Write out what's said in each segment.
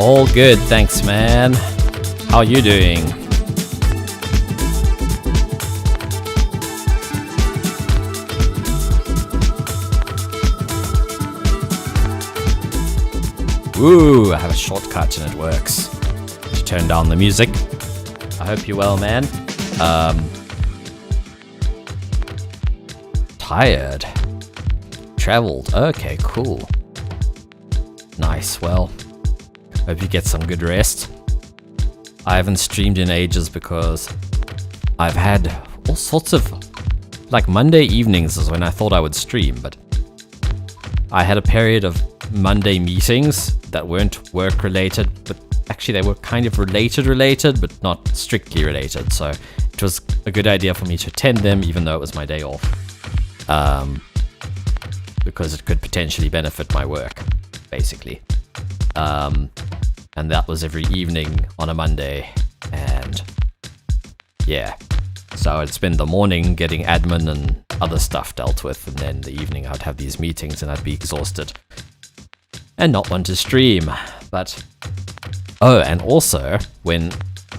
All good, thanks, man. How are you doing? Ooh, I have a shortcut and it works. Just turn down the music. I hope you're well, man. Tired. Traveled. Okay, cool. Nice, well, hope you get some good rest. I haven't streamed in ages because I've had all sorts of... Like Monday evenings is when I thought I would stream, but I had a period of Monday meetings that weren't work related, but actually they were kind of related, but not strictly related. So it was a good idea for me to attend them, even though it was my day off, because it could potentially benefit my work, basically. And that was every evening on a Monday, and yeah. So I'd spend the morning getting admin and other stuff dealt with, and then the evening I'd have these meetings and I'd be exhausted and not want to stream. But oh, and also when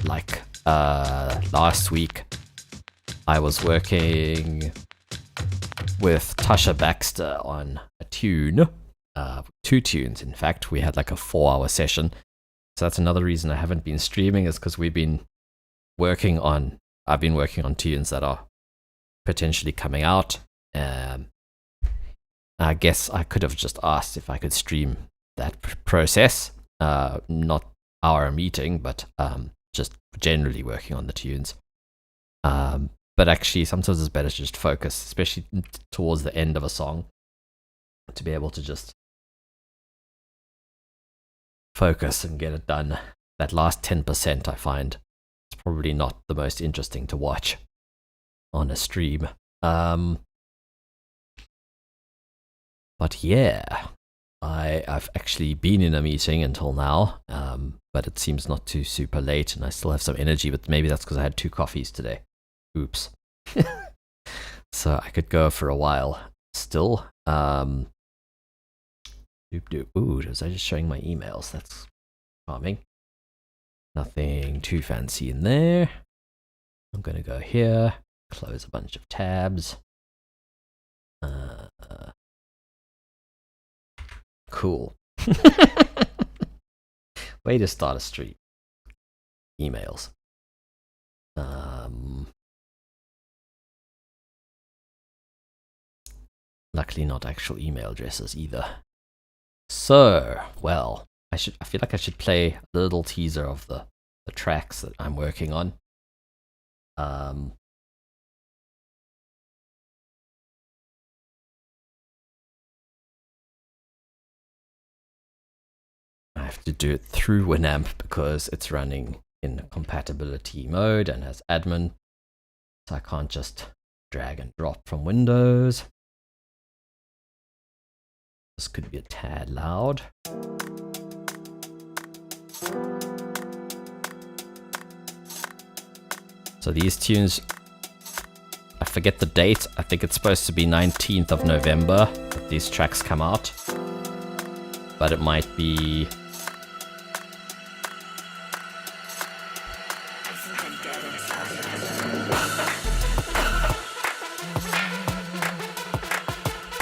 like last week I was working with Tasha Baxter on a tune, 2 tunes in fact. We had like a 4-hour session, so that's another reason I haven't been streaming, is because I've been working on tunes that are potentially coming out. I guess I could have just asked if I could stream that process, not our meeting, but just generally working on the tunes. But actually, sometimes it's better to just focus, especially towards the end of a song, to be able to just focus and get it done. That last 10%, I find, is probably not the most interesting to watch on a stream. But yeah, I've actually been in a meeting until now, but it seems not too super late, and I still have some energy, but maybe that's because I had 2 coffees today. Oops. So I could go for a while still. Ooh, was I just showing my emails? That's charming. Nothing too fancy in there. I'm gonna go here, close a bunch of tabs. Cool. Way to start a stream. Emails. Luckily not actual email addresses either. So, well, I feel like I should play a little teaser of the tracks that I'm working on. I have to do it through Winamp because it's running in compatibility mode and has admin, so I can't just drag and drop from Windows. This could be a tad loud. So these tunes, I forget the date. I think it's supposed to be 19th of November that these tracks come out, but it might be...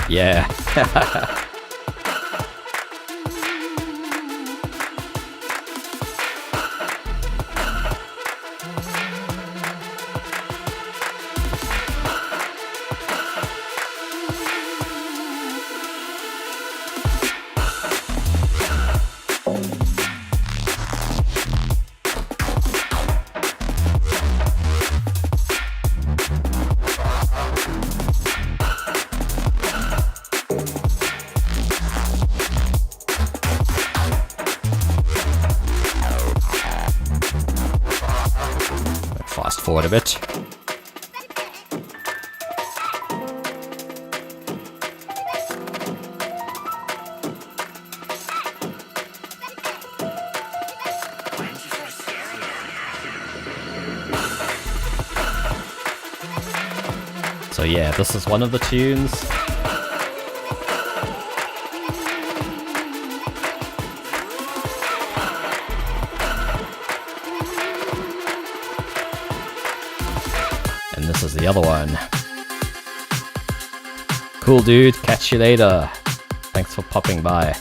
Yeah. Fast forward a bit. So yeah, this is one of the tunes. and this is the other one. Cool, dude. Catch you later. Thanks for popping by.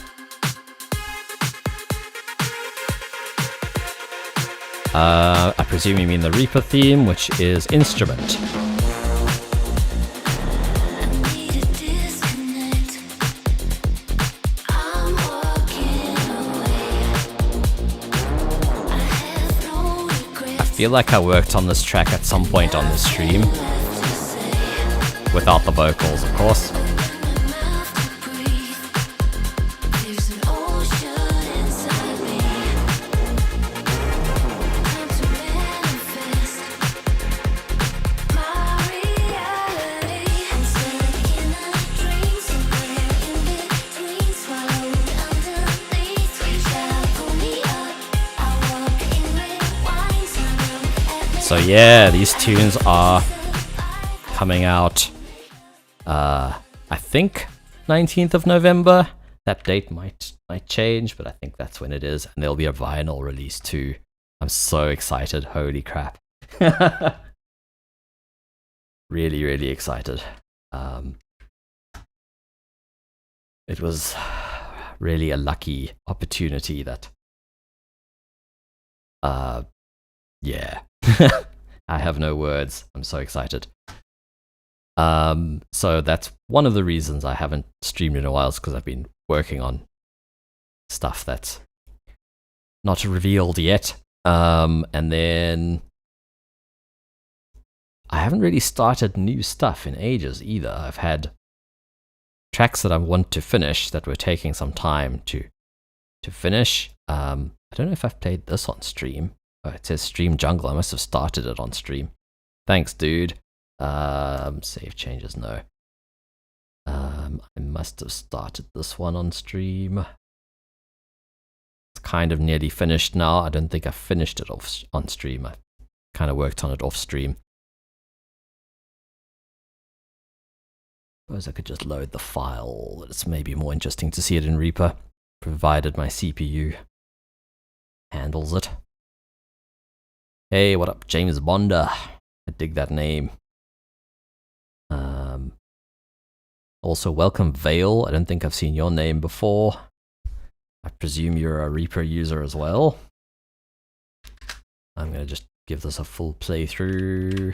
I presume you mean the Reaper theme, which is Instrument. I feel like I worked on this track at some point on the stream. Without the vocals, of course. So yeah, these tunes are coming out, I think 19th of November. That date might change, but I think that's when it is. And there'll be a vinyl release too. I'm so excited. Holy crap. Really, really excited. It was really a lucky opportunity that, yeah. I have no words. I'm so excited. So that's one of the reasons I haven't streamed in a while, is because I've been working on stuff that's not revealed yet. And then I haven't really started new stuff in ages either. I've had tracks that I want to finish that were taking some time to finish. I don't know if I've played this on stream. Oh, it says Stream Jungle. I must have started it on stream. Thanks, dude. Save changes, no. I must have started this one on stream. It's kind of nearly finished now. I don't think I finished it on stream. I kind of worked on it off stream. Suppose I could just load the file. It's maybe more interesting to see it in Reaper, provided my CPU handles it. Hey, what up, James Bonda? I dig that name. Also, welcome, Vale. I don't think I've seen your name before. I presume you're a Reaper user as well. I'm going to just give this a full playthrough.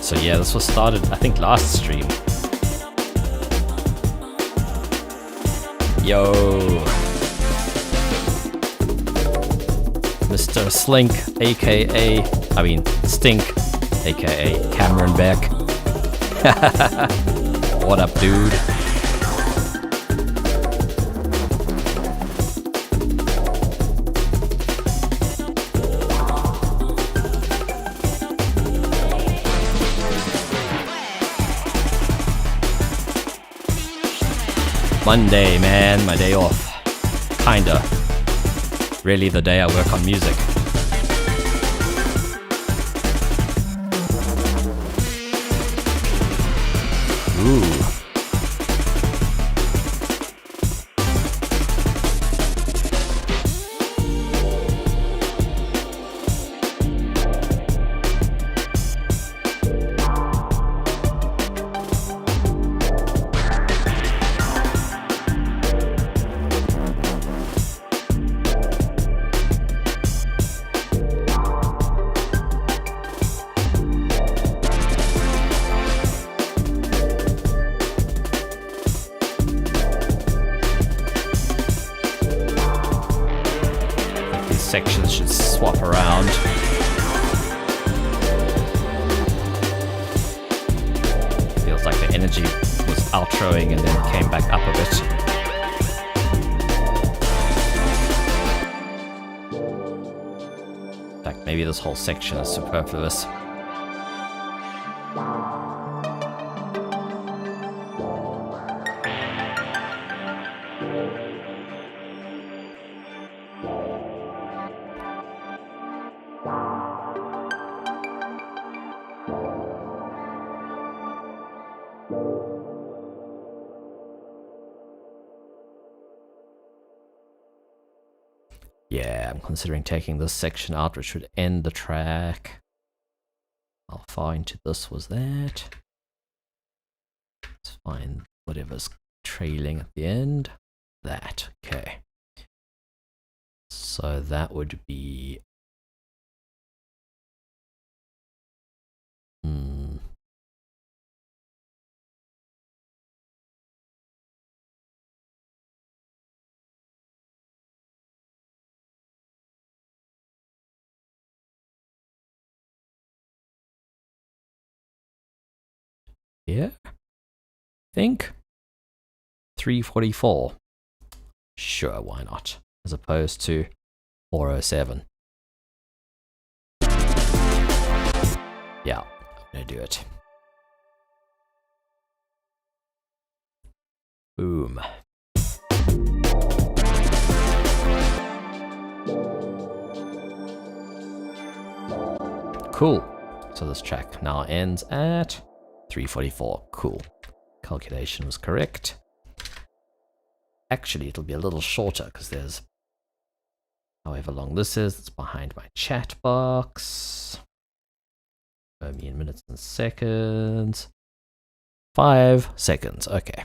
So yeah, this was started, I think, last stream. Yo! Mr. Slink, Stink, aka Cameron Beck. What up, dude? Monday, man, my day off. Kinda. Really the day I work on music. Ooh. Sections should swap around. Feels like the energy was outroing and then came back up a bit. In fact, maybe this whole section is superfluous. Yeah, I'm considering taking this section out, which would end the track. How far into this was that? Let's find whatever's trailing at the end. That, okay. So that would be... Yeah, I think 344. Sure, why not? As opposed to 407. Yeah, I'm gonna do it. Boom. Cool. So this track now ends at 344. Cool. Calculation was correct. Actually, it'll be a little shorter because there's however long this is. It's behind my chat box. Show me in minutes and seconds. 5 seconds. Okay.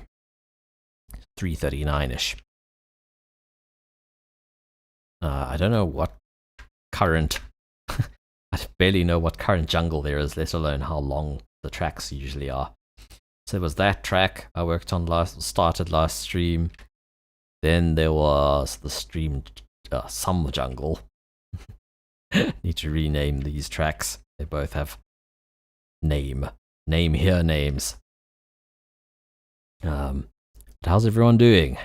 3:39-ish. I don't know what current... I barely know what current jungle there is, let alone how long the tracks usually are. So it was that track I worked on started last stream. Then there was the stream Some Jungle. Need to rename these tracks. They both have name here names. But how's everyone doing?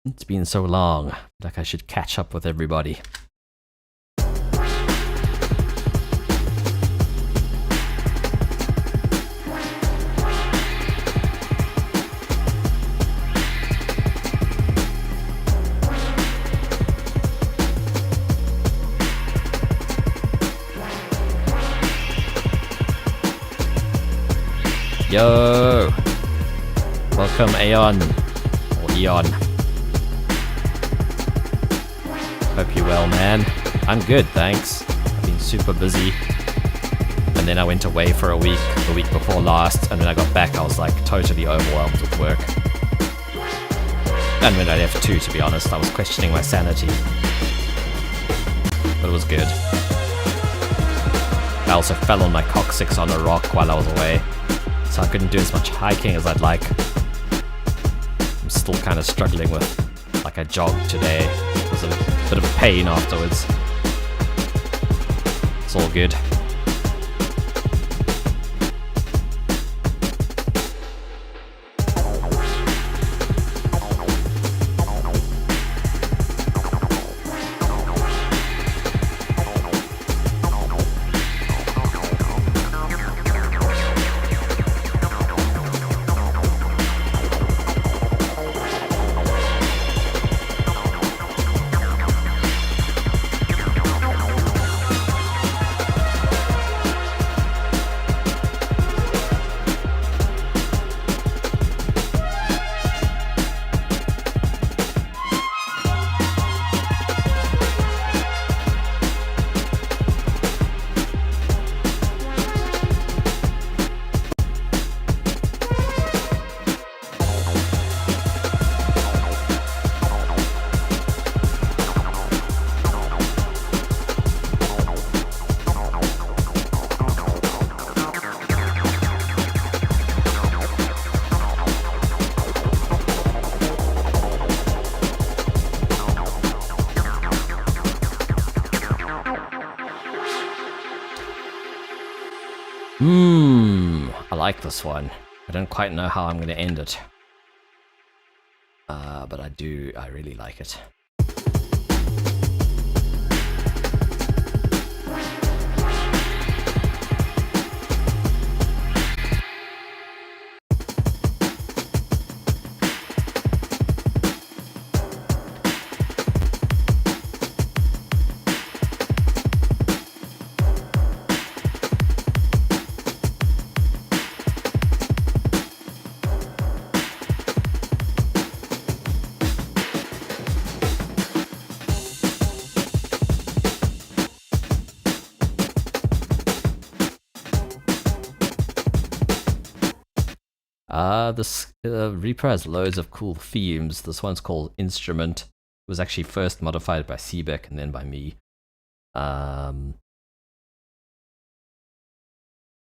It's been so long. Like I should catch up with everybody. Yo! Welcome Aeon, or Eon. Hope you're well, man. I'm good, thanks. I've been super busy. And then I went away for a week, the week before last, and when I got back I was like totally overwhelmed with work. And when I left too, to be honest, I was questioning my sanity. But it was good. I also fell on my coccyx on a rock while I was away, so I couldn't do as much hiking as I'd like. I'm still kind of struggling with, like I jogged today. It was a bit of pain afterwards. It's all good. I like this one. I don't quite know how I'm going to end it. But I really like it. This Reaper has loads of cool themes. This one's called Instrument. It was actually first modified by Seebeck and then by me.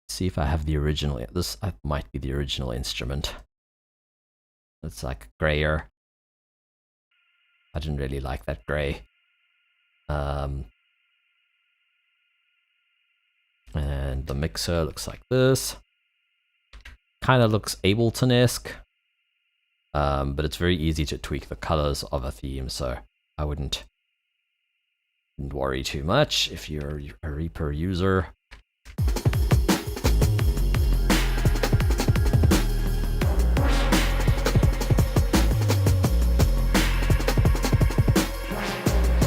See if I have the original. This might be the original Instrument. It's like grayer. I didn't really like that gray. And the mixer looks like this. Kind of looks Ableton-esque, but it's very easy to tweak the colors of a theme, so I wouldn't worry too much if you're a Reaper user.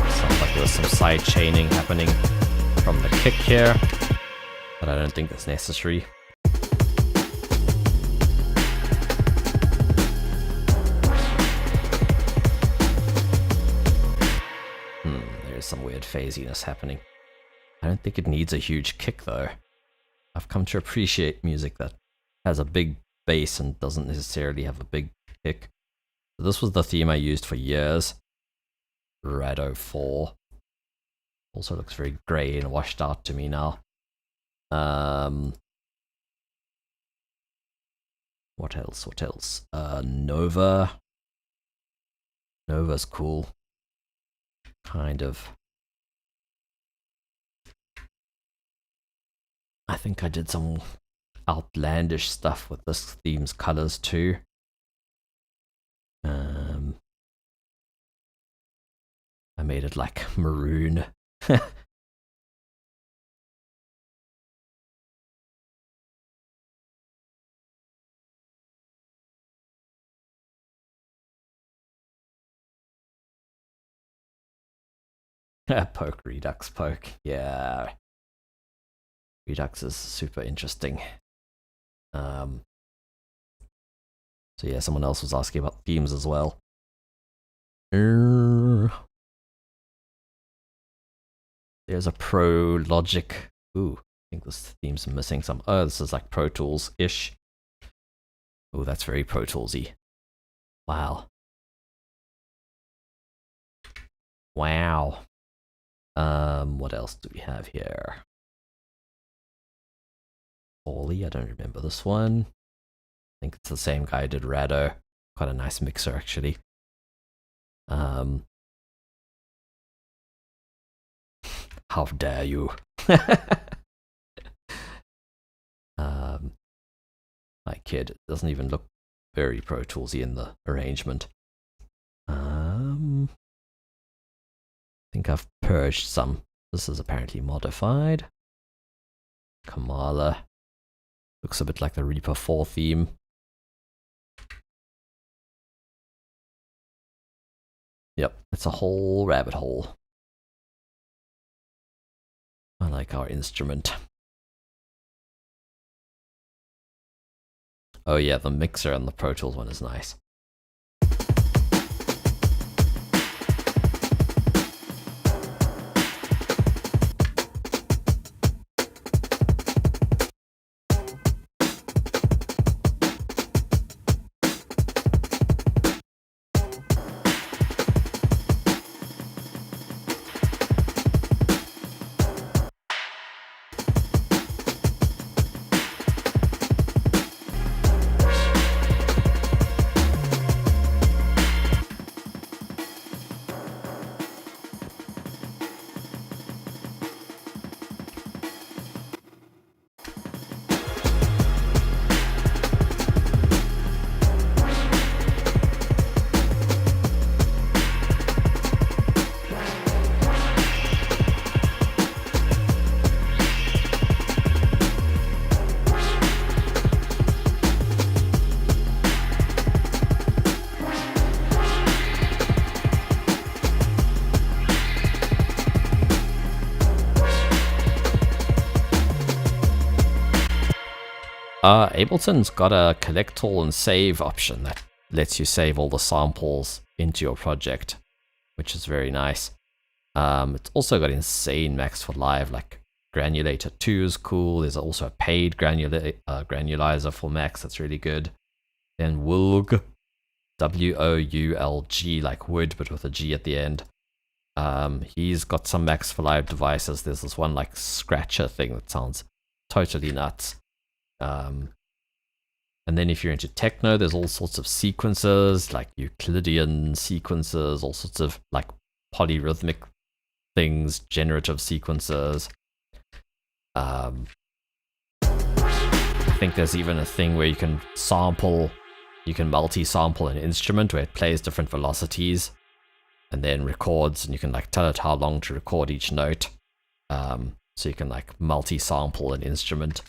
Sounds like there's some side chaining happening from the kick here, but I don't think that's necessary. Some weird phasiness happening. I don't think it needs a huge kick though. I've come to appreciate music that has a big bass and doesn't necessarily have a big kick. So this was the theme I used for years. Rado 4. Also looks very grey and washed out to me now. What else? What else? Nova. Nova's cool. Kind of. I think I did some outlandish stuff with this theme's colors too. I made it like maroon. Poke Redux poke, yeah. Redux is super interesting. So yeah, someone else was asking about themes as well. There's a Pro Logic. Ooh, I think this theme's missing some. Oh, this is like Pro Tools-ish. Oh, that's very Pro Tools-y. Wow. Wow. What else do we have here? Ollie, I don't remember this one. I think it's the same guy who did Rado. Quite a nice mixer, actually. How dare you? My kid, it doesn't even look very Pro Toolsy in the arrangement. I think I've purged some. This is apparently modified. Kamala. Looks a bit like the Reaper 4 theme. Yep, it's a whole rabbit hole. I like our instrument. Oh yeah, the mixer on the Pro Tools one is nice. Ableton's got a collect all and save option that lets you save all the samples into your project, which is very nice. It's also got insane Max for Live, like Granulator 2 is cool. There's also a paid granulizer for Max that's really good. Then Woulg, W-O-U-L-G, like wood, but with a G at the end. He's got some Max for Live devices. There's this one like scratcher thing that sounds totally nuts. And then if you're into techno, there's all sorts of sequences, like Euclidean sequences, all sorts of like polyrhythmic things, generative sequences. I think there's even a thing where you can multi-sample an instrument where it plays different velocities and then records, and you can like tell it how long to record each note. So you can like multi-sample an instrument.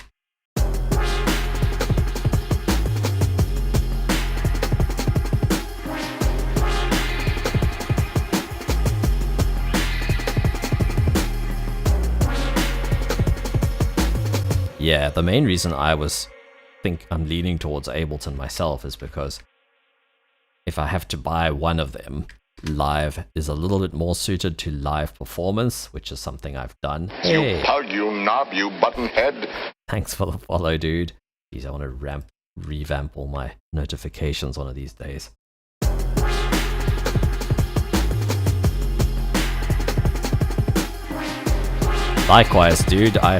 Yeah, the main reason I'm leaning towards Ableton myself is because if I have to buy one of them, Live is a little bit more suited to live performance, which is something I've done. Hey. You pug, you knob, you buttonhead. Thanks for the follow, dude. Jeez, I want to revamp all my notifications one of these days. Likewise, dude. I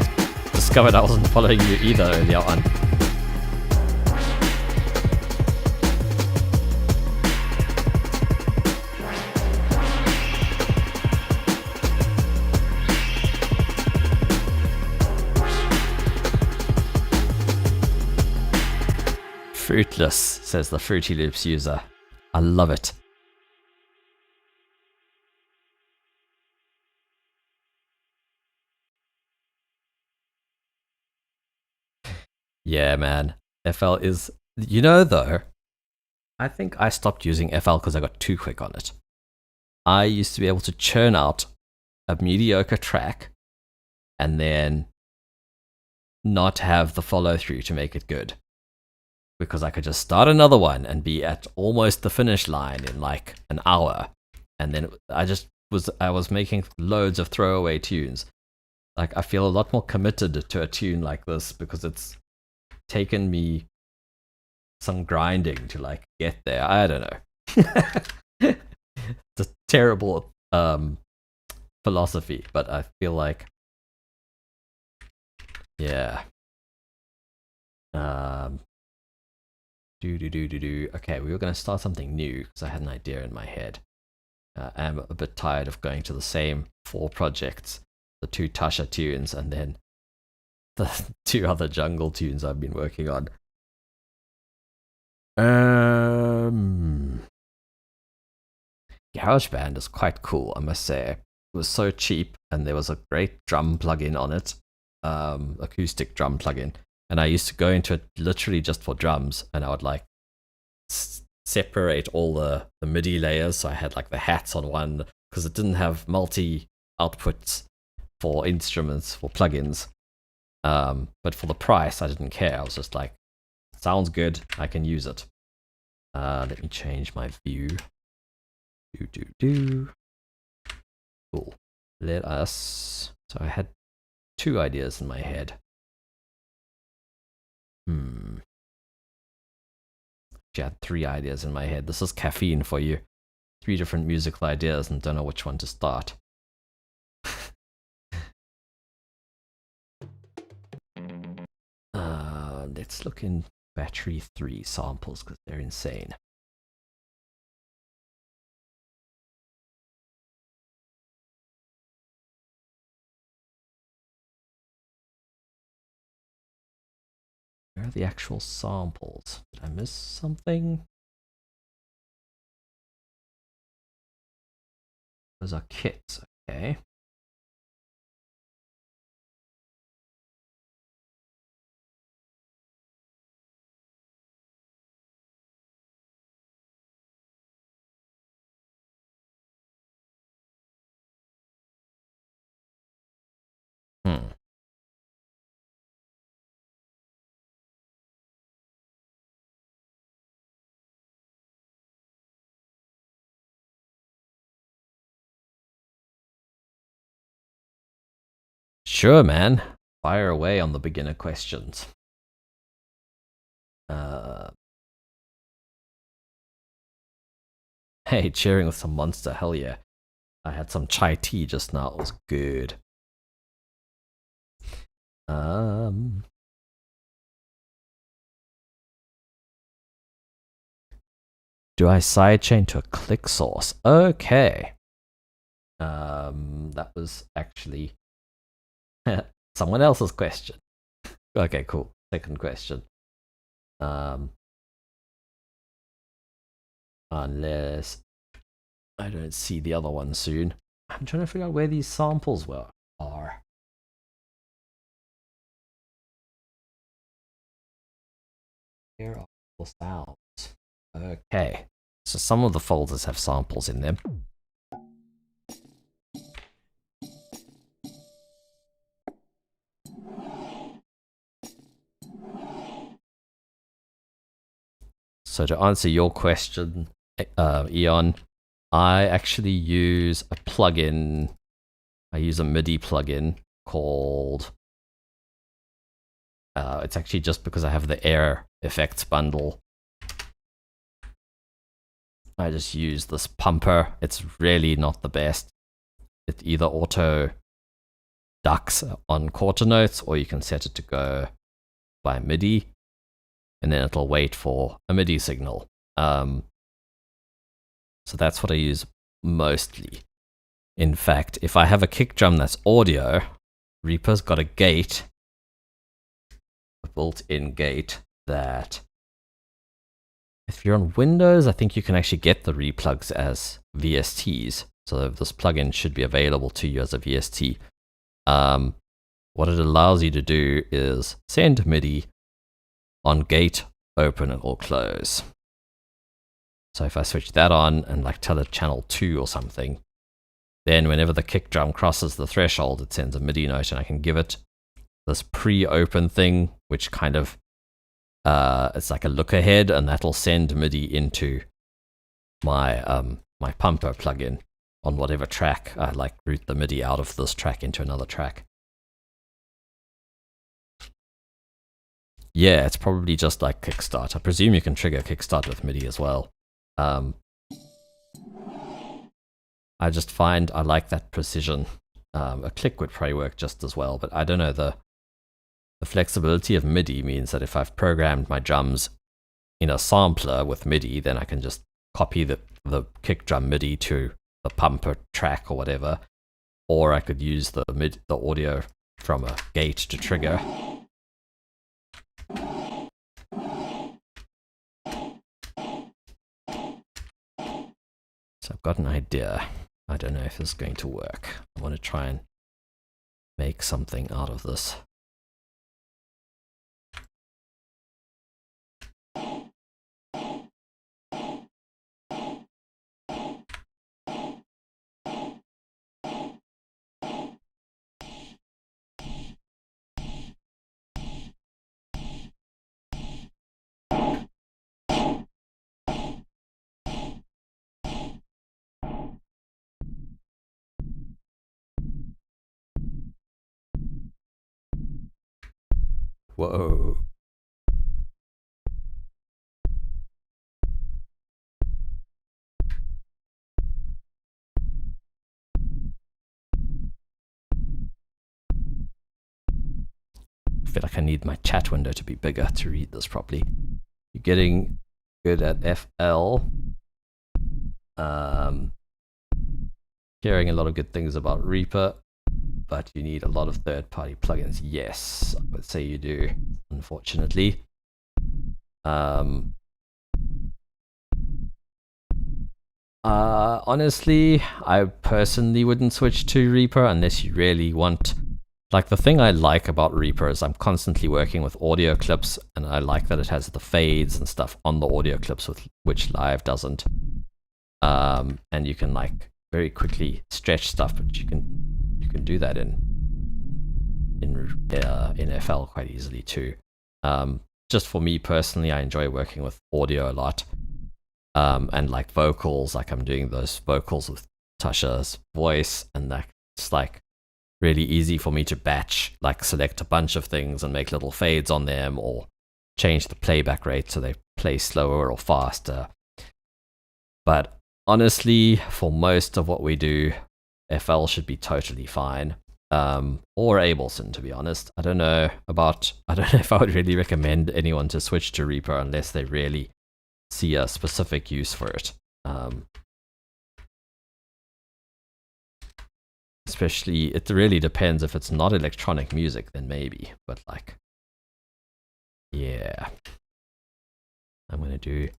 discovered I wasn't following you either earlier on. Fruitless, says the Fruity Loops user. I love it. Yeah, man. FL is... You know, though, I think I stopped using FL because I got too quick on it. I used to be able to churn out a mediocre track and then not have the follow-through to make it good. Because I could just start another one and be at almost the finish line in like an hour. And then I was making loads of throwaway tunes. Like, I feel a lot more committed to a tune like this because it's taken me some grinding to like get there. I don't know. It's a terrible philosophy, but I feel like, yeah. Okay, we were going to start something new because I had an idea in my head. I'm a bit tired of going to the same 4 projects, the 2 Tasha tunes, and then the 2 other jungle tunes I've been working on. GarageBand is quite cool, I must say. It was so cheap, and there was a great drum plugin on it, acoustic drum plugin. And I used to go into it literally just for drums, and I would like separate all the MIDI layers. So I had like the hats on one, because it didn't have multi outputs for instruments, for plugins. But for the price, I didn't care. I was just like, sounds good, I can use it. Let me change my view. Cool. Let us... So I had 2 ideas in my head. Actually, I had 3 ideas in my head. This is caffeine for you. 3 different musical ideas and don't know which one to start. Let's look in Battery 3 samples because they're insane. Where are the actual samples? Did I miss something? Those are kits, okay. Sure, man. Fire away on the beginner questions. Hey, cheering with some Monster, hell yeah. I had some chai tea just now, it was good. Do I sidechain to a click source? Okay. That was actually someone else's question. Okay, cool. Second question. Unless I don't see the other one soon. I'm trying to figure out where these samples are. Here are the sounds. Okay, so some of the folders have samples in them. So to answer your question, Eon, I actually use a plugin. I use a MIDI plugin called... it's actually just because I have the Air Effects bundle. I just use this pumper. It's really not the best. It either auto ducks on quarter notes, or you can set it to go by MIDI, and then it'll wait for a MIDI signal. So that's what I use mostly. In fact, if I have a kick drum that's audio, Reaper's got a gate, a built-in gate, that if you're on Windows, I think you can actually get the replugs as VSTs. So this plugin should be available to you as a VST. What it allows you to do is send MIDI on gate, open or close. So if I switch that on and like tell it channel 2 or something, then whenever the kick drum crosses the threshold, it sends a MIDI note, and I can give it this pre-open thing, which kind of it's like a look ahead, and that'll send MIDI into my my pumper plugin on whatever track. I like route the MIDI out of this track into another track. Yeah, it's probably just like Kickstart. I presume you can trigger Kickstart with MIDI as well. I just find I like that precision. A click would probably work just as well, but I don't know, the flexibility of MIDI means that if I've programmed my drums in a sampler with MIDI, then I can just copy the kick drum MIDI to the pumper track or whatever, or I could use the audio from a gate to trigger. So I've got an idea. I don't know if it's going to work. I want to try and make something out of this. Whoa. I feel like I need my chat window to be bigger to read this properly. You're getting good at FL. Hearing a lot of good things about Reaper, but you need a lot of third-party plugins. Yes, I would say you do, unfortunately. Honestly, I personally wouldn't switch to Reaper unless you really want... Like, the thing I like about Reaper is I'm constantly working with audio clips, and I like that it has the fades and stuff on the audio clips, which Live doesn't. And you can like very quickly stretch stuff, but you can do that in FL quite easily too. Just for me personally, I enjoy working with audio a lot, and like vocals. Like I'm doing those vocals with Tasha's voice, and that's like really easy for me to batch, like select a bunch of things and make little fades on them, or change the playback rate so they play slower or faster. But honestly, for most of what we do, FL should be totally fine. Or Ableton, to be honest. I don't know if I would really recommend anyone to switch to Reaper unless they really see a specific use for it. Especially, it really depends. If it's not electronic music, then maybe. But like, yeah. I'm gonna do...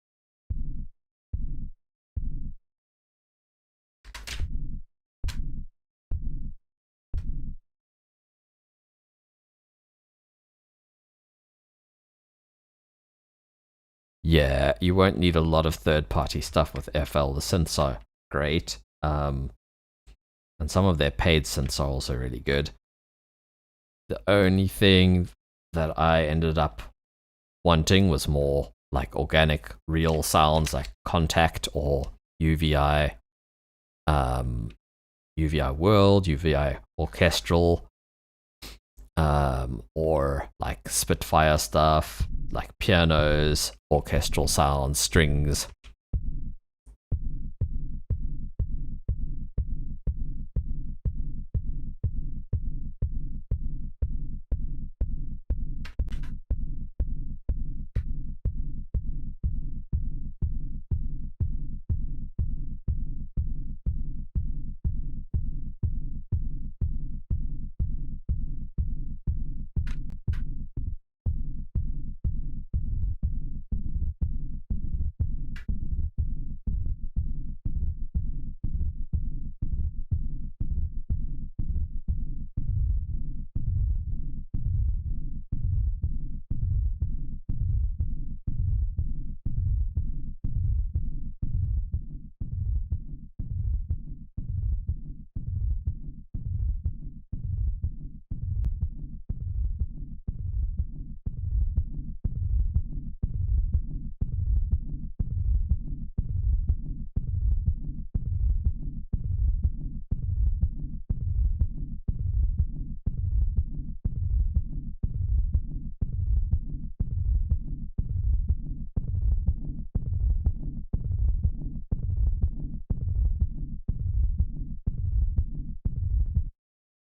Yeah, you won't need a lot of third-party stuff with FL. The synths are great. And some of their paid synths are also really good. The only thing that I ended up wanting was more like organic, real sounds like Contact or UVI, UVI World, UVI Orchestral, or like Spitfire stuff, like pianos, orchestral sounds, strings.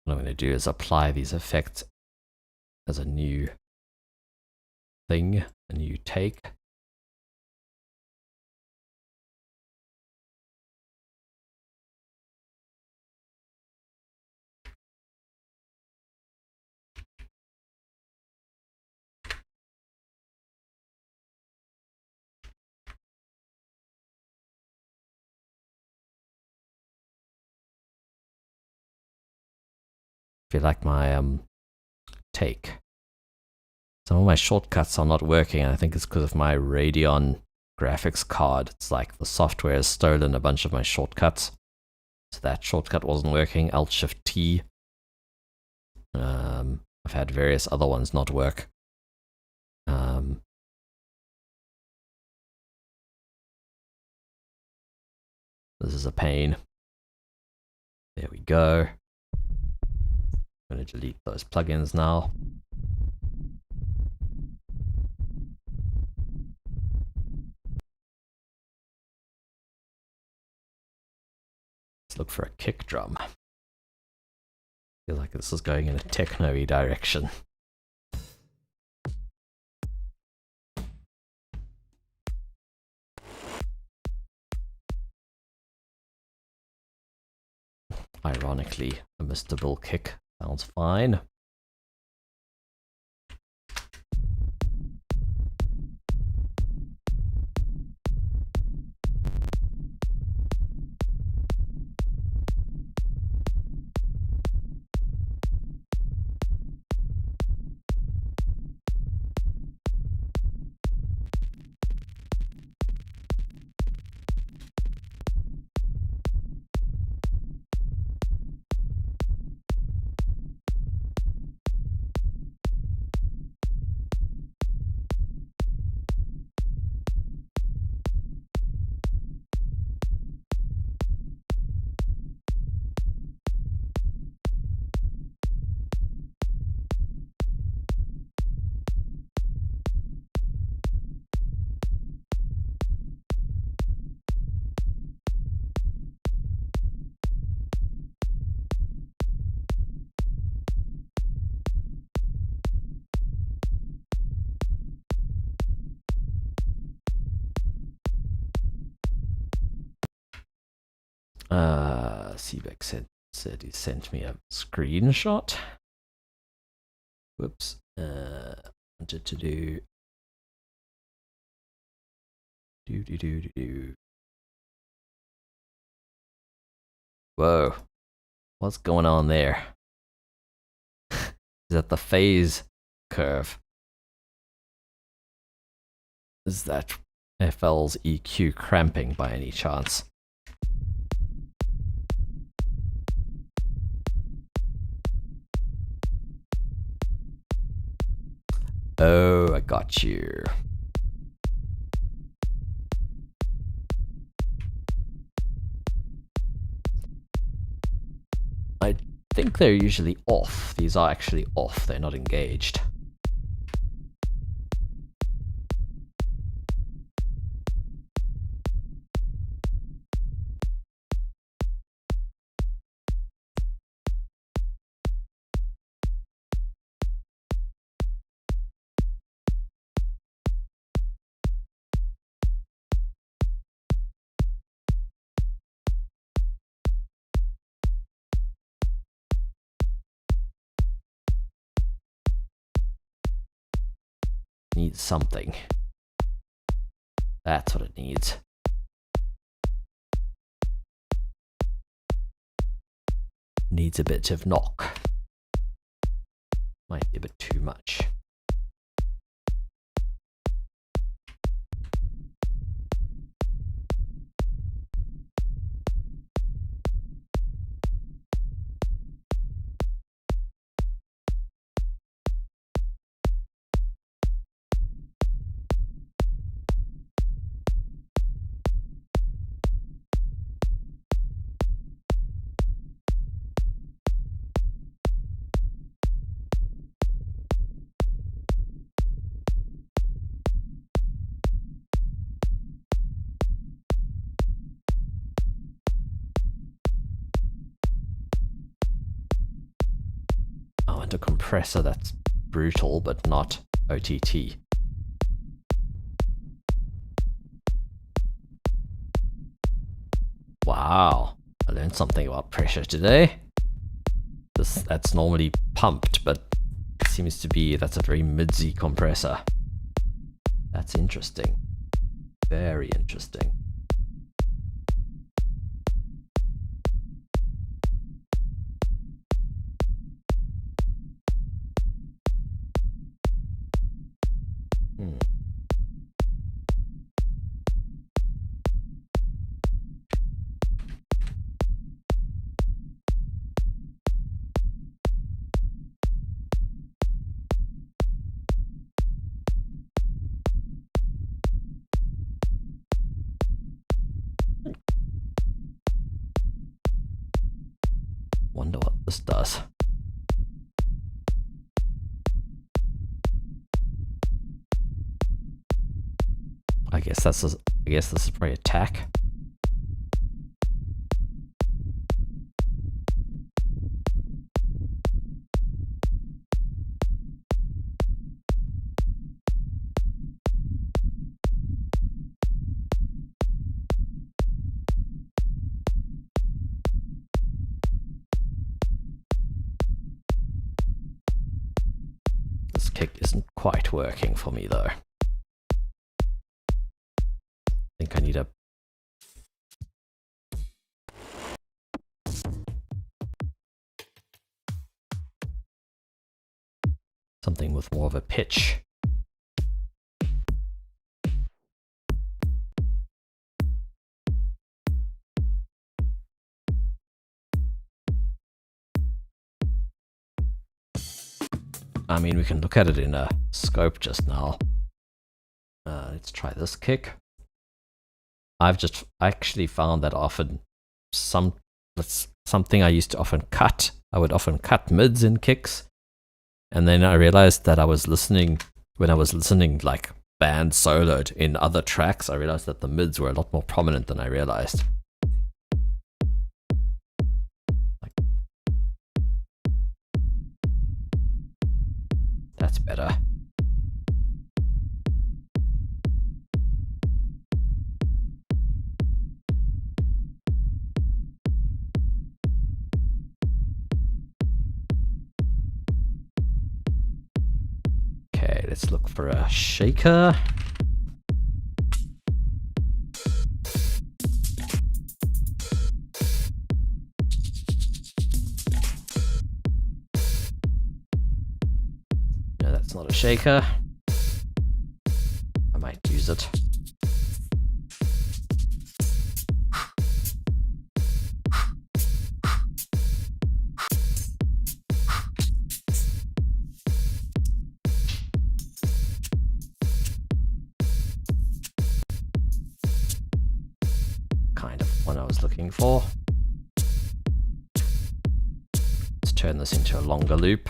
What I'm going to do is apply these effects as a new thing, a new take. I feel like my take. Some of my shortcuts are not working, and I think it's because of my Radeon graphics card. It's like the software has stolen a bunch of my shortcuts. So that shortcut wasn't working. Alt-Shift-T. I've had various other ones not work. This is a pain. There we go. I'm going to delete those plugins now. Let's look for a kick drum. I feel like this is going in a techno-y direction. Ironically, a Mr. Bill kick sounds fine. Seebeck said he sent me a screenshot. Whoops. Wanted to do. Whoa. What's going on there? Is that the phase curve? Is that FL's EQ cramping by any chance? Oh, I got you. I think they're usually off. These are actually off, they're not engaged. Needs something. That's what it needs. Needs a bit of knock. Might be a bit too much. And a compressor that's brutal but not OTT. Wow, I learned something about pressure today. That's normally pumped, but it seems to be that's a very midsy compressor. That's interesting. Very interesting. Wonder what this does. I guess this is probably attack. This kick isn't quite working for me though. I think I need a something with more of a pitch. I mean, we can look at it in a scope just now. Let's try this kick. I've just actually found that often that's something I used to often cut. I would often cut mids in kicks. And then I realized that when I was listening like band soloed in other tracks, I realized that the mids were a lot more prominent than I realized. That's better. let's look for a shaker. No, that's not a shaker. I might use it. Kind of what I was looking for. Let's turn this into a longer loop.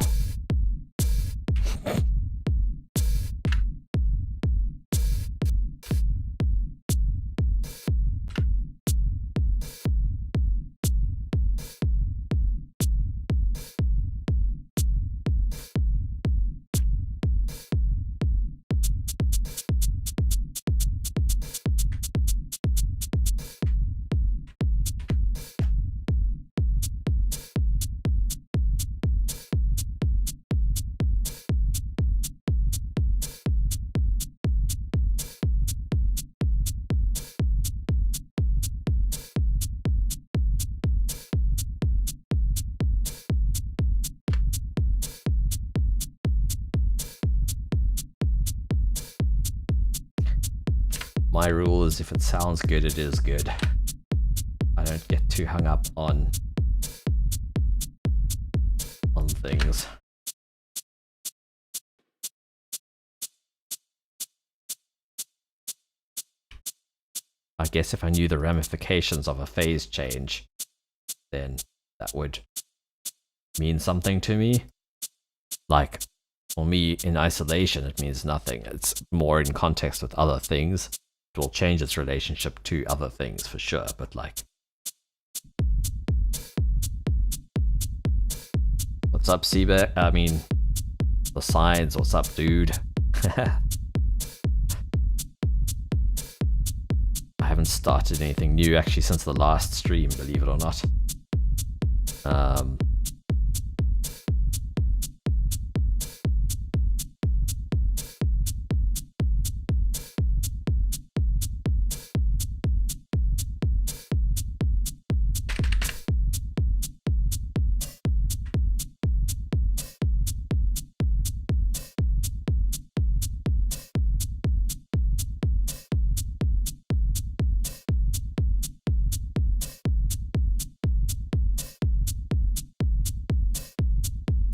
My rule is if it sounds good, it is good. I don't get too hung up on things. I guess if I knew the ramifications of a phase change, then that would mean something to me. Like, for me, in isolation, it means nothing. It's more in context with other things. It will change its relationship to other things for sure, but like... What's up, Seabear? I mean, the signs, what's up, dude? I haven't started anything new actually since the last stream, believe it or not.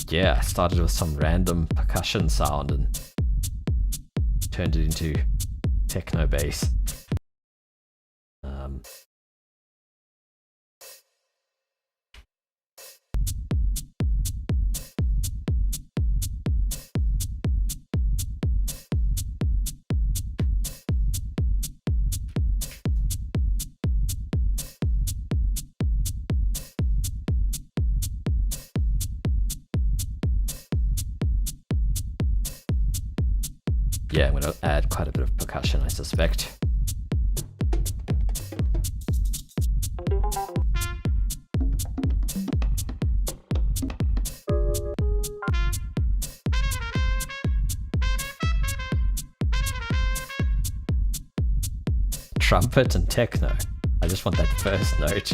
Yeah, I started with some random percussion sound and turned it into techno bass. Yeah, I'm going to add quite a bit of percussion, I suspect. Trumpet and techno. I just want that first note.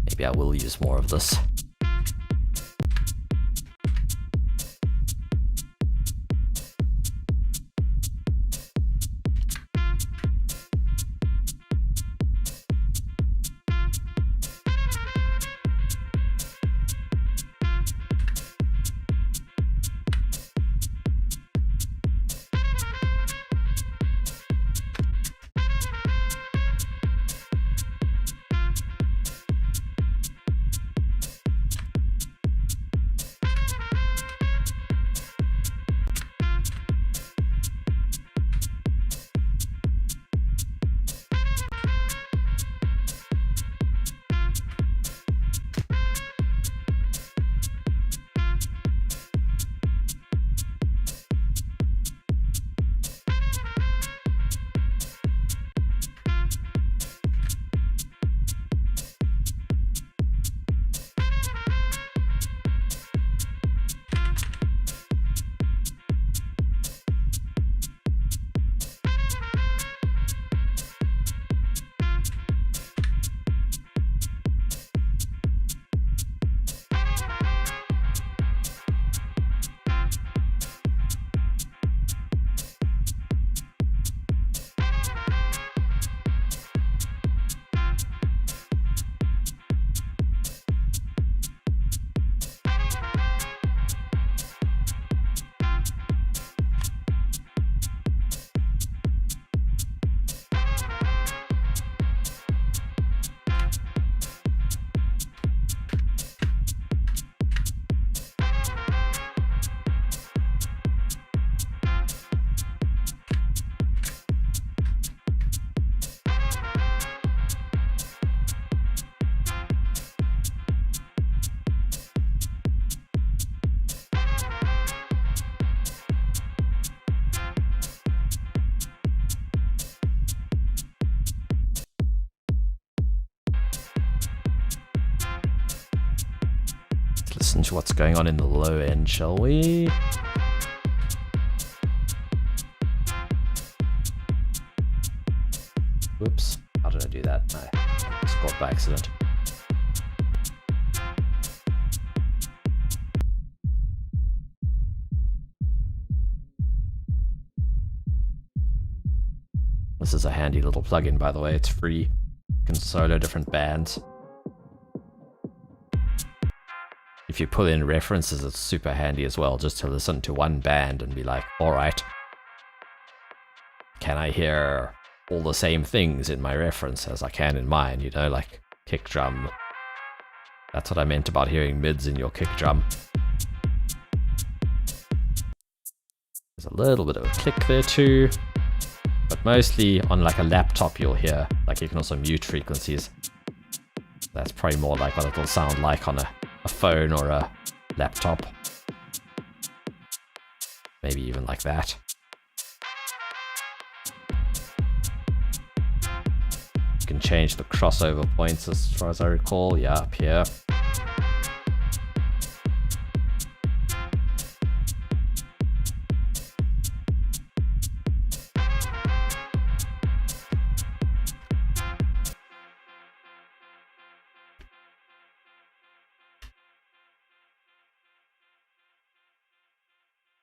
Maybe I will use more of this. listen to what's going on in the low end, shall we? Whoops, how did I do that? I scored by accident. This is a handy little plugin, by the way. It's free. You can solo different bands. If you pull in references, it's super handy as well, just to listen to one band and be like, alright, can I hear all the same things in my reference as I can in mine, you know, like kick drum. That's what I meant about hearing mids in your kick drum. There's a little bit of a click there too, but mostly on like a laptop you'll hear, like you can also mute frequencies. That's probably more like what it'll sound like on a phone or a laptop. Maybe even like that. You can change the crossover points as far as I recall. Yeah, up here.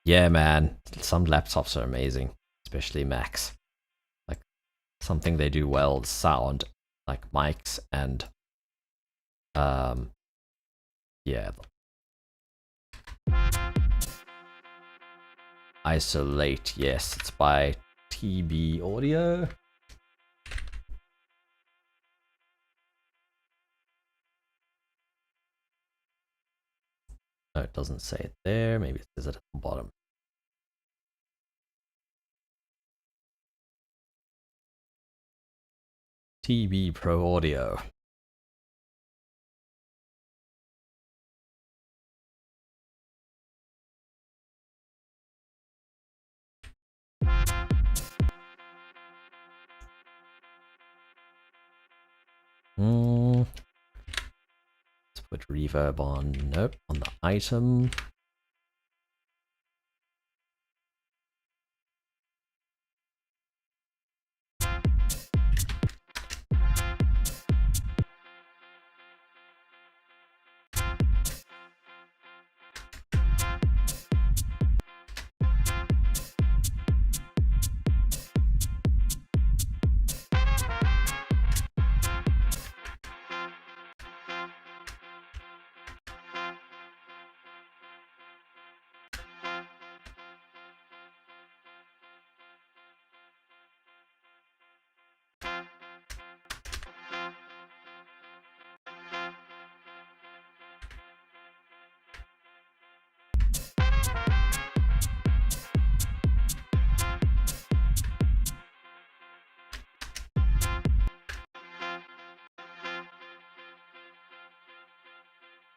Yeah, man, some laptops are amazing, especially Macs. Like, something they do well is sound, like mics and, yeah. Isolate, yes, it's by TB Audio. No, it doesn't say it there. Maybe it says it at the bottom. TB Pro Audio. Let's put reverb on. Nope, on the item.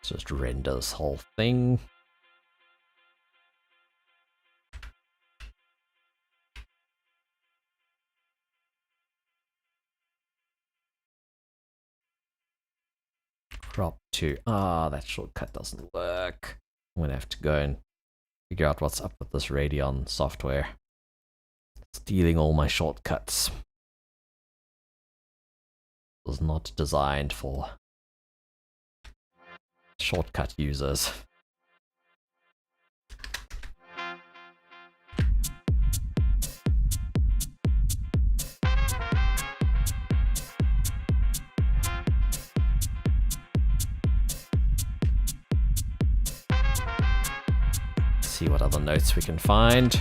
Just render this whole thing. Crop to, that shortcut doesn't work. I'm gonna have to go and figure out what's up with this Radeon software. It's stealing all my shortcuts. It was not designed for shortcut users. See what other notes we can find.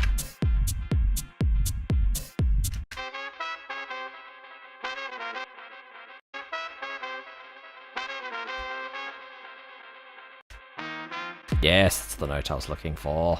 Yes, it's the note I was looking for.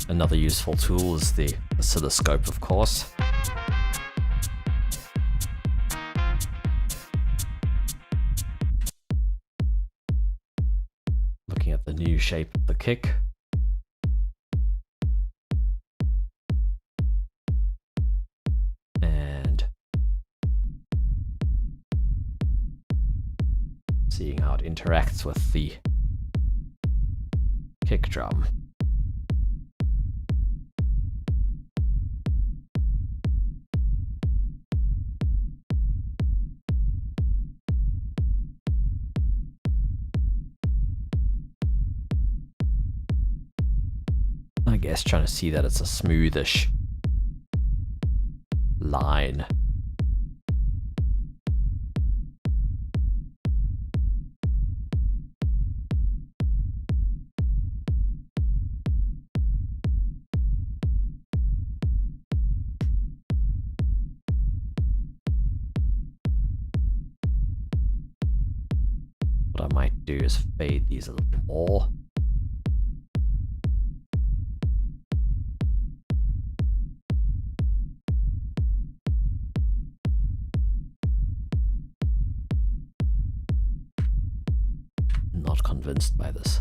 Another useful tool is the oscilloscope, of course. Looking at the new shape of the kick. And seeing how it interacts with the kick drum. I guess trying to see that it's a smoothish line. What I might do is fade these a little more. Not convinced by this.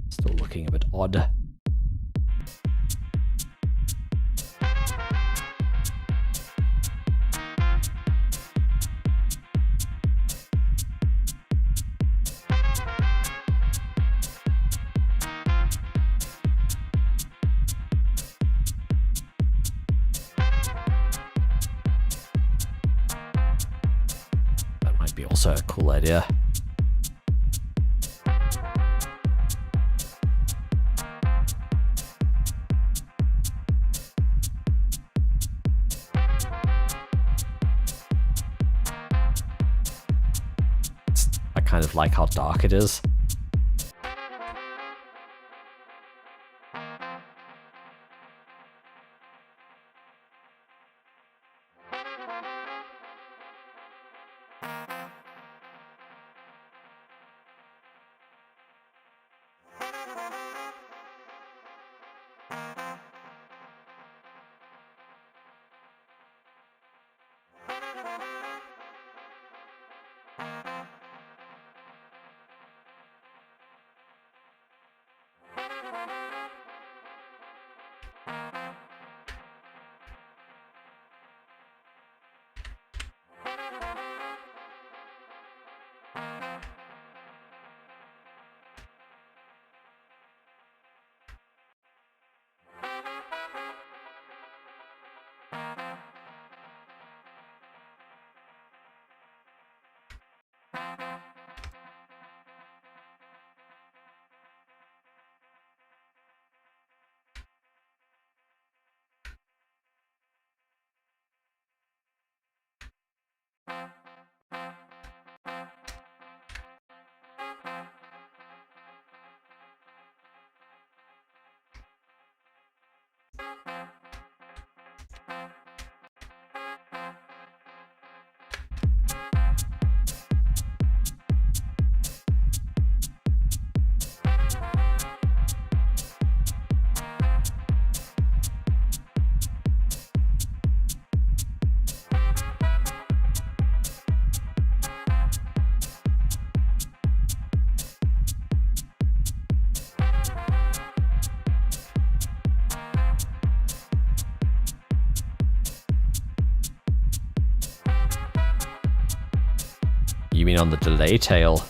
Still looking a bit odd. Be also a cool idea. I kind of like how dark it is. You mean on the delay tail?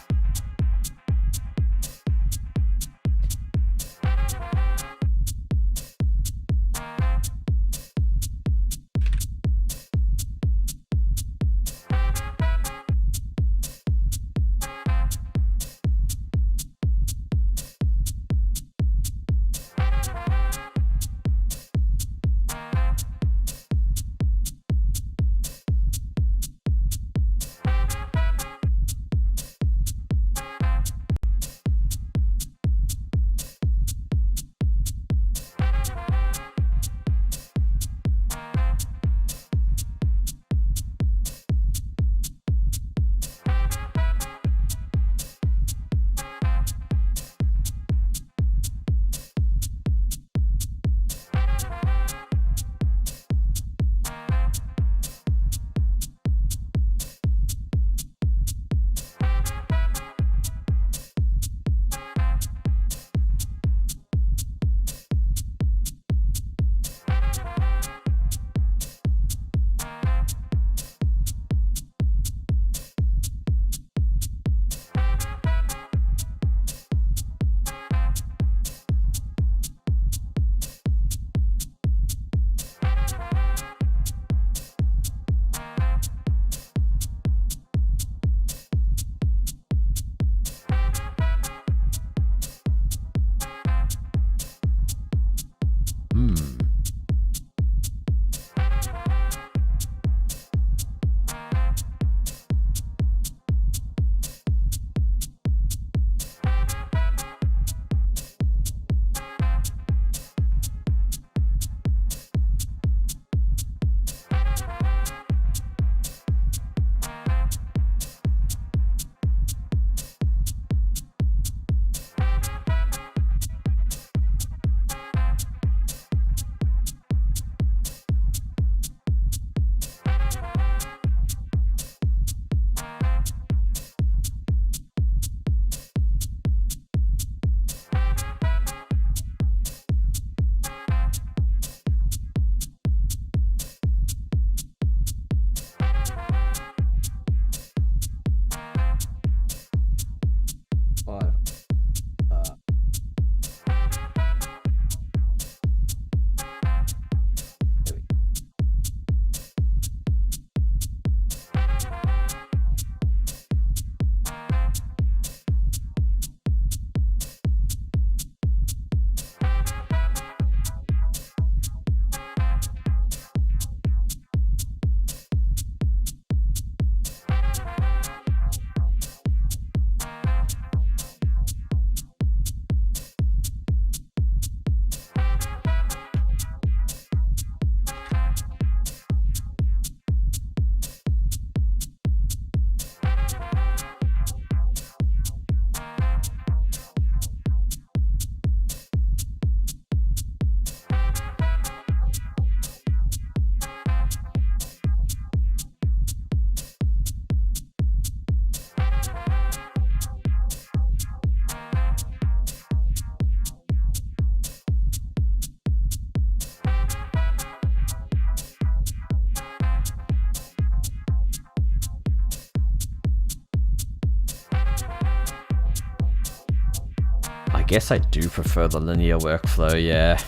guess I do prefer the linear workflow, yeah.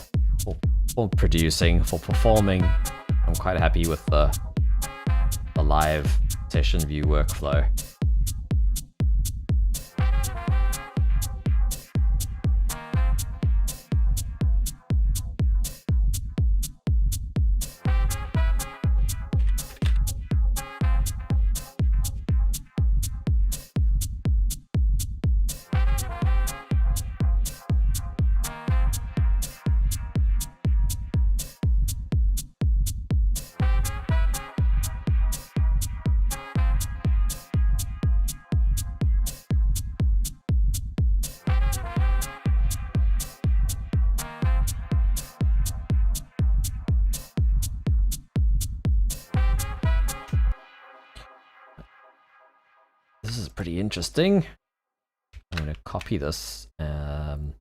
For producing, for performing, I'm quite happy with the live session view workflow. This is pretty interesting. I'm going to copy this and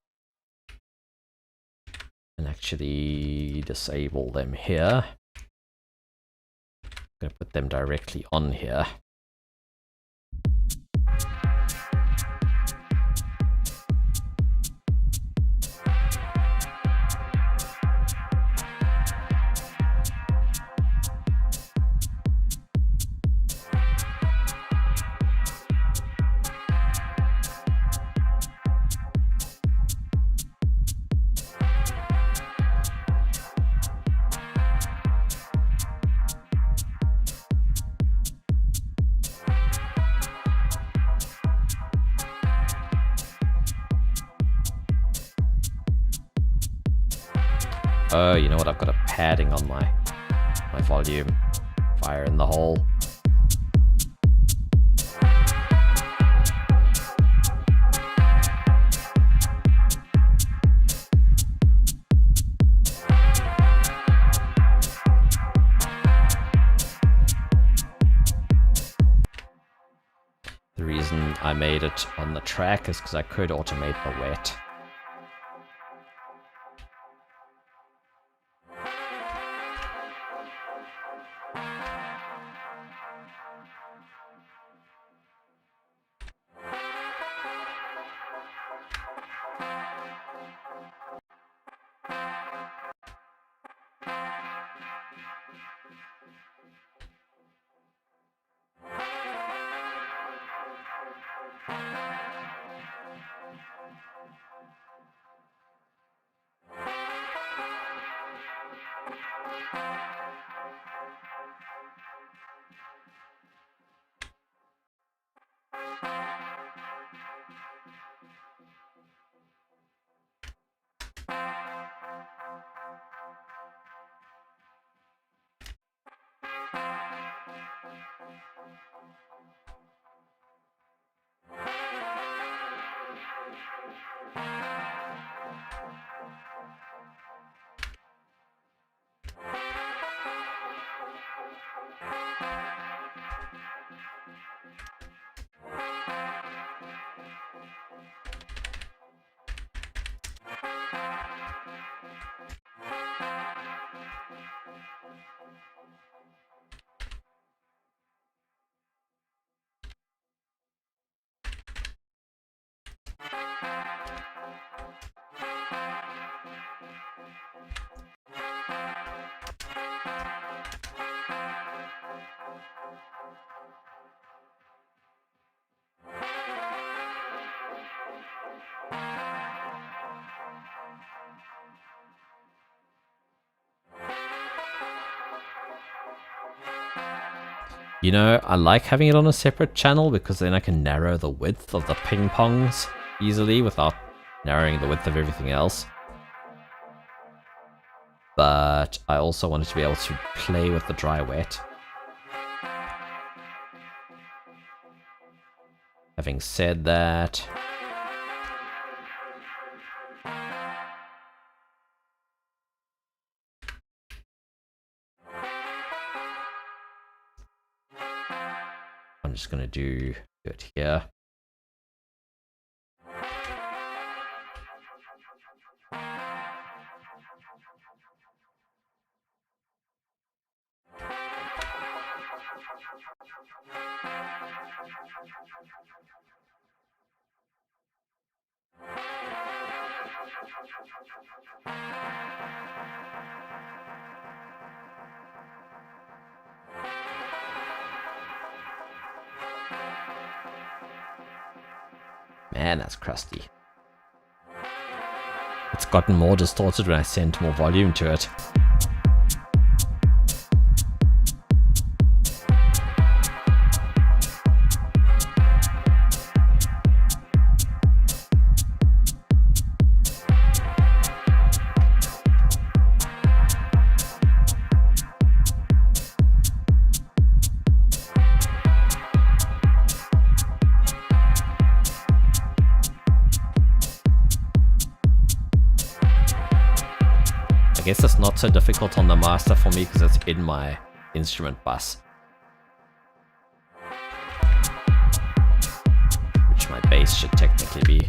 actually disable them here. I'm going to put them directly on here. Oh, you know what? I've got a padding on my volume. Fire in the hole. The reason I made it on the track is because I could automate the wet. You know, I like having it on a separate channel because then I can narrow the width of the ping pongs easily without narrowing the width of everything else. But I also wanted to be able to play with the dry wet. Having said that, I'm just going to do it here. Man, that's crusty. It's gotten more distorted when I sent more volume to it. I guess it's not so difficult on the master for me because it's in my instrument bus, which my bass should technically be.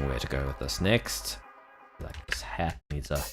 Where to go with this next. Like this hat needs a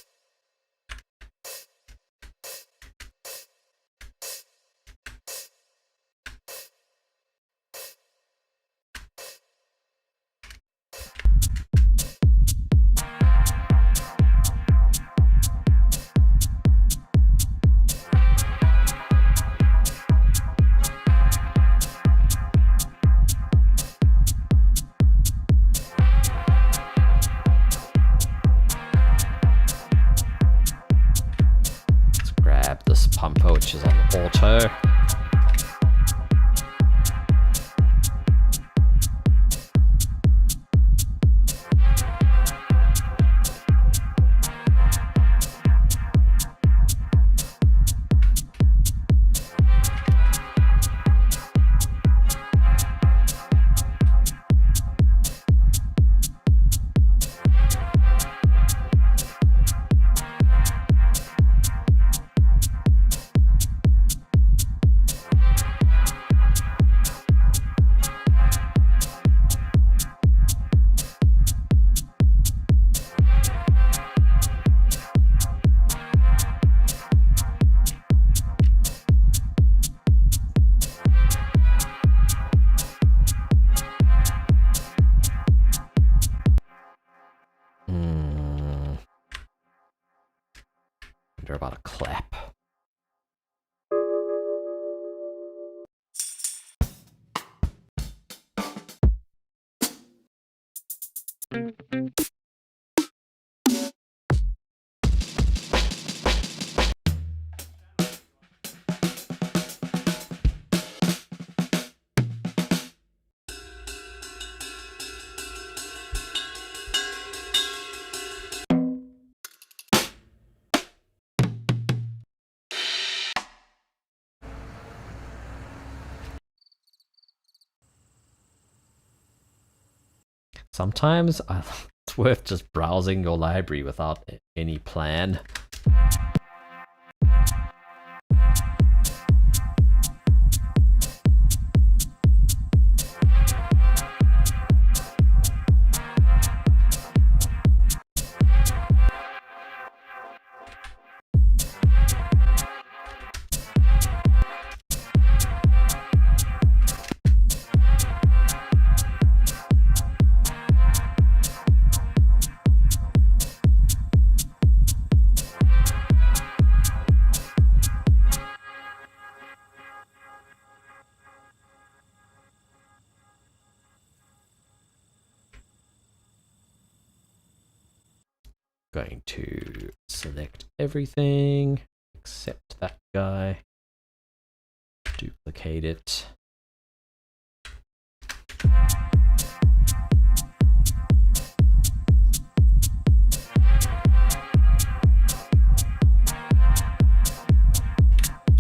pumper, which is on auto. Wonder about a clap. Sometimes it's worth just browsing your library without any plan. Going to select everything except that guy, duplicate it.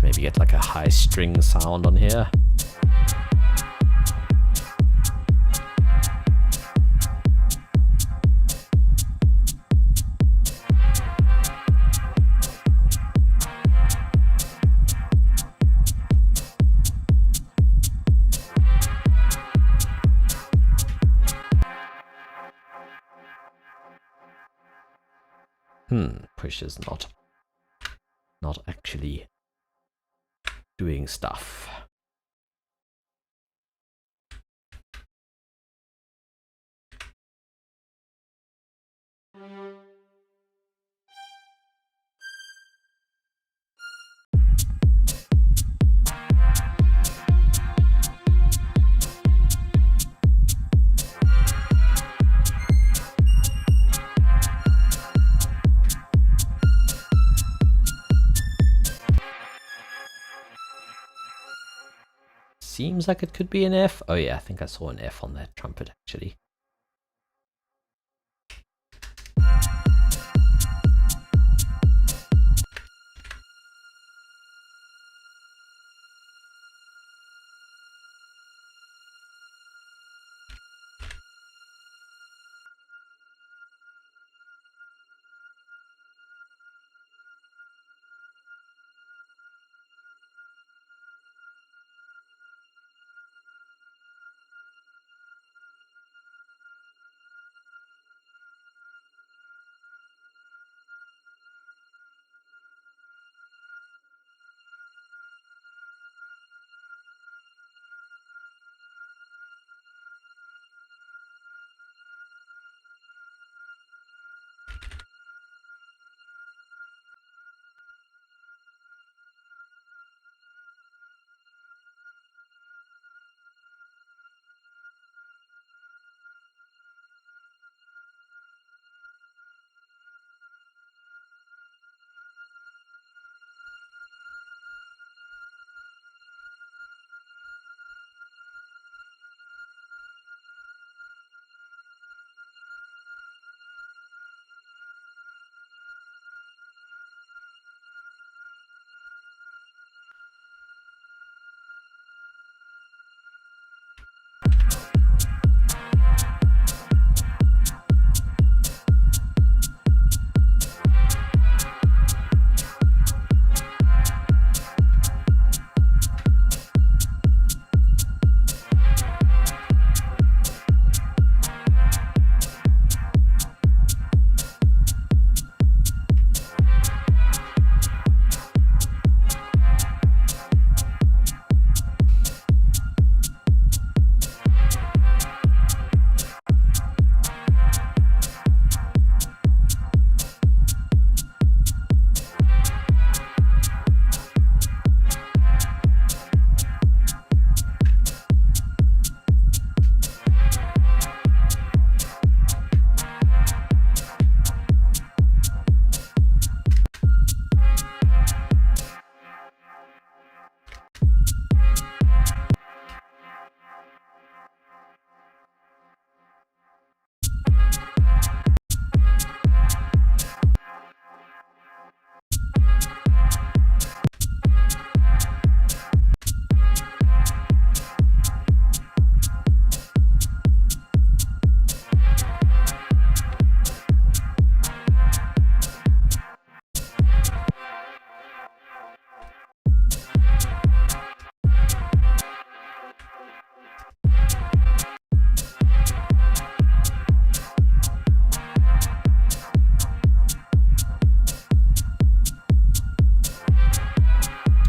Maybe get like a high string sound on here. Push is not actually doing stuff. Seems like it could be an F. Oh yeah, I think I saw an F on that trumpet actually.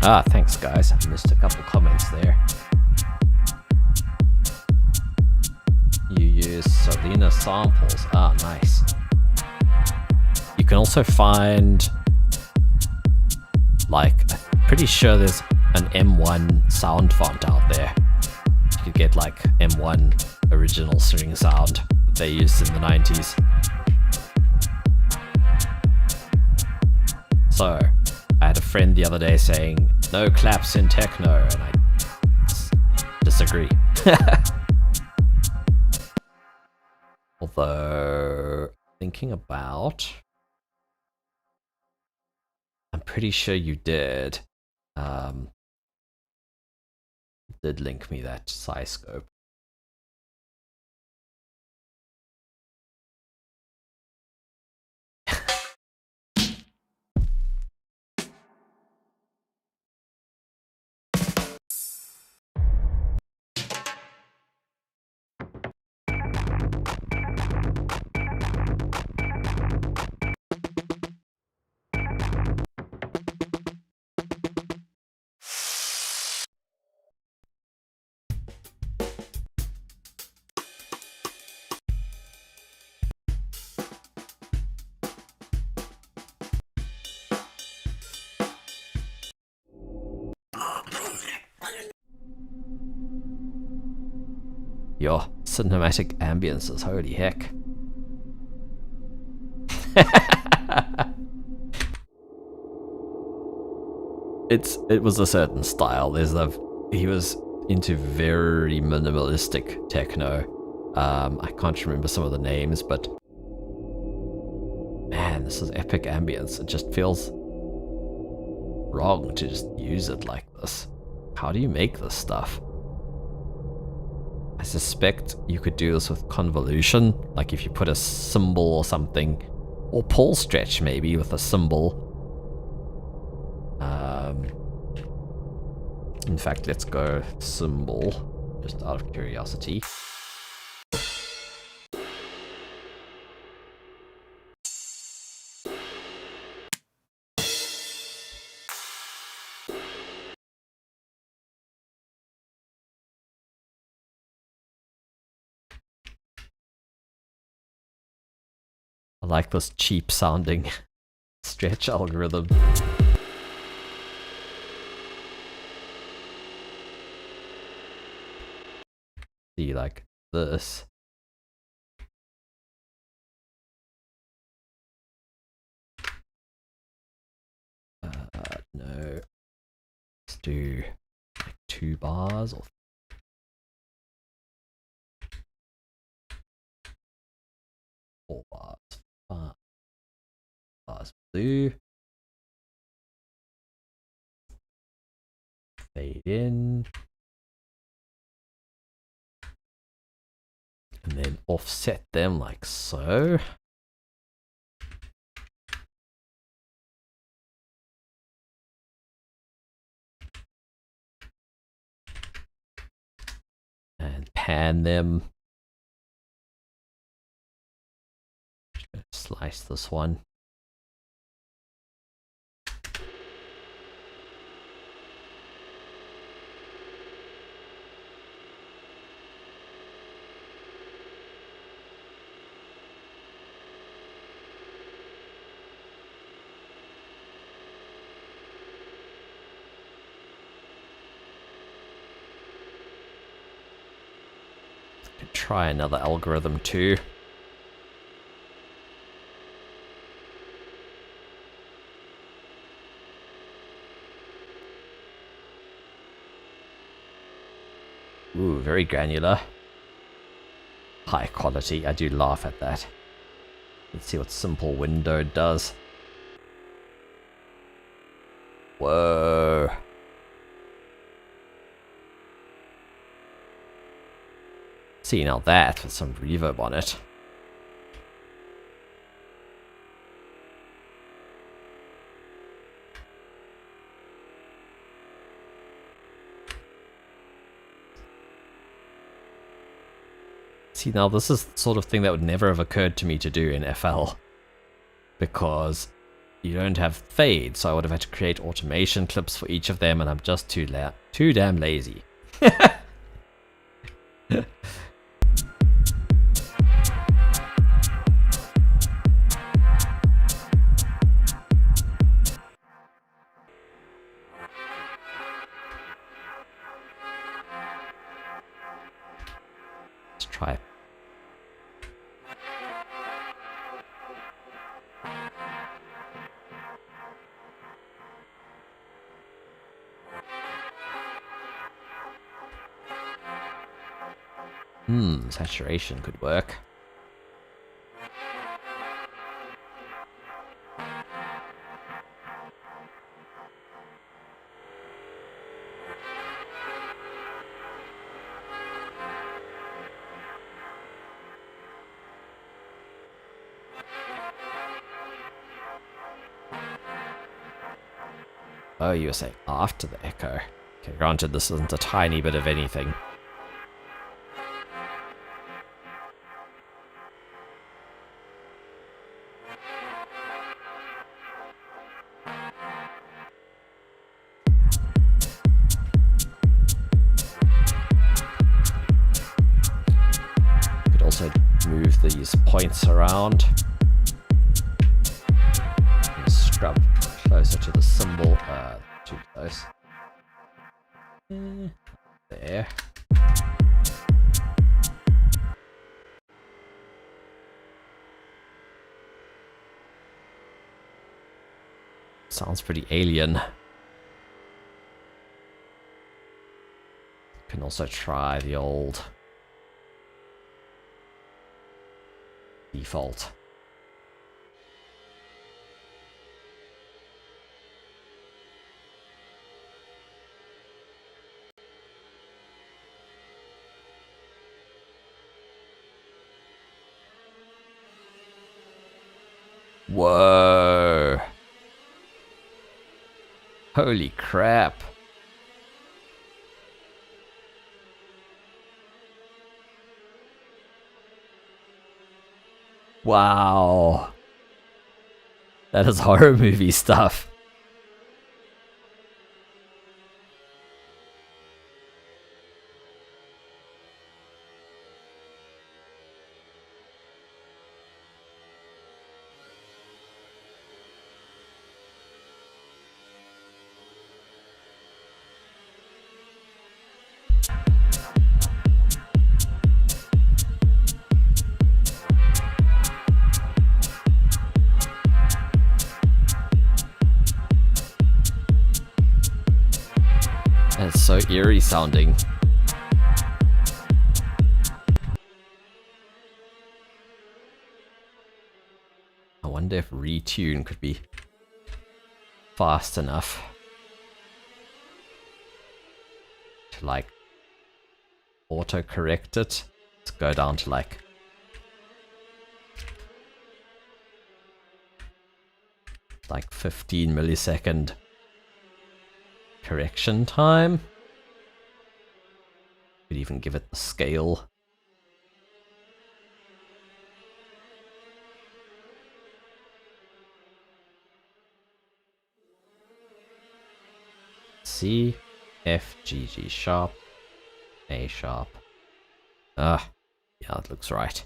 Ah, thanks guys, I missed a couple comments there. You use Solina samples. Ah, nice. You can also find, like, I'm pretty sure there's an M1 sound font out there. You could get like M1 original string sound that they used in the 90s. So, I had a friend the other day saying, no claps in techno, and I disagree. Although, thinking about, I'm pretty sure you did link me that SciScope. Your cinematic ambiences, holy heck. It was a certain style. He was into very minimalistic techno. I can't remember some of the names, but man, this is epic ambience. It just feels wrong to just use it like this. How do you make this stuff? I suspect you could do this with convolution, like if you put a symbol or something, or pull stretch maybe with a symbol. In fact, let's go symbol, just out of curiosity. I like this cheap sounding stretch algorithm. See, like this. No. Let's do like 2 bars or 4 bars. 5 bars blue. Fade in. And then offset them like so. And pan them. Just gonna slice this one. Try another algorithm too. Ooh, very granular. High quality, I do laugh at that. Let's see what simple window does. Whoa. See, now that with some reverb on it. See, now this is the sort of thing that would never have occurred to me to do in FL. Because you don't have fade, so I would have had to create automation clips for each of them, and I'm just too damn lazy. Let's try it. Saturation could work. Oh, you were saying after the echo. Okay, granted, this isn't a tiny bit of anything. Could also move these points around. And scrub closer to the symbol. Too close. There. sounds pretty alien. Can also try the old default. Whoa. Holy crap. Wow. That is horror movie stuff. It's so eerie sounding. I wonder if retune could be fast enough to like auto correct it. Let's go down to like like 15 millisecond correction time. Could even give it the scale. C, F, G, G sharp, A sharp. Ah, yeah, that looks right.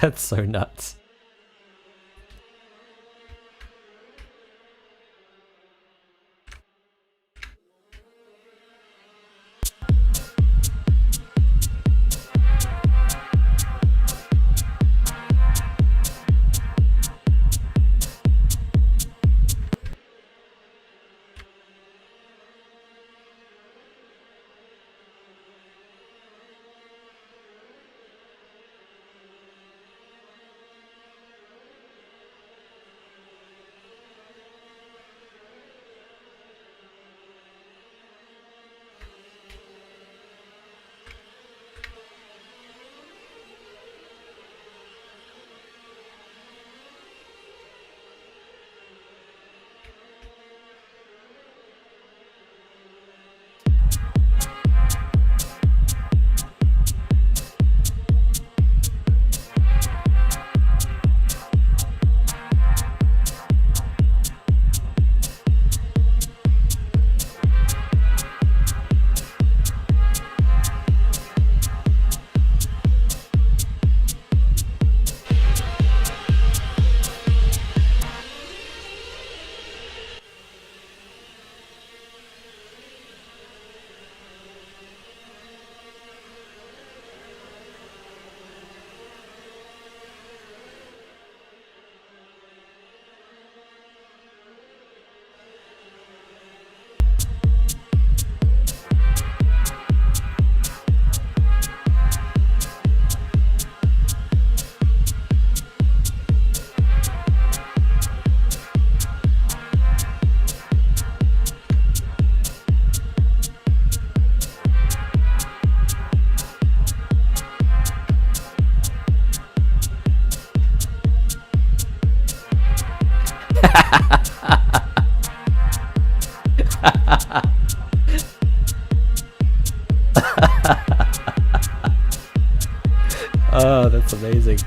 That's so nuts. Oh, that's amazing.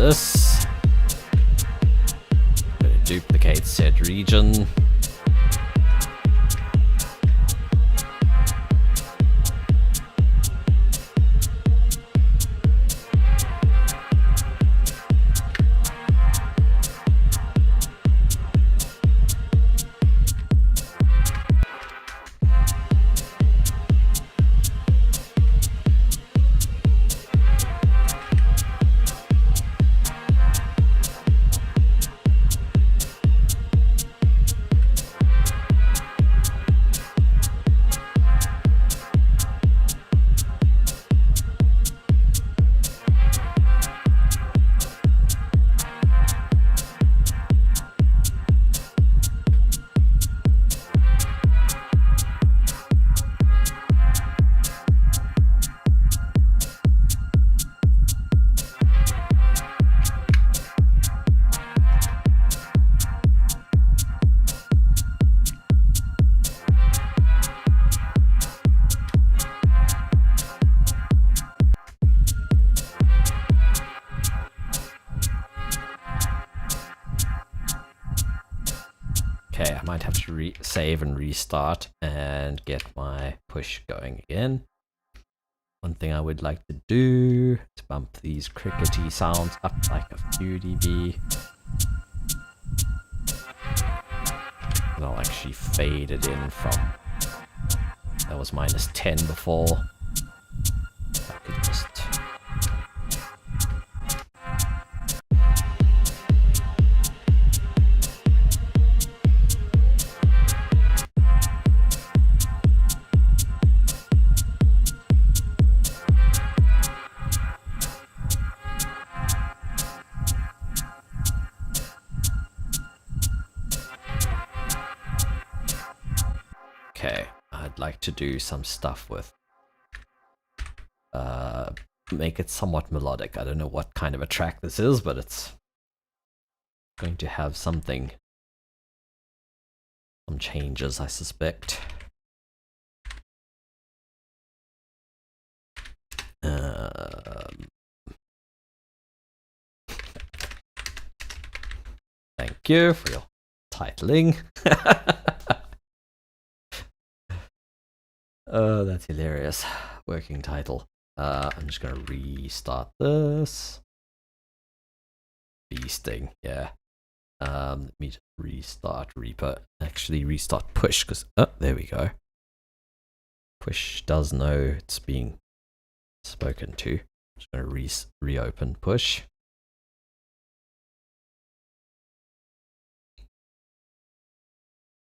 this. I'm gonna duplicate said region. Okay, I might have to save and restart and get my push going again. One thing I would like to do is bump these crickety sounds up like a few dB. And I'll actually fade it in from, that was -10 before. I could just okay, I'd like to do some stuff with make it somewhat melodic. I don't know what kind of a track this is, but it's going to have something, some changes, I suspect. Thank you for your titling. Oh, that's hilarious. Working title. I'm just gonna restart this. Beasting, yeah. Let me just restart Reaper. Actually restart push, because there we go. Push does know it's being spoken to. I'm just gonna reopen push.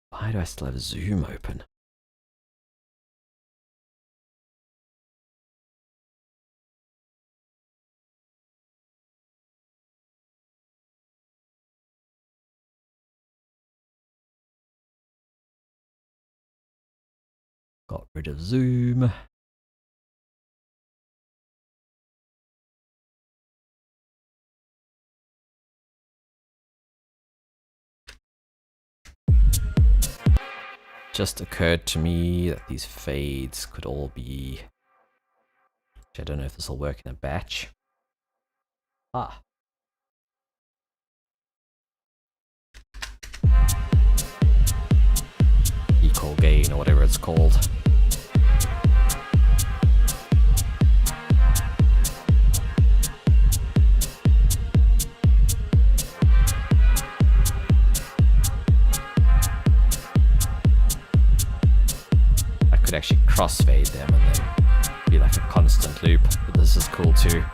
Why do I still have Zoom open? Got rid of Zoom. Just occurred to me that these fades could all be... I don't know if this will work in a batch. Ah. Equal gain or whatever it's called. Could actually crossfade them and then be like a constant loop, but this is cool too.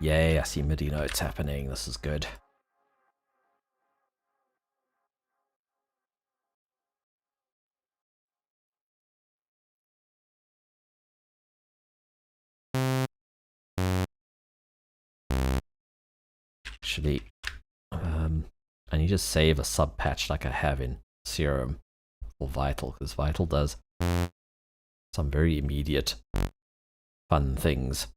Yay, I see MIDI notes happening, this is good. Actually, I need to save a sub patch like I have in Serum or Vital, because Vital does some very immediate fun things.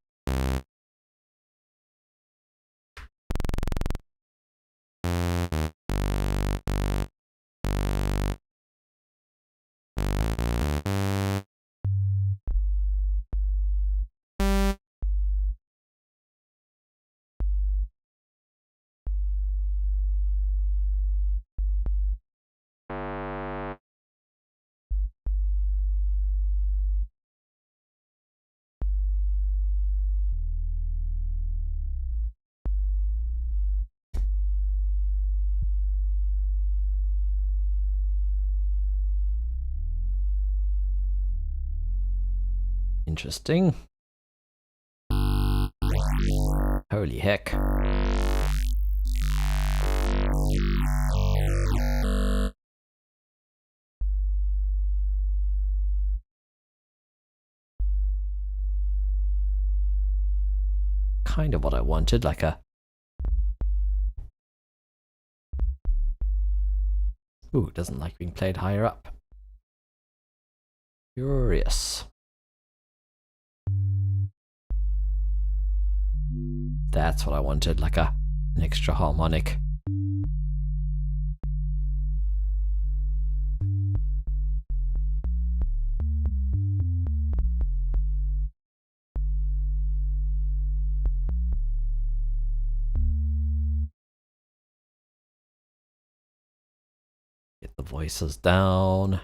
Interesting. Holy heck. Kind of what I wanted, like a... Ooh, doesn't like being played higher up. Curious. That's what I wanted, like an extra harmonic. Get the voices down.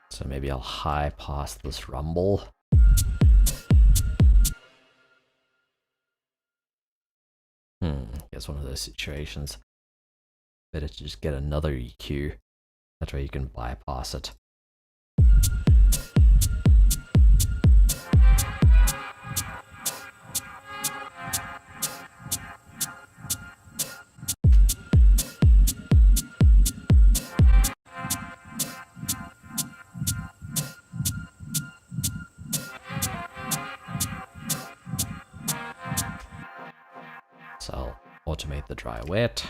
So maybe I'll high pass this rumble. Guess one of those situations. Better to just get another EQ. That way you can bypass it. So I'll automate the dry wet.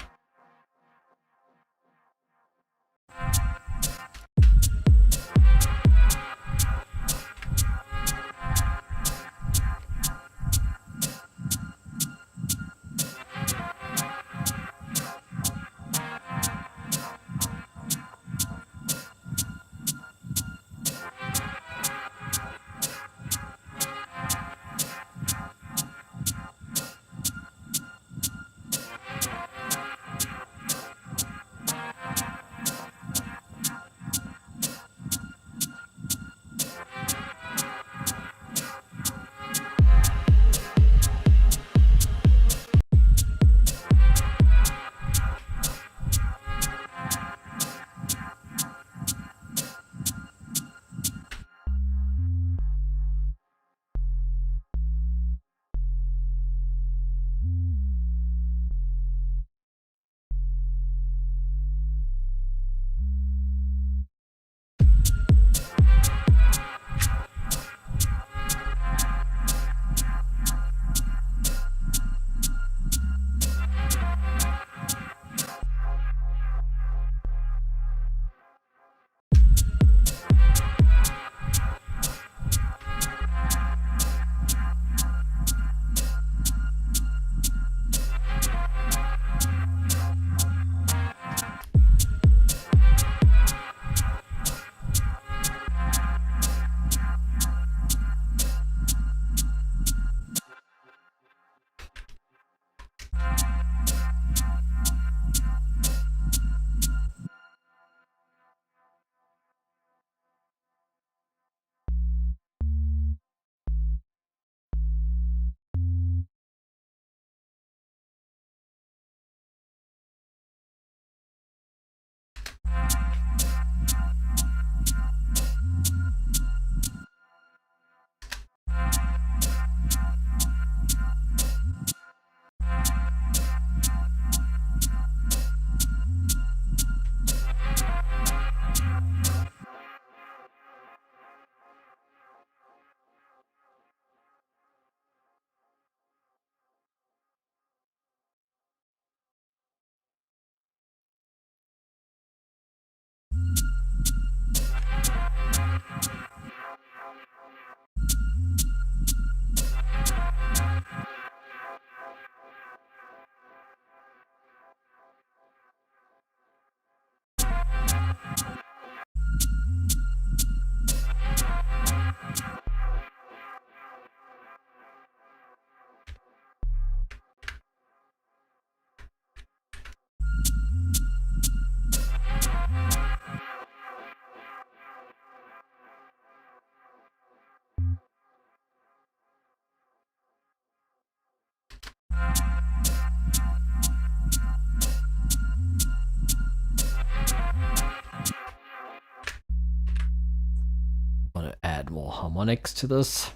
more harmonics to this.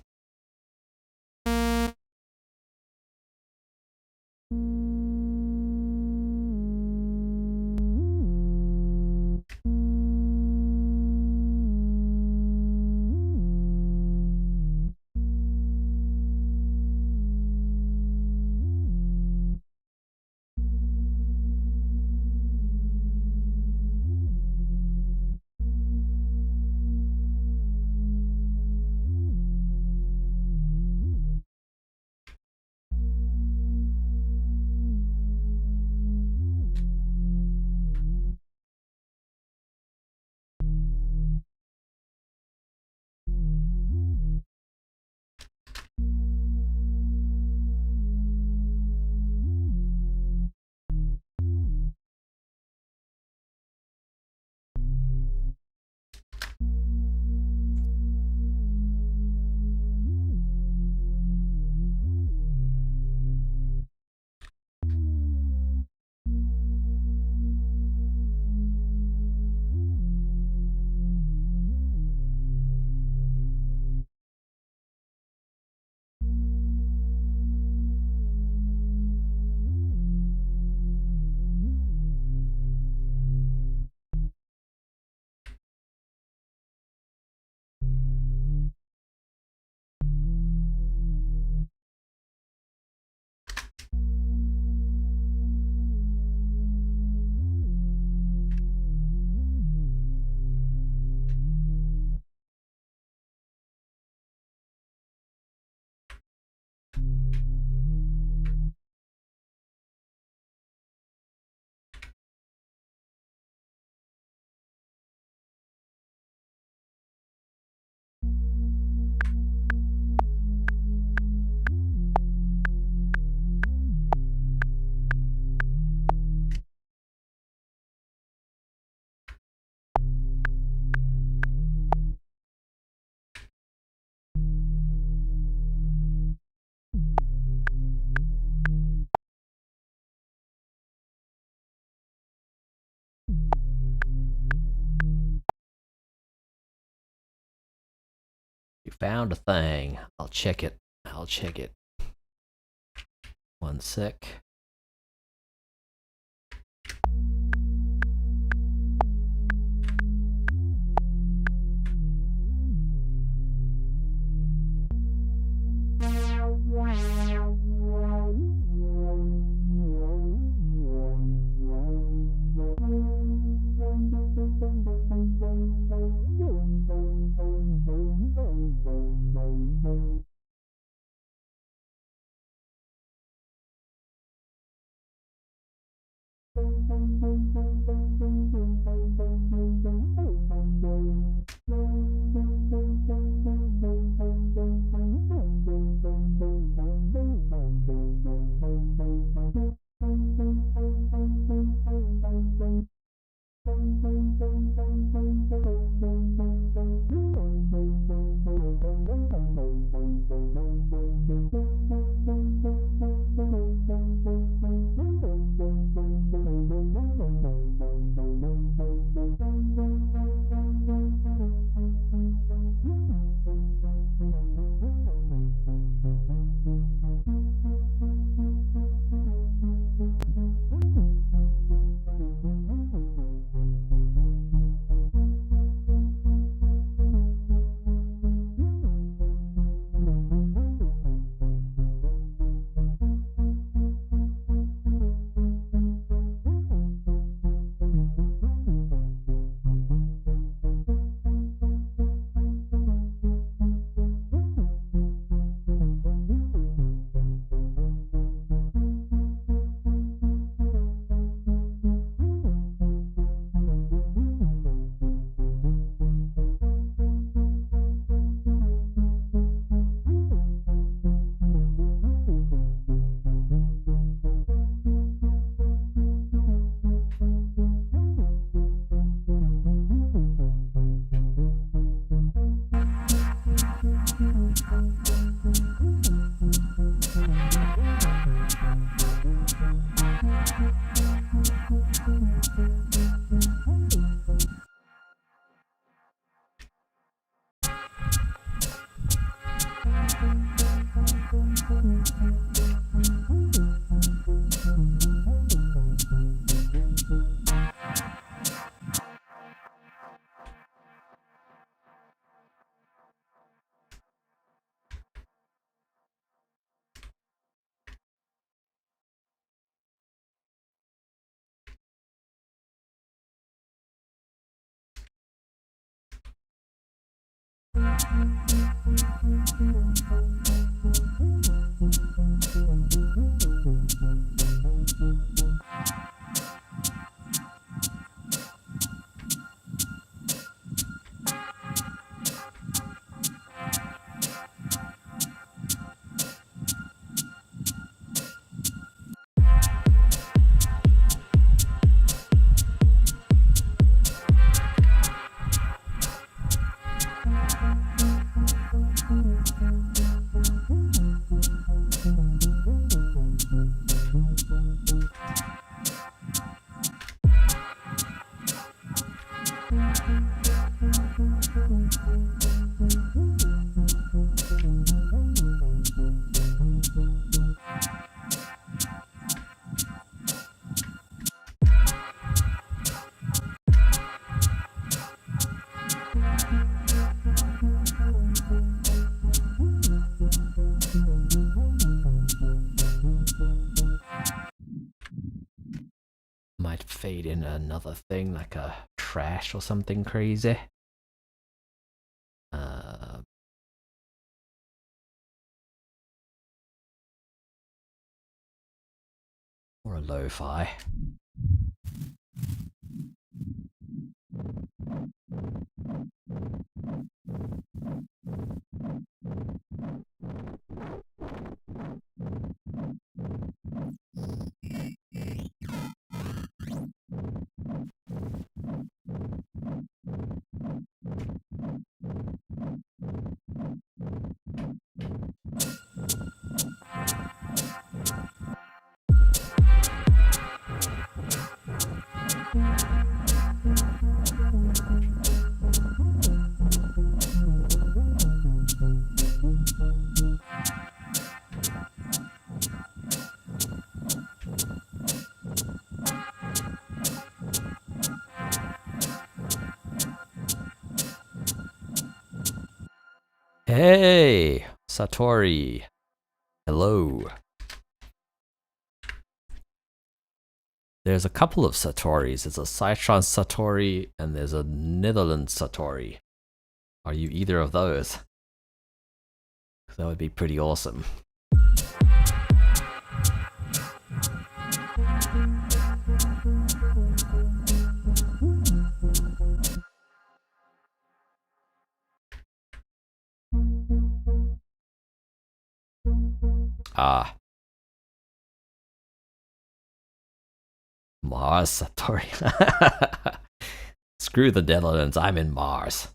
You found a thing. I'll check it. I'll check it. One sec. Might fade in another thing like a trash or something crazy. Or a lo-fi. Hey, Satori. Hello. There's a couple of Satoris. There's a Citron Satori and there's a Netherlands Satori. Are you either of those? That would be pretty awesome. Ah. Mars Satori. Screw the Netherlands, I'm in Mars.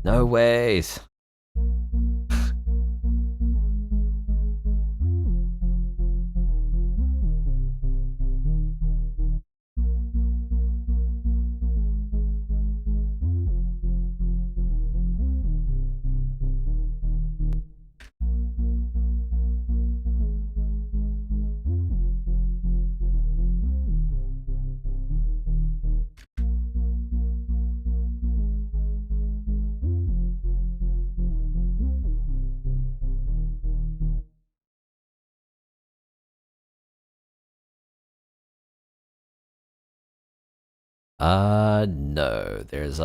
No ways. No, there's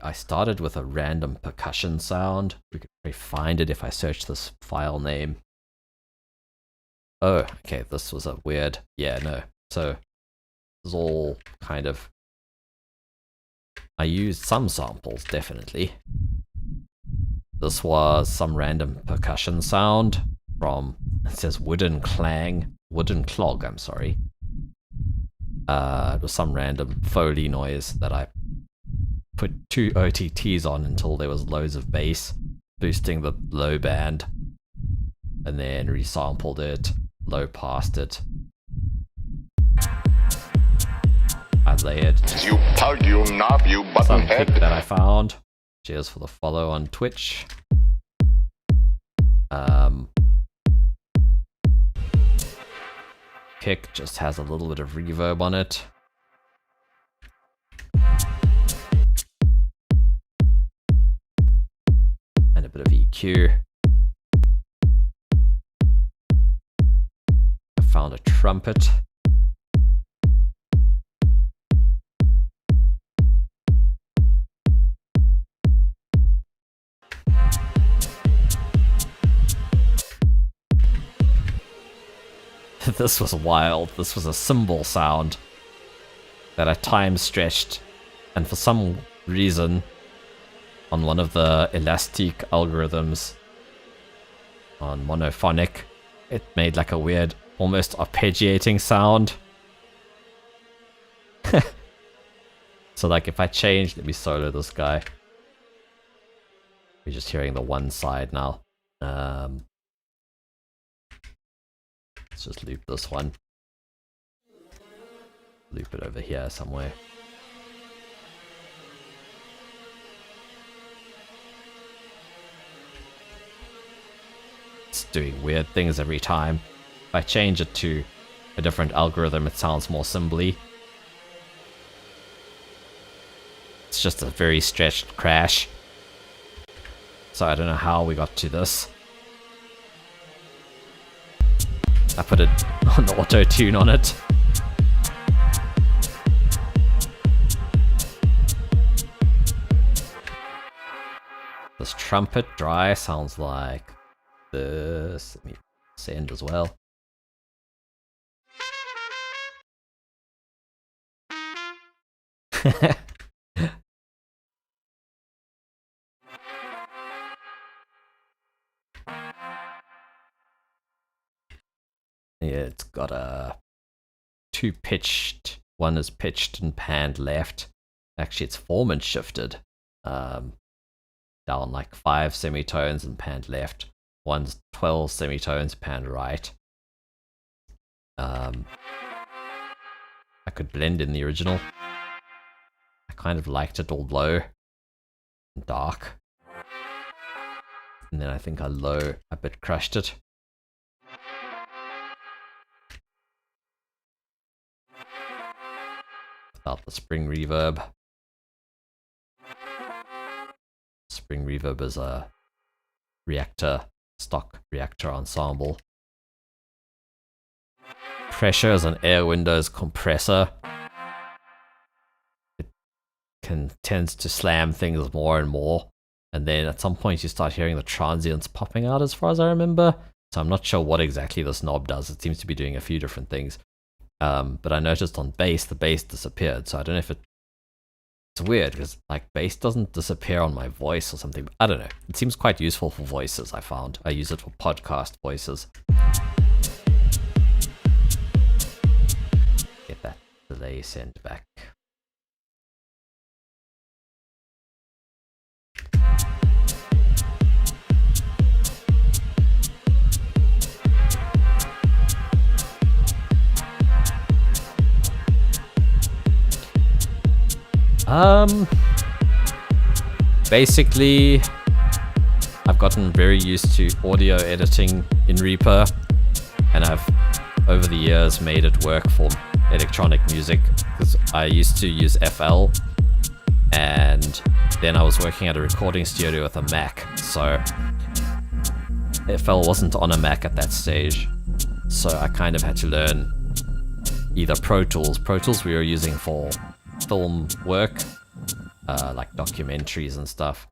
I started with a random percussion sound. We could probably find it if I search this file name. Oh, okay, this was a weird, yeah, no. So, this is all kind of, I used some samples, definitely. This was some random percussion sound from, it says wooden clog, I'm sorry. It was some random Foley noise that I put 2 OTTs on until there was loads of bass, boosting the low band, and then resampled it, low passed it. I layered You pug, you knob, you some buttonhead. kick that I found. Cheers for the follow on Twitch. Kick just has a little bit of reverb on it. And a bit of EQ. I found a trumpet. This was wild. This was a cymbal sound that I time stretched, and for some reason, on one of the Elastic algorithms on Monophonic, it made like a weird, almost arpeggiating sound. So like if I change, let me solo this guy. We're just hearing the one side now. Let's just loop this one. Loop it over here somewhere. It's doing weird things every time. If I change it to a different algorithm, it sounds more cymbally. It's just a very stretched crash. So I don't know how we got to this. I put it on the auto-tune on it. This trumpet dry sounds like this. Let me send as well. Yeah, it's got a 2 pitched. One is pitched and panned left. Actually, it's form and shifted. Down like 5 semitones and panned left. One's 12 semitones panned right. I could blend in the original. I kind of liked it all low and dark. And then I think I bit crushed it. Without the spring reverb. Spring reverb is a stock reactor ensemble. Pressure is an Air Windows compressor. It tends to slam things more and more, and then at some point you start hearing the transients popping out, as far as I remember. So I'm not sure what exactly this knob does. It seems to be doing a few different things. But I noticed on bass, the bass disappeared. So I don't know if it's weird, because like bass doesn't disappear on my voice or something. I don't know. It seems quite useful for voices, I found. I use it for podcast voices. Get that delay sent back. Basically, I've gotten very used to audio editing in Reaper, and I've, over the years, made it work for electronic music, because I used to use FL, and then I was working at a recording studio with a Mac, so FL wasn't on a Mac at that stage, so I kind of had to learn either Pro Tools. Pro Tools we were using for film work, like documentaries and stuff.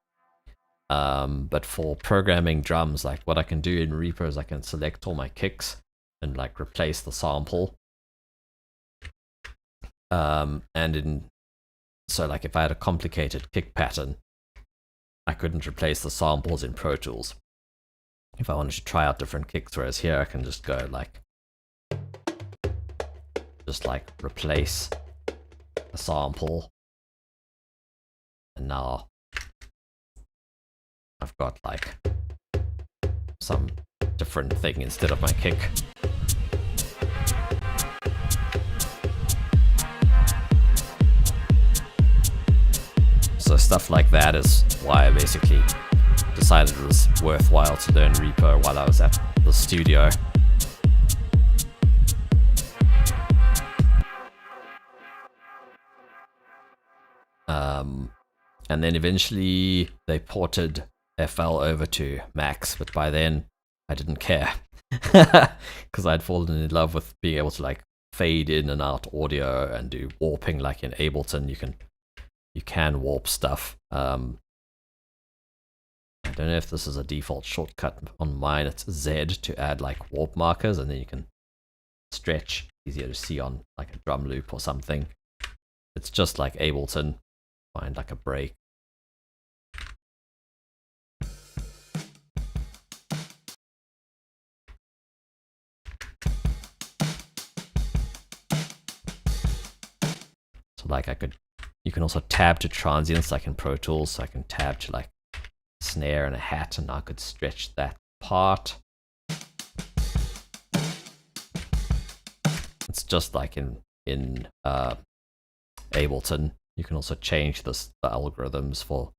But for programming drums, like what I can do in Reaper is I can select all my kicks and like replace the sample. So like if I had a complicated kick pattern, I couldn't replace the samples in Pro Tools. If I wanted to try out different kicks, whereas here I can just go like just like replace a sample, and now I've got like some different thing instead of my kick. So stuff like that is why I basically decided it was worthwhile to learn Reaper while I was at the studio. And then eventually they ported FL over to Max, but by then I didn't care because I'd fallen in love with being able to like fade in and out audio and do warping. Like in Ableton, you can warp stuff. I don't know if this is a default shortcut. On mine it's Z to add like warp markers, and then you can stretch, easier to see on like a drum loop or something. It's just like Ableton. Find like a break. So like you can also tab to transients like in Pro Tools, so I can tab to like snare and a hat, and I could stretch that part. It's just like in Ableton. You can also change the algorithms for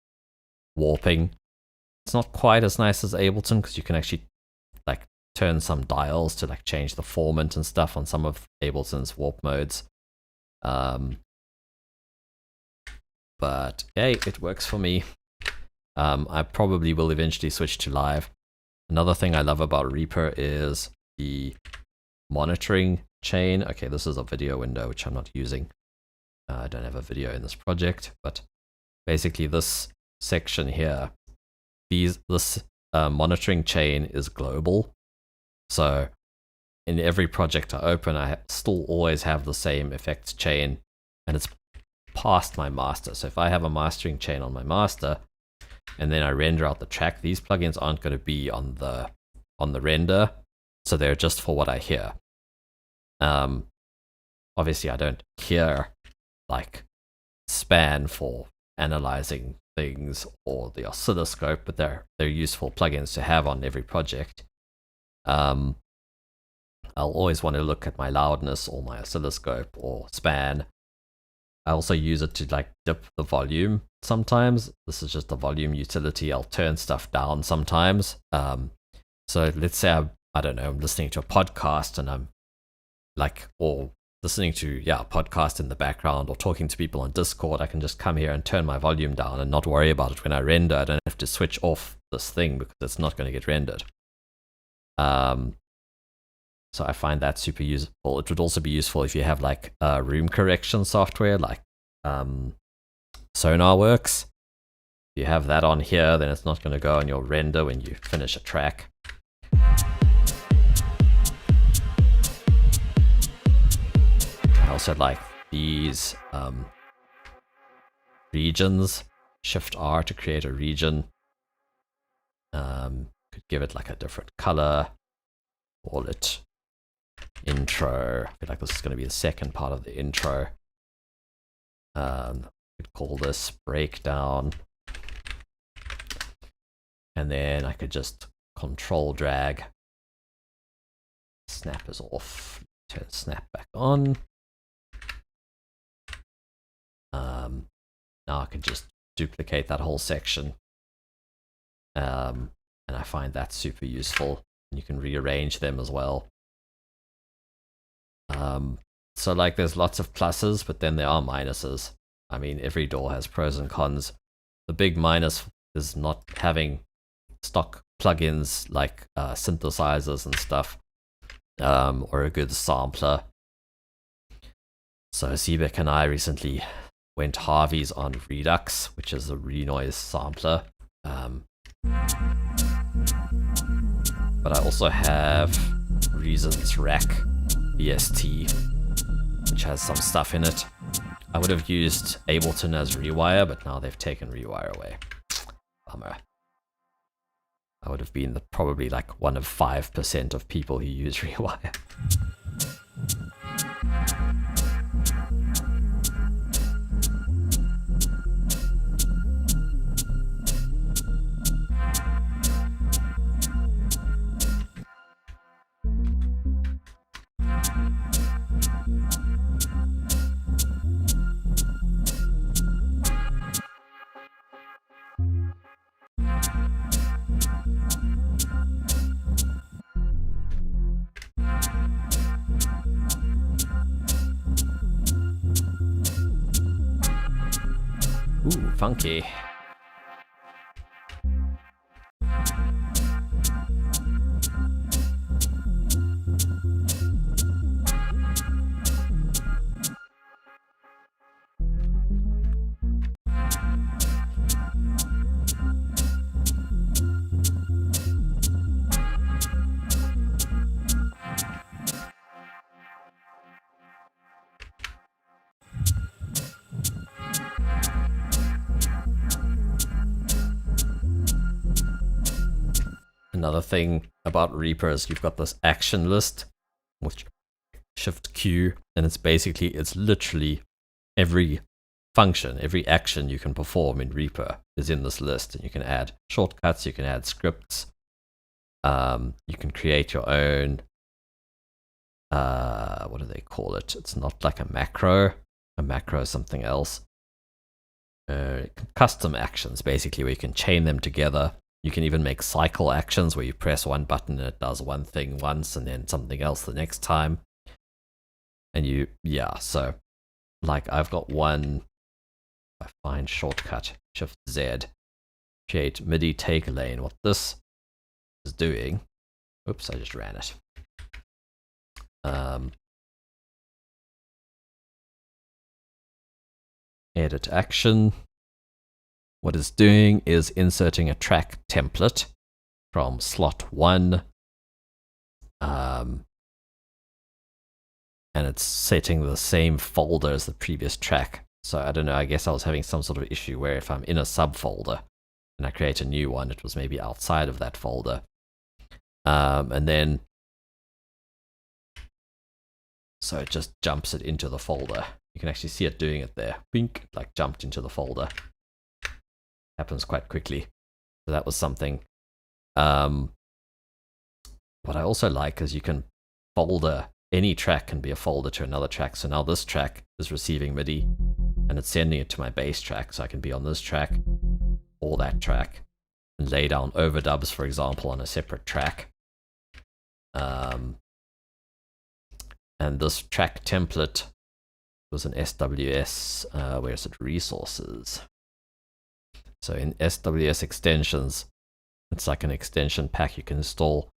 warping. It's not quite as nice as Ableton because you can actually like turn some dials to like change the formant and stuff on some of Ableton's warp modes. But hey, it works for me. I probably will eventually switch to live. Another thing I love about Reaper is the monitoring chain. Okay, this is a video window which I'm not using. I don't have a video in this project, but basically this section here, this monitoring chain is global. So in every project I open, I still always have the same effects chain, and it's past my master. So if I have a mastering chain on my master, and then I render out the track, these plugins aren't going to be on the render, so they're just for what I hear. Obviously I don't hear like span for analyzing things or the oscilloscope, but they're useful plugins to have on every project. I'll always want to look at my loudness or my oscilloscope or span. I also use it to like dip the volume sometimes. This is just the volume utility. I'll turn stuff down sometimes. So let's say I don't know, I'm listening to a podcast and I'm like, or listening to a podcast in the background or talking to people on Discord. I can just come here and turn my volume down and not worry about it when I render. I don't have to switch off this thing because it's not going to get rendered. So I find that super useful. It would also be useful if you have like room correction software like SonarWorks. If you have that on here, then it's not going to go on your render when you finish a track. I also like these regions. Shift R to create a region. Could give it like a different color. Call it intro. I feel like this is going to be the second part of the intro. Could call this breakdown. And then I could just control drag. Snap is off. Turn snap back on. Now I could just duplicate that whole section. And I find that super useful. You can rearrange them as well. So like there's lots of pluses, but then there are minuses. I mean, every DAW has pros and cons. The big minus is not having stock plugins like synthesizers and stuff, or a good sampler. So Seebeck and I recently went Harvey's on Redux, which is a Renoise sampler. But I also have Reasons Rack VST, which has some stuff in it. I would have used Ableton as Rewire, but now they've taken Rewire away. Bummer. I would have been probably like one of 5% of people who use Rewire. Ooh, funky. Another thing about Reaper is you've got this action list, which Shift Q, and it's literally every function, every action you can perform in Reaper is in this list, and you can add shortcuts, you can add scripts, you can create your own, what do they call it? It's not like a macro is something else. Custom actions, basically, where you can chain them together. You can even make cycle actions where you press one button and it does one thing once and then something else the next time. And so like I've got one, I find shortcut, Shift Z, create MIDI take lane. What this is doing, oops, I just ran it. Edit action. What it's doing is inserting a track template from slot 1, and it's setting the same folder as the previous track. So I don't know, I guess I was having some sort of issue where if I'm in a subfolder and I create a new one, it was maybe outside of that folder. And then, so it just jumps it into the folder. You can actually see it doing it there. Bink, like jumped into the folder. Happens quite quickly. So that was something. What I also like is you can folder, any track can be a folder to another track. So now this track is receiving MIDI and it's sending it to my bass track. So I can be on this track or that track and lay down overdubs, for example, on a separate track. And this track template was an SWS, where is it? Resources. So in SWS extensions, it's like an extension pack you can install.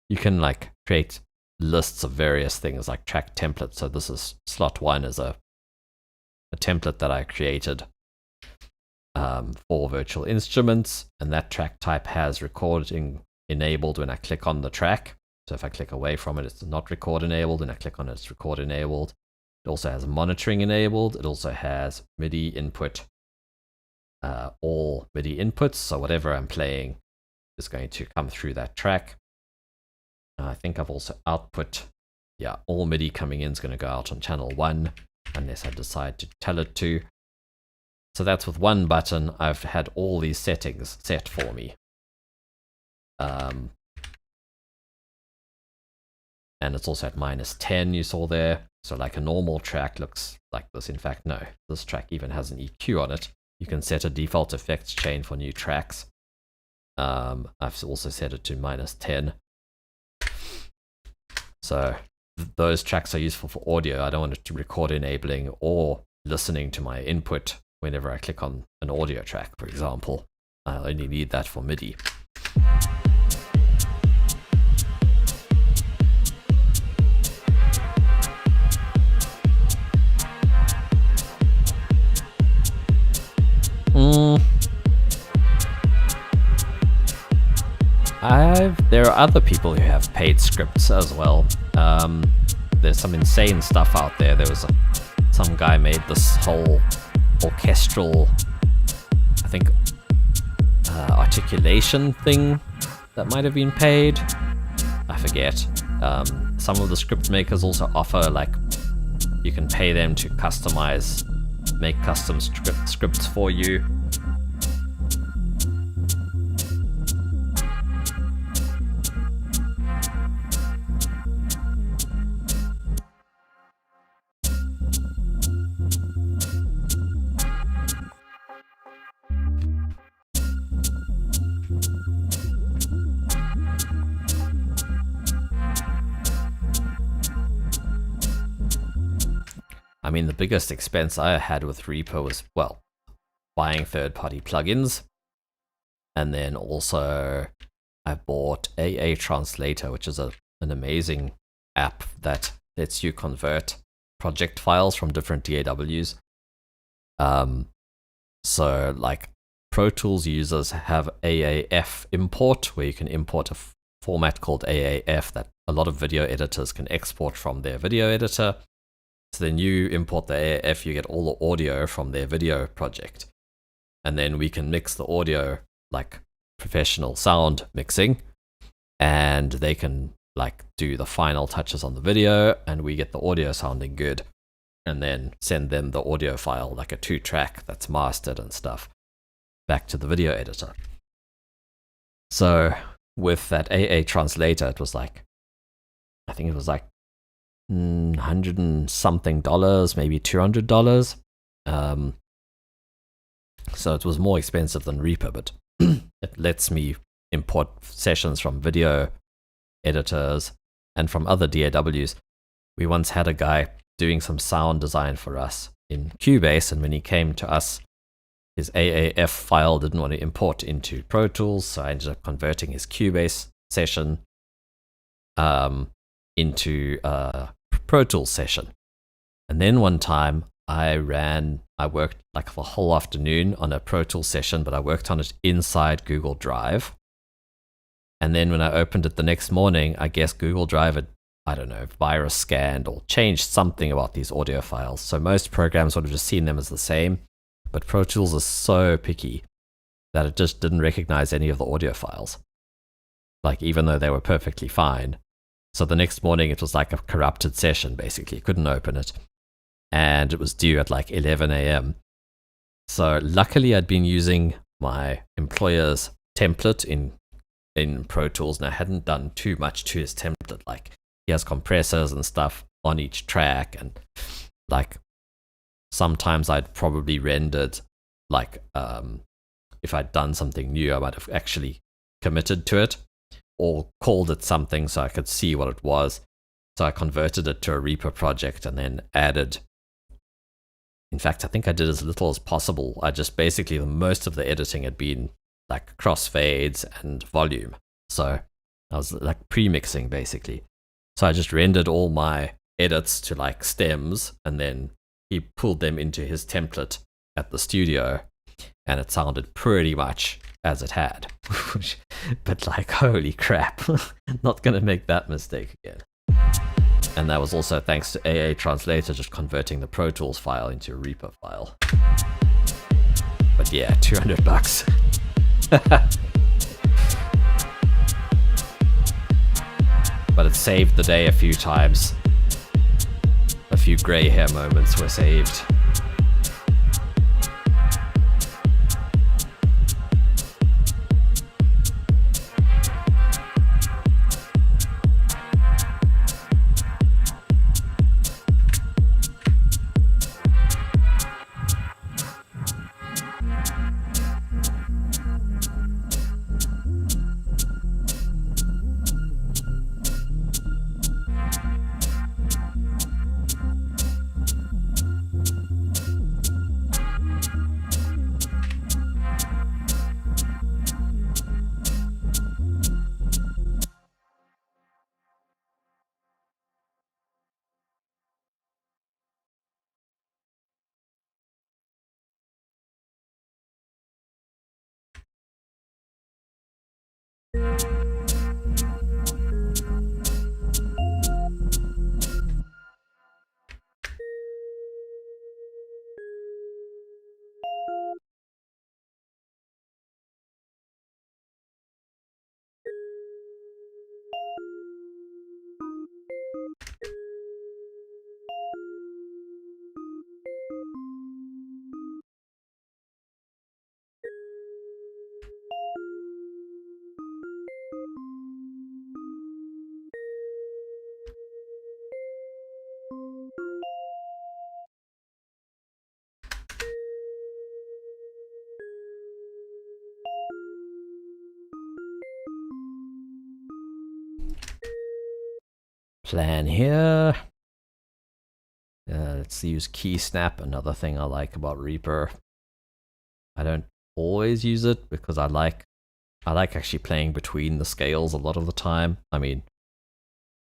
You can like create lists of various things like track templates. So this is slot 1 is a template that I created for virtual instruments, and that track type has recording enabled when I click on the track. So if I click away from it, it's not record enabled. When I click on it, it's record enabled. It also has monitoring enabled. It also has MIDI input, all MIDI inputs. So whatever I'm playing is going to come through that track. I think I've also output, all MIDI coming in is going to go out on channel 1, unless I decide to tell it to. So that's with one button. I've had all these settings set for me. And it's also at -10, you saw there. So like a normal track looks like this. In fact, no, this track even has an EQ on it. You can set a default effects chain for new tracks. I've also set it to -10. So those tracks are useful for audio. I don't want it to record enabling or listening to my input whenever I click on an audio track, for example. I only need that for MIDI. There are other people who have paid scripts as well. There's some insane stuff out there. There was some guy made this whole orchestral, I think, articulation thing that might have been paid. I forget. Some of the script makers also offer, like, you can pay them to customize, make custom scripts for you. I mean, the biggest expense I had with Reaper was, well, buying third-party plugins. And then also I bought AA Translator, which is an amazing app that lets you convert project files from different DAWs. So like Pro Tools users have AAF import, where you can import a format called AAF that a lot of video editors can export from their video editor. So then you import the AAF, you get all the audio from their video project. And then we can mix the audio like professional sound mixing, and they can like do the final touches on the video, and we get the audio sounding good, and then send them the audio file, like a 2-track that's mastered and stuff, back to the video editor. So with that AA Translator, it was like, I think it was like $100 and something, maybe $200. So it was more expensive than Reaper, but it lets me import sessions from video editors and from other DAWs. We once had a guy doing some sound design for us in Cubase, and when he came to us, his AAF file didn't want to import into Pro Tools, so I ended up converting his Cubase session into a Pro Tools session. And then one time I worked like the whole afternoon on a Pro Tools session, but I worked on it inside Google Drive. And then when I opened it the next morning, I guess Google Drive had, I don't know, virus scanned or changed something about these audio files. So most programs would have just seen them as the same, but Pro Tools is so picky that it just didn't recognize any of the audio files, like even though they were perfectly fine. So the next morning it was like a corrupted session, basically. Couldn't open it. And it was due at like 11 a.m. So luckily I'd been using my employer's template in Pro Tools, and I hadn't done too much to his template. Like he has compressors and stuff on each track, and like sometimes I'd probably rendered like if I'd done something new, I might have actually committed to it or called it something so I could see what it was. So I converted it to a Reaper project and then added, in fact, I think I did as little as possible. I just basically, most of the editing had been like crossfades and volume. So I was like pre-mixing basically. So I just rendered all my edits to like stems, and then he pulled them into his template at the studio, and it sounded pretty much as it had. But like, holy crap, not gonna make that mistake again. And that was also thanks to AA Translator just converting the Pro Tools file into a Reaper file. But yeah, $200. But it saved the day a few times. A few grey hair moments were saved. Plan here. Let's use key snap, another thing I like about Reaper. I don't always use it because I like actually playing between the scales a lot of the time. I mean,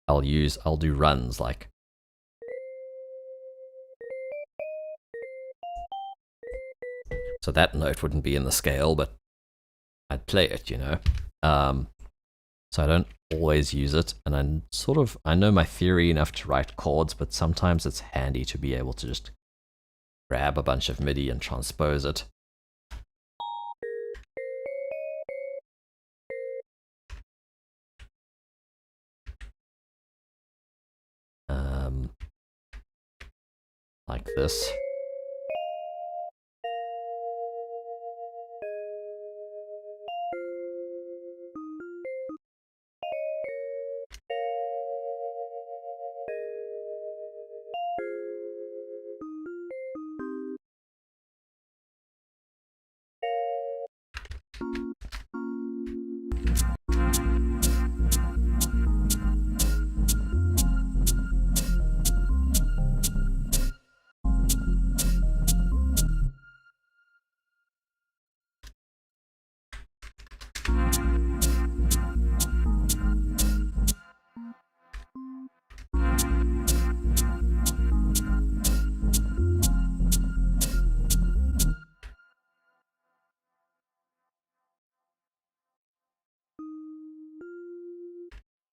I'll do runs like so that note wouldn't be in the scale, but I'd play it, you know. So I don't always use it, and I know my theory enough to write chords, but sometimes it's handy to be able to just grab a bunch of MIDI and transpose it. Like this.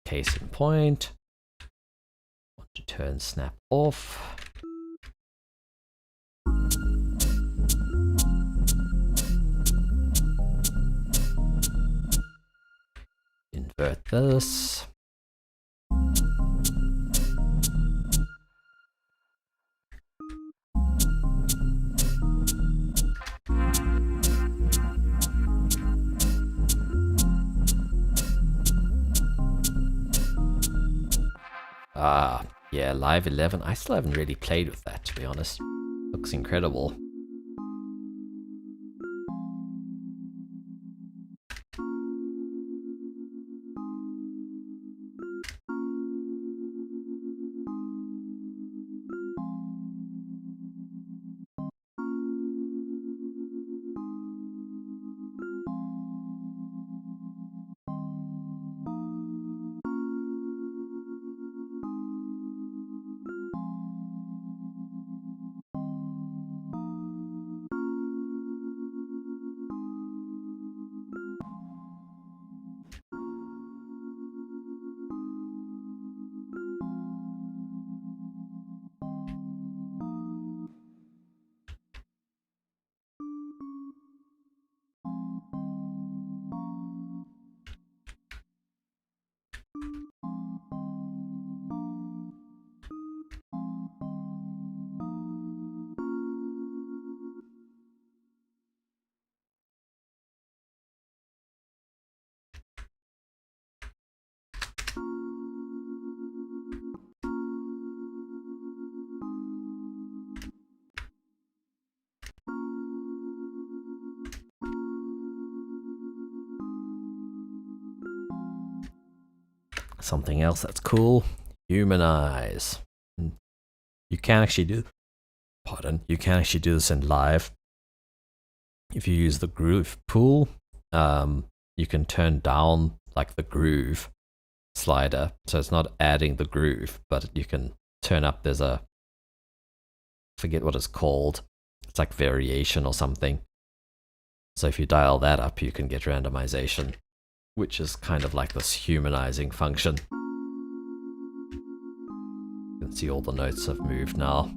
Case in point, want to turn snap off. Invert this. Yeah, Live 11. I still haven't really played with that, to be honest. Looks incredible. Something else that's cool, humanize. You can actually do, you can actually do this in Live. If you use the groove pool, you can turn down like the groove slider. So it's not adding the groove, but you can turn up, there's a, forget what it's called. It's like variation or something. So if you dial that up, you can get randomization, which is kind of like this humanizing function. You can see all the notes have moved now.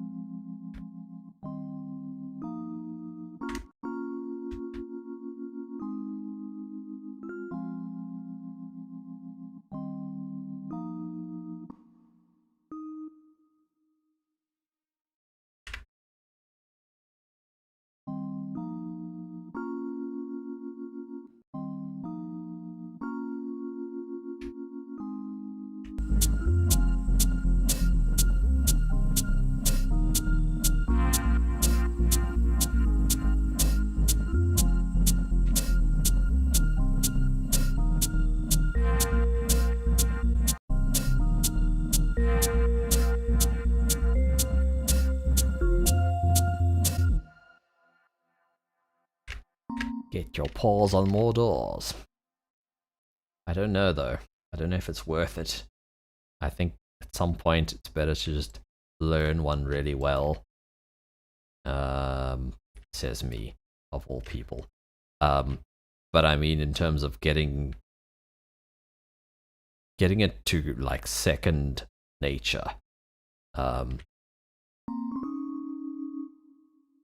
Get your paws on more doors. I don't know though. I don't know if it's worth it. I think at some point it's better to just learn one really well. Says me, of all people. But I mean, in terms of getting it to like second nature. And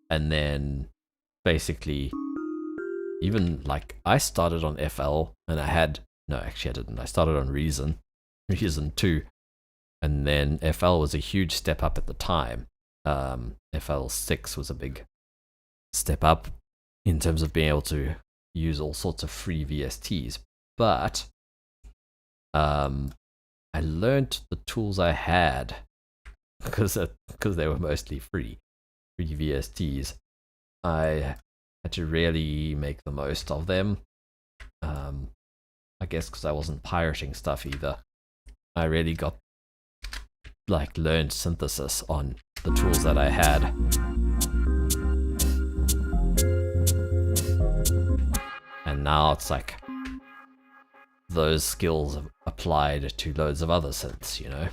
then basically, even like I started on FL and actually I didn't. I started on Reason 2, and then FL was a huge step up at the time. FL 6 was a big step up in terms of being able to use all sorts of free VSTs. But I learned the tools I had because they were mostly free VSTs. I had to really make the most of them. I guess because I wasn't pirating stuff either. I really learned synthesis on the tools that I had. And now it's like those skills are applied to loads of other synths, you know?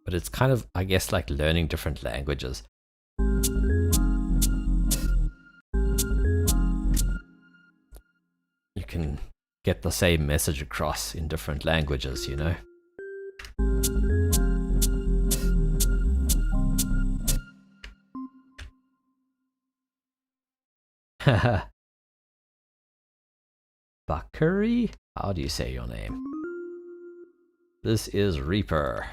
But it's kind of, I guess, like learning different languages. You can get the same message across in different languages, you know? Haha. Bakuri? How do you say your name? This is Reaper.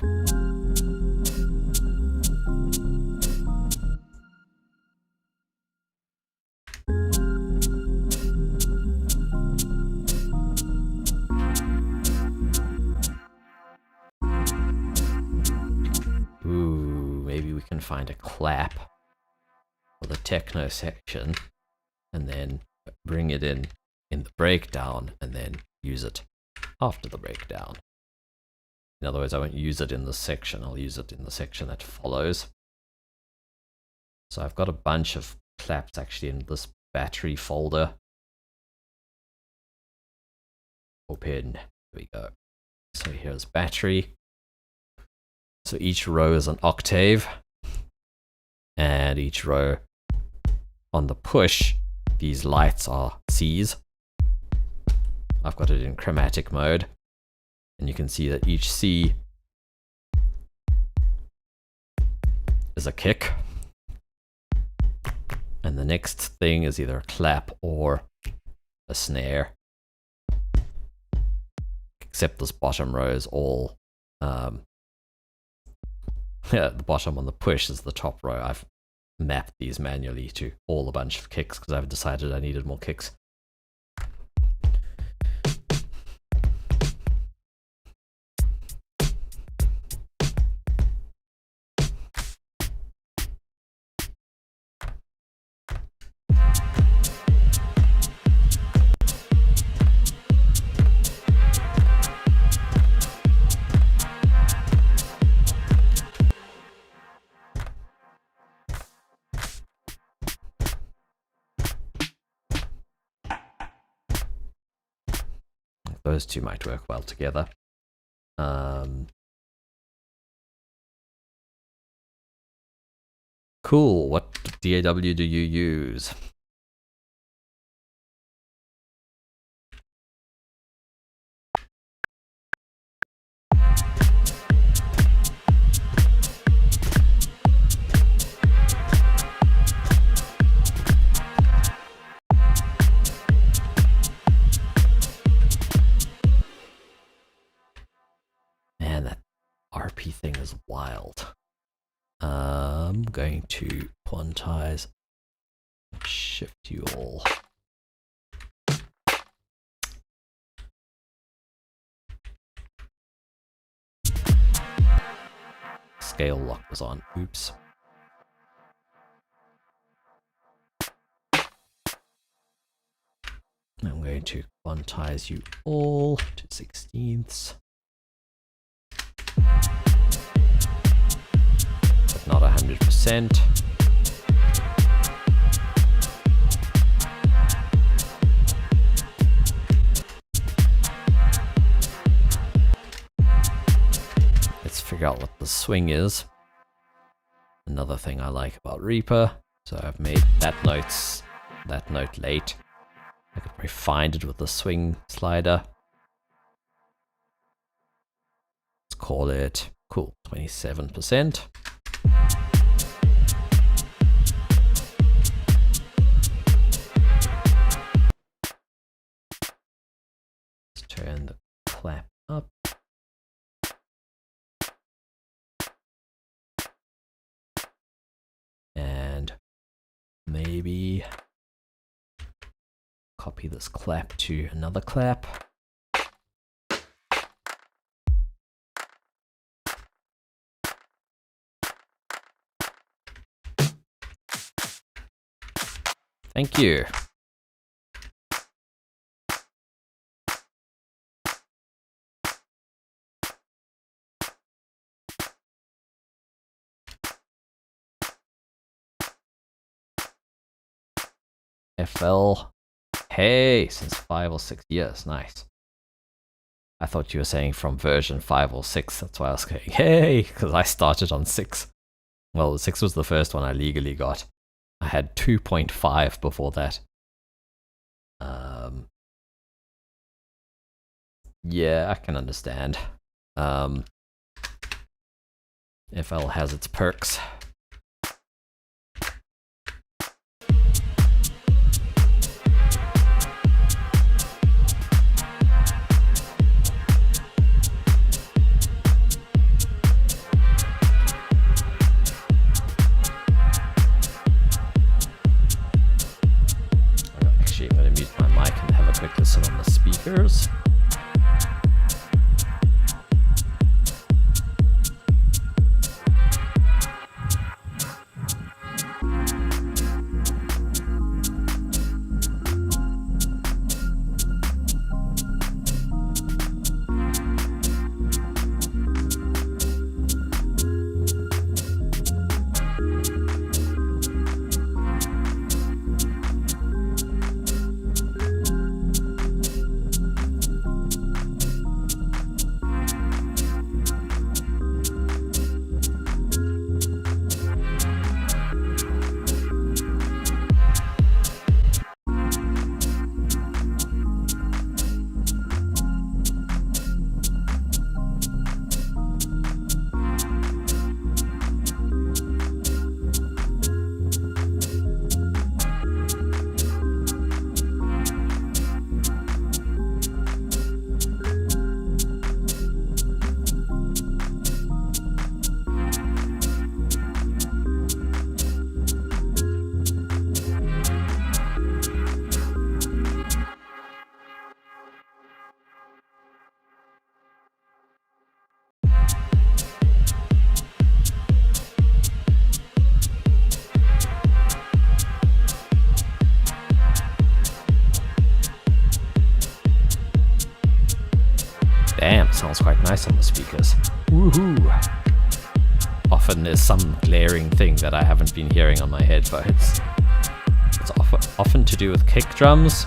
Ooh, maybe we can find a clap for the techno section and then bring it in the breakdown and then use it after the breakdown. In other words, I won't use it in this section, I'll use it in the section that follows. So I've got a bunch of claps actually in this battery folder. Open, here we go. So here's battery. So each row is an octave, and each row on the push, these lights are Cs. I've got it in chromatic mode, and you can see that each C is a kick, and the next thing is either a clap or a snare, except this bottom row is all yeah, the bottom on the push is the top row. I've mapped these manually to all a bunch of kicks because I've decided I needed more kicks. Those two might work well together. Cool. What DAW do you use? Man, that RP thing is wild. I'm going to quantize, shift you all. Scale lock was on. Oops. I'm going to quantize you all to 16ths. But not 100%. Let's figure out what the swing is. Another thing I like about Reaper. So I've made that note late. I could refine it with the swing slider. Let's call it, cool, 27%. Let's turn the clap up. And maybe copy this clap to another clap. Thank you. FL. Hey, since 5 or 6 years. Nice. I thought you were saying from version 5 or 6. That's why I was going, hey, because I started on 6. Well, 6 was the first one I legally got. I had 2.5 before that. Yeah, I can understand. FL has its perks. Actually, I'm going to mute my mic and have a quick listen on the speakers. Damn, sounds quite nice on the speakers. Woohoo! Often there's some glaring thing that I haven't been hearing on my headphones. It's often to do with kick drums.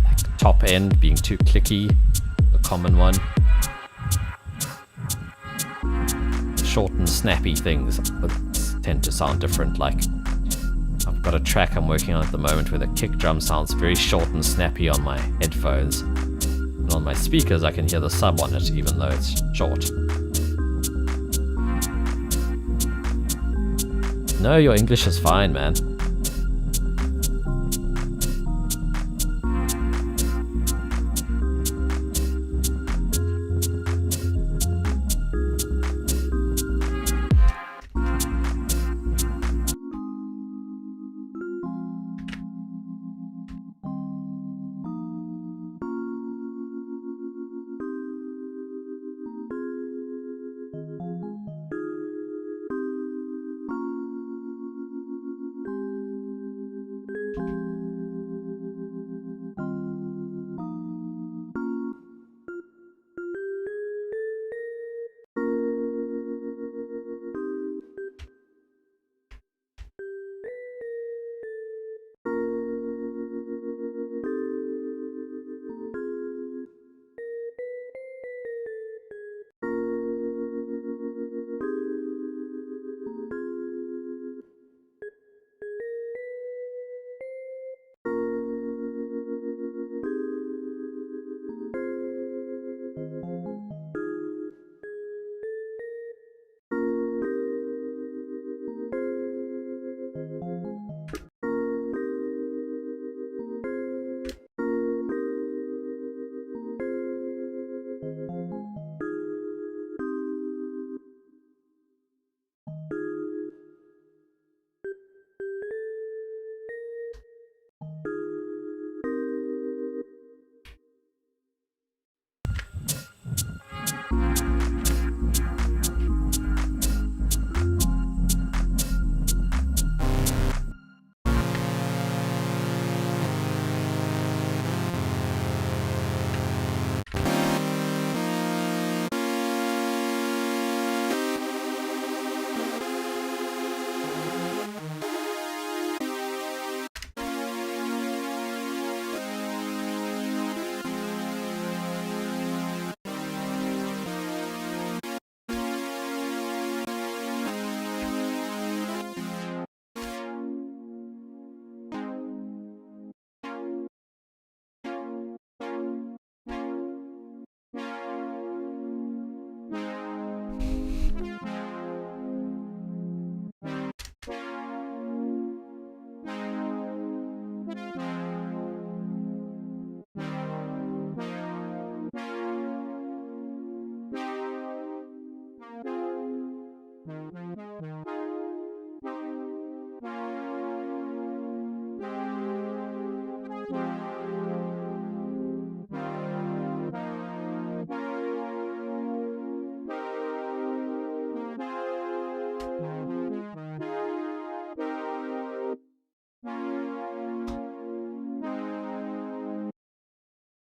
Like top end being too clicky, the common one. Short and snappy things tend to sound different. Like, I've got a track I'm working on at the moment where the kick drum sounds very short and snappy on my headphones. And on my speakers I can hear the sub on it even though it's short. No, your English is fine, man.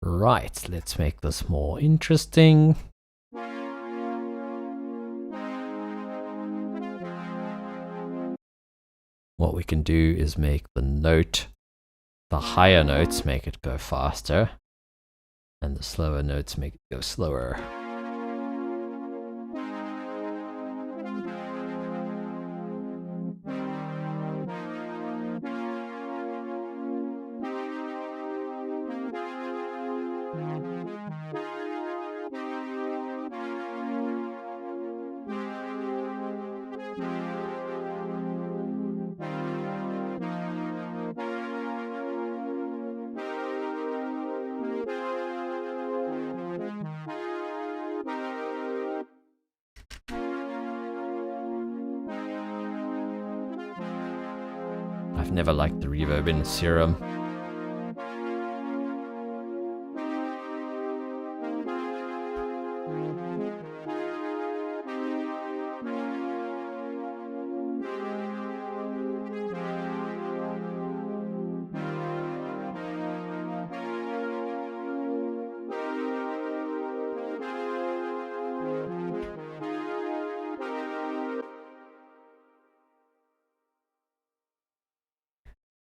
Right, let's make this more interesting. What we can do is make the higher notes make it go faster, and the slower notes make it go slower. I've never liked the reverb in Serum.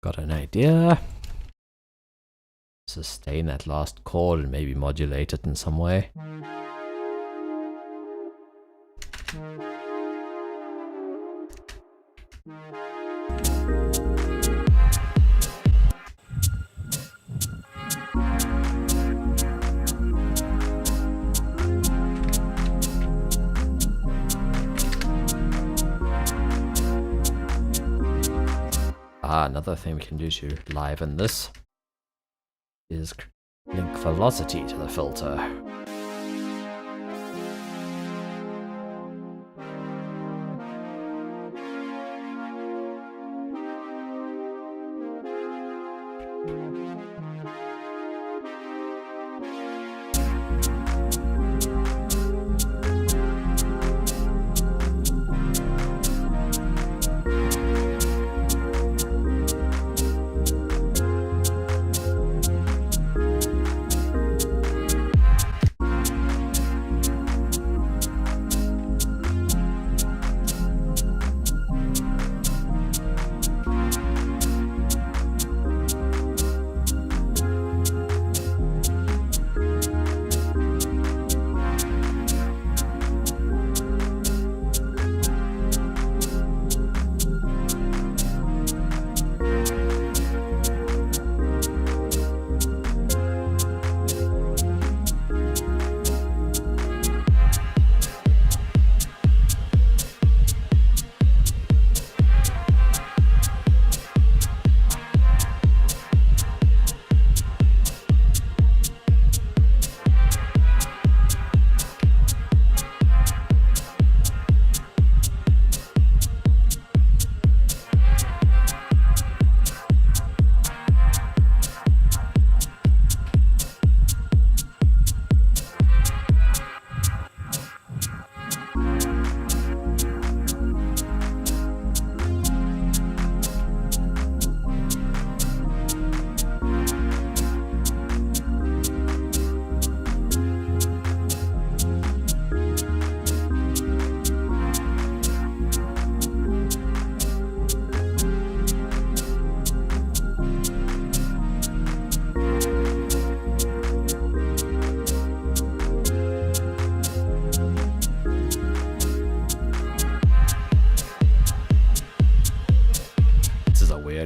Got an idea. sustain that last chord and maybe modulate it in some way. Another thing we can do to liven this is link velocity to the filter.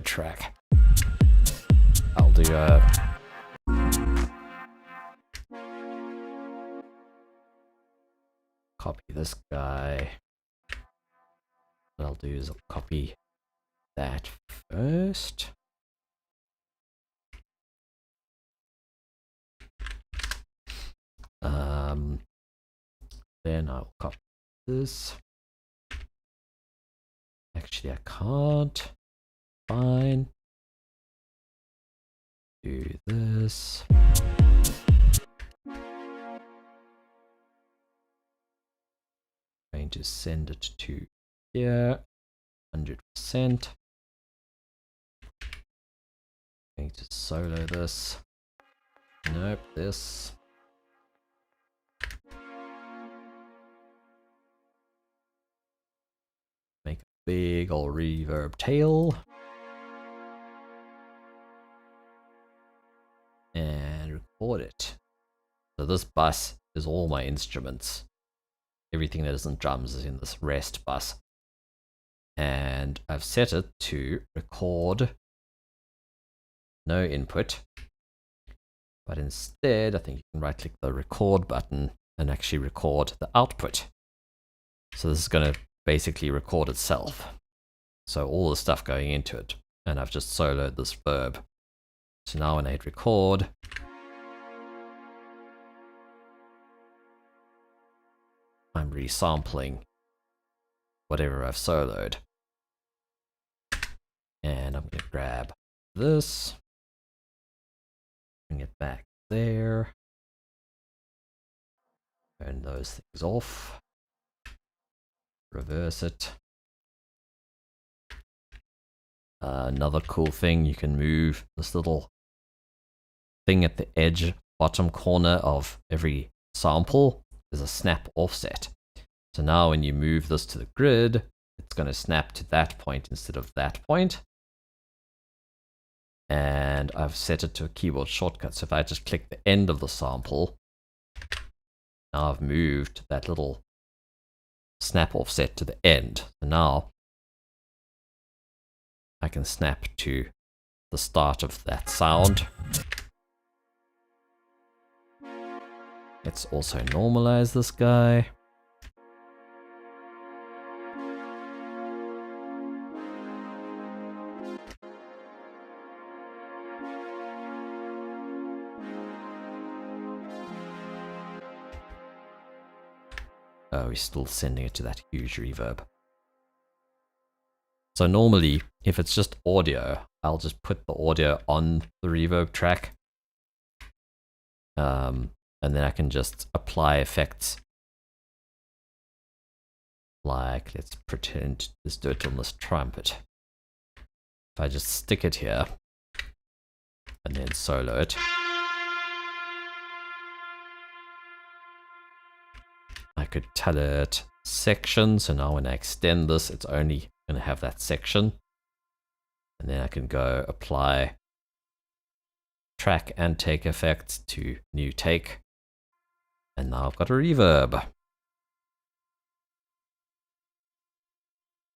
Track. I'll do copy this guy. What I'll do is I'll copy that first. Then I'll copy this. Actually, I can't. Fine. Do this. Going to send it to here. 100%. Going to solo this. Nope, this. Make a big old reverb tail. And record it. So this bus is all my instruments. Everything that isn't drums is in this rest bus. And I've set it to record no input. But instead, I think you can right click the record button and actually record the output. So this is going to basically record itself. So all the stuff going into it. And I've just soloed this verb. So now when I hit record, I'm resampling whatever I've soloed. And I'm going to grab this, bring it back there, turn those things off, reverse it. Another cool thing, you can move this little thing at the edge bottom corner of every sample is a snap offset. So now when you move this to the grid, it's going to snap to that point instead of that point. and I've set it to a keyboard shortcut. So if I just click the end of the sample, now I've moved that little snap offset to the end. So now I can snap to the start of that sound. Let's also normalize this guy. Oh, we're still sending it to that huge reverb. So normally, if it's just audio, I'll just put the audio on the reverb track. And then I can just apply effects. Like, let's pretend, let's do it on this trumpet. If I just stick it here, and then solo it. I could tell it section, so now when I extend this, it's only going to have that section. And then I can go apply track and take effects to new take. And now I've got a reverb.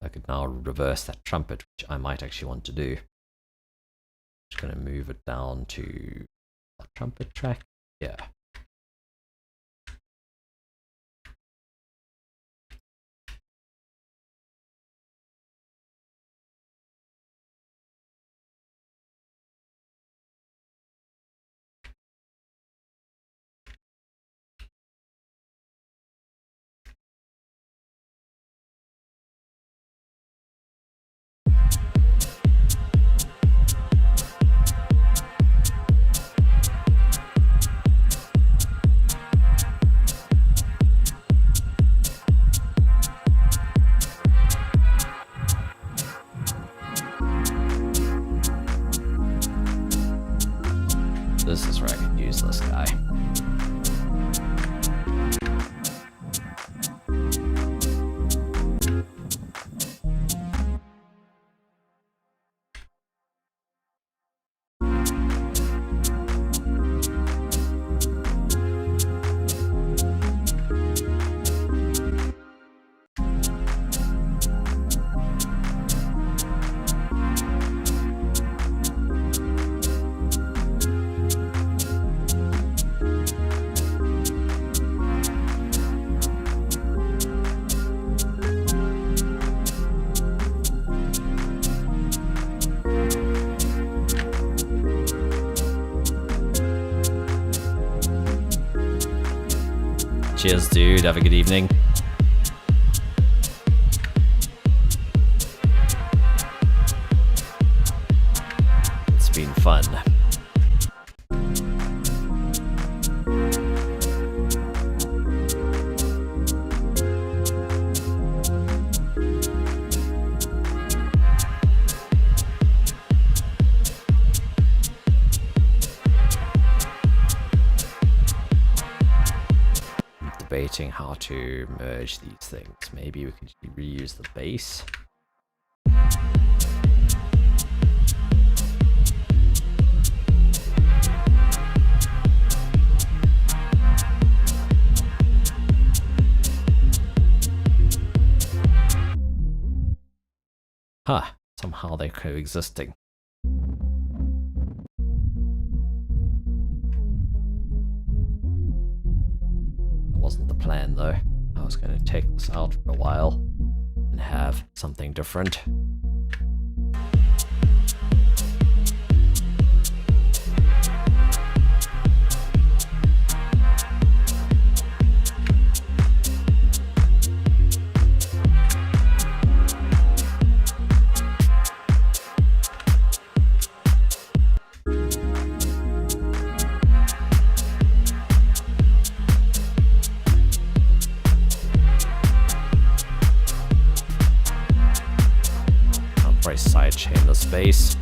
I could now reverse that trumpet, which I might actually want to do. Just going to move it down to the trumpet track. Yeah. This is where I can use this guy. Cheers, dude. Have a good evening. It's been fun. Debating how to merge these things. Maybe we could reuse the bass. Huh, somehow they're coexisting. Wasn't the plan though. I was going to take this out for a while and have something different. Sidechain the space.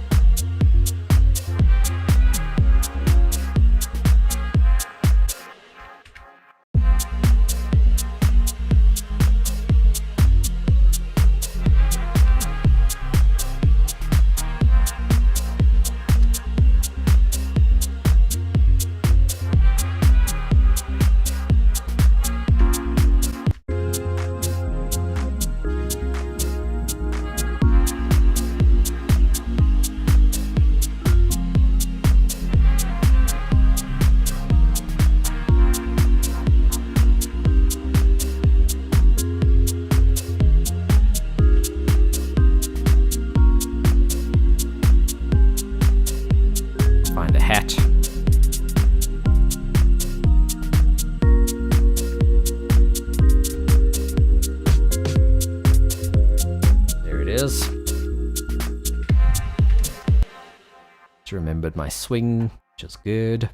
Just remembered my swing, which is good.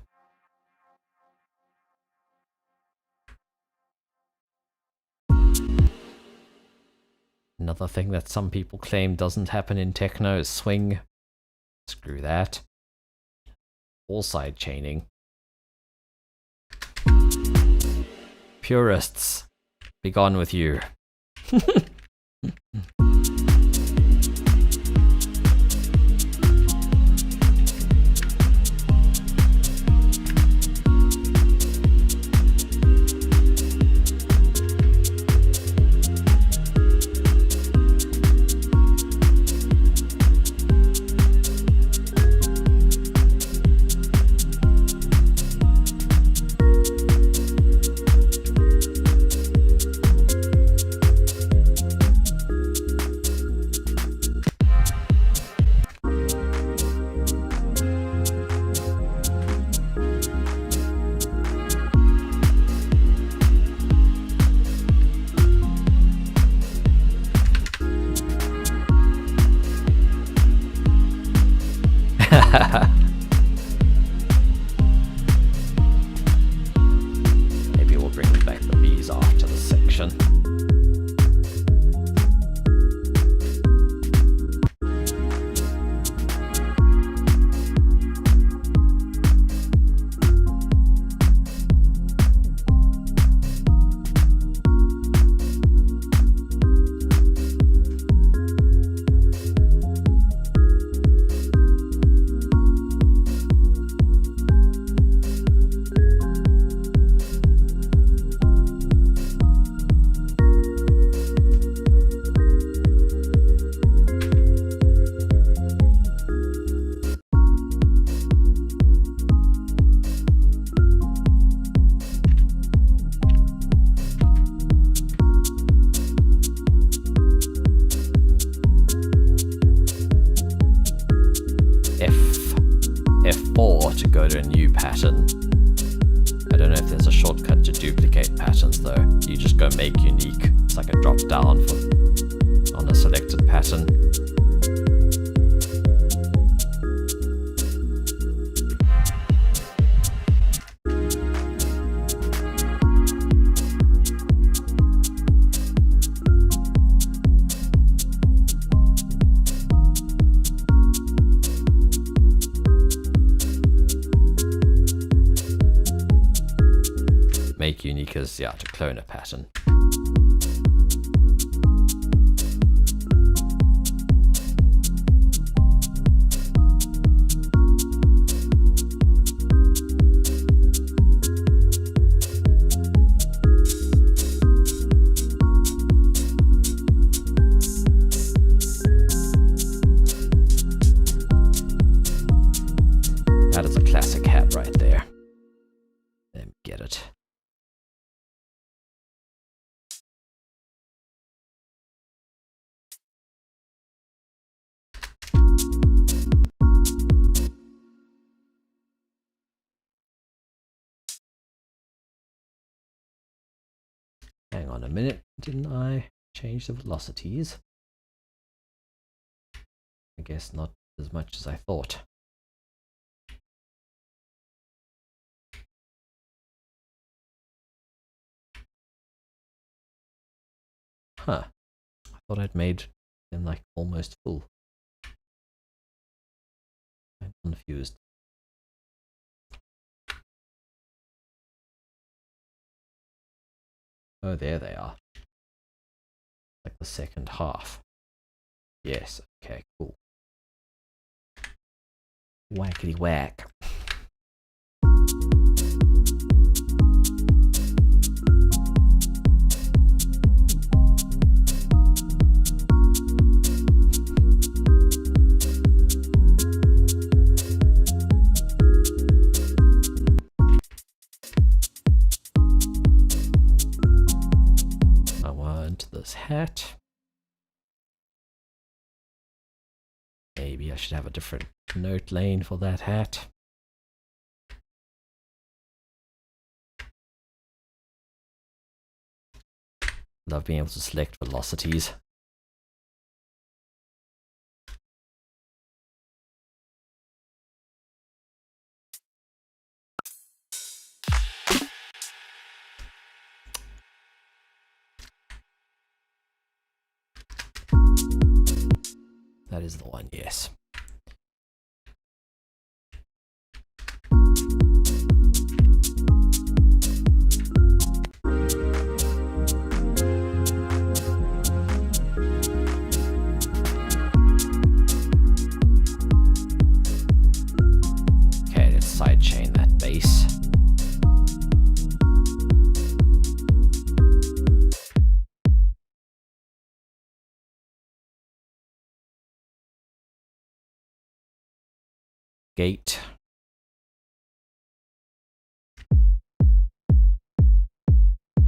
Another thing that some people claim doesn't happen in techno is swing. Screw that. All side chaining. Purists, be gone with you. Maybe we'll bring back the bees after the section. F4 to go to a new pattern. I don't know if there's a shortcut to duplicate patterns though. You just go make unique. It's like a drop down on a selected pattern. Make unique is, yeah, to clone a pattern. That is a classic hat right there. Let me get it. Hang on a minute, didn't I change the velocities? I guess not as much as I thought. Huh. I thought I'd made them like almost full. I'm confused. Oh, there they are. Like the second half. Yes, okay, cool. Whackety whack. This hat. Maybe I should have a different note lane for that hat. Love being able to select velocities. That is the one, yes. Okay, let's sidechain that base. Gate. So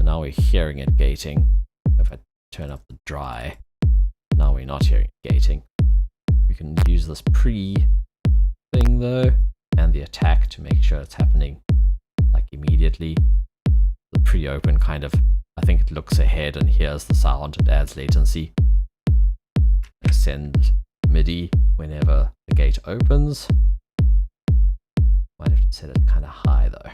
now we're hearing it gating. If I turn up the dry, now we're not hearing it gating. We can use this pre thing though, and the attack to make sure it's happening like immediately. The pre-open kind of, I think it looks ahead and hears the sound, it adds latency. I send MIDI whenever the gate opens. Might have to set it kind of high though.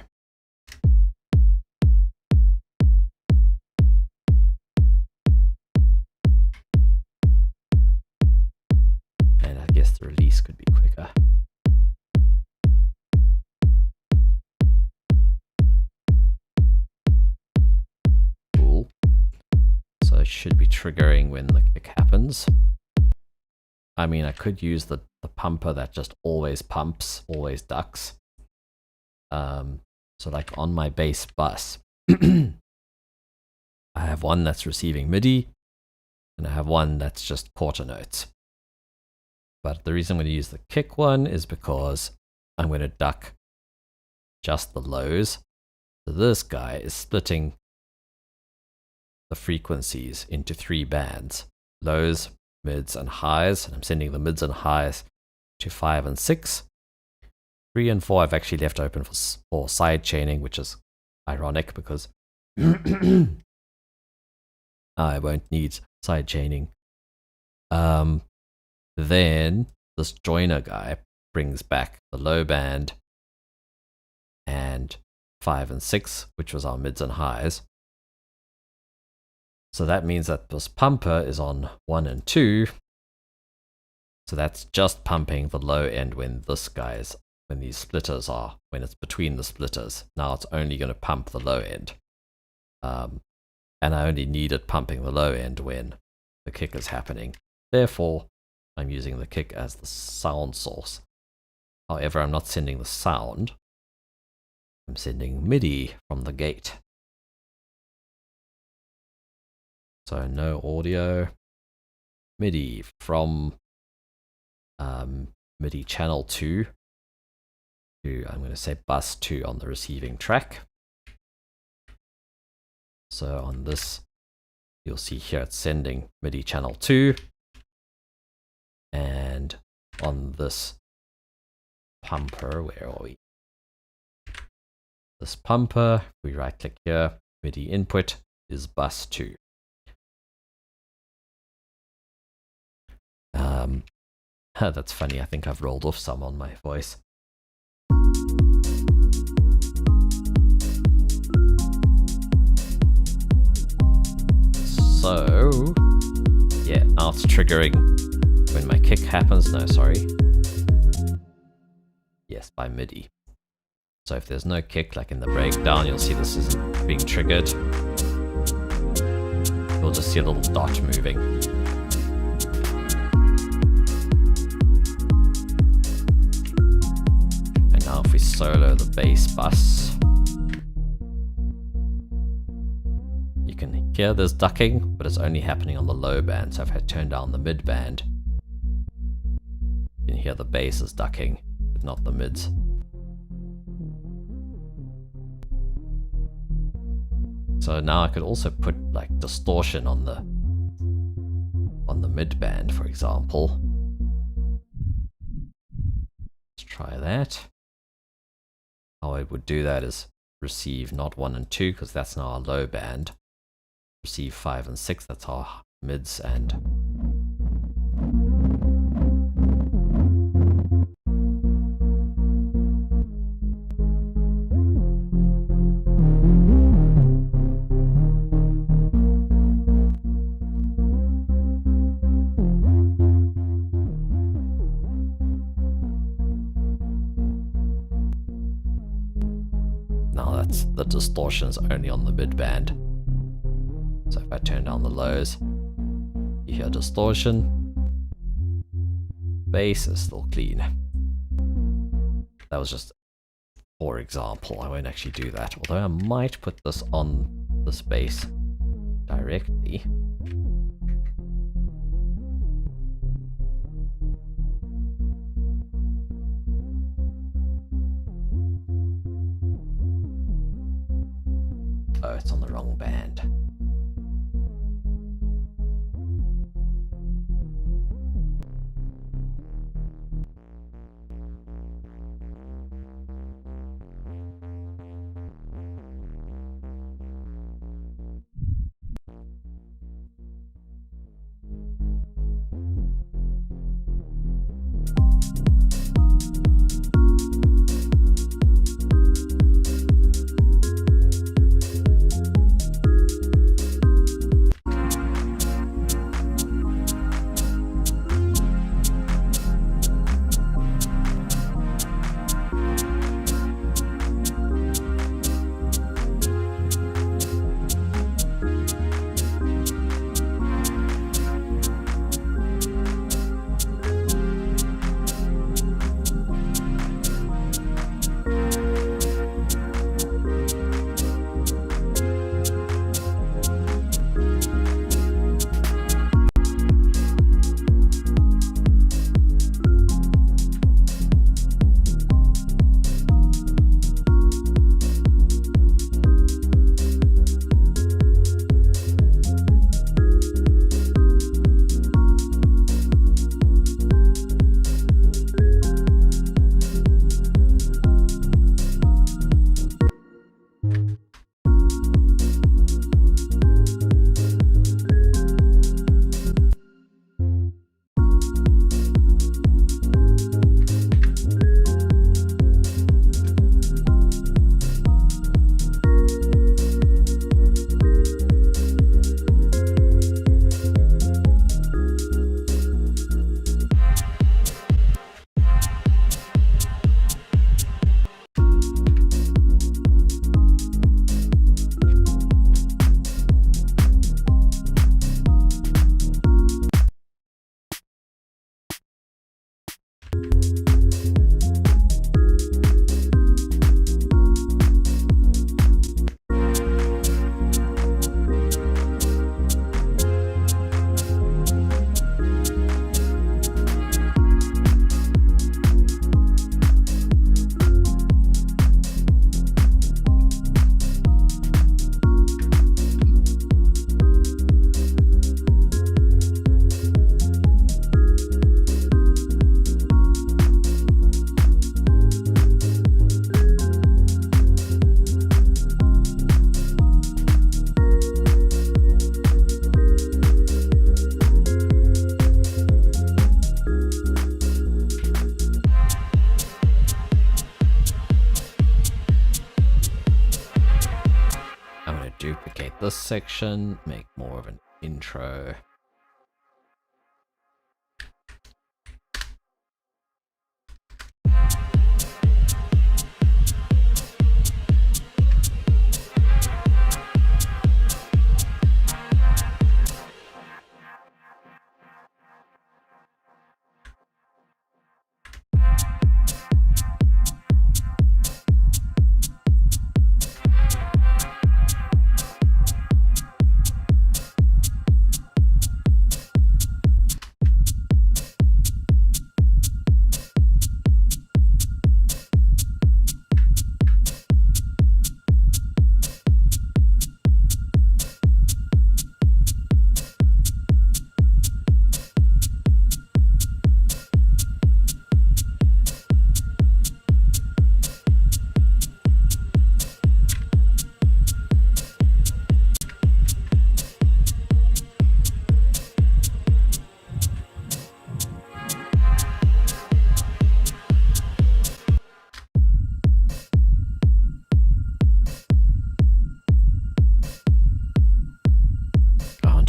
And I guess the release could be quicker. Cool. So it should be triggering when the kick happens. I mean, I could use the pumper that just always pumps, always ducks. So like on my bass bus, I have one that's receiving MIDI, and I have one that's just quarter notes. But the reason I'm going to use the kick one is because I'm going to duck just the lows. So this guy is splitting the frequencies into 3 bands: lows, mids, and highs. And I'm sending the mids and highs to 5 and 6. 3 and 4 I've actually left open for side chaining, which is ironic because I won't need side chaining. Then this joiner guy brings back the low band and 5 and 6, which was our mids and highs. So that means that this pumper is on 1 and 2. So that's just pumping the low end when this guy is, when these splitters are, when it's between the splitters. Now it's only going to pump the low end. And I only need it pumping the low end when the kick is happening. Therefore, I'm using the kick as the sound source. However, I'm not sending the sound. I'm sending MIDI from the gate. So no audio. MIDI from MIDI channel 2 to, I'm going to say bus 2 on the receiving track. So on this, you'll see here it's sending MIDI channel 2. And on this pumper, where are we? This pumper, if we right click here, MIDI input is bus 2. That's funny, I think I've rolled off some on my voice. So, yeah, now it's triggering when my kick happens. No, sorry. Yes, by MIDI. So if there's no kick, like in the breakdown, you'll see this isn't being triggered. You'll just see a little dot moving. And now if we solo the bass bus, you can hear there's ducking, but it's only happening on the low band. So if I turn down the mid band, you can hear the bass is ducking, but not the mids. So now I could also put like distortion on the mid band, for example. Let's try that. How I would do that is receive not 1 and 2, because that's now our low band. Receive 5 and 6, that's our mids, and that's the distortion's only on the mid band. So if I turn down the lows, you hear distortion. Bass is still clean. That was just for example. I won't actually do that, although I might put this on this bass directly. Oh, it's on the wrong band. Duplicate this section, make more of an intro.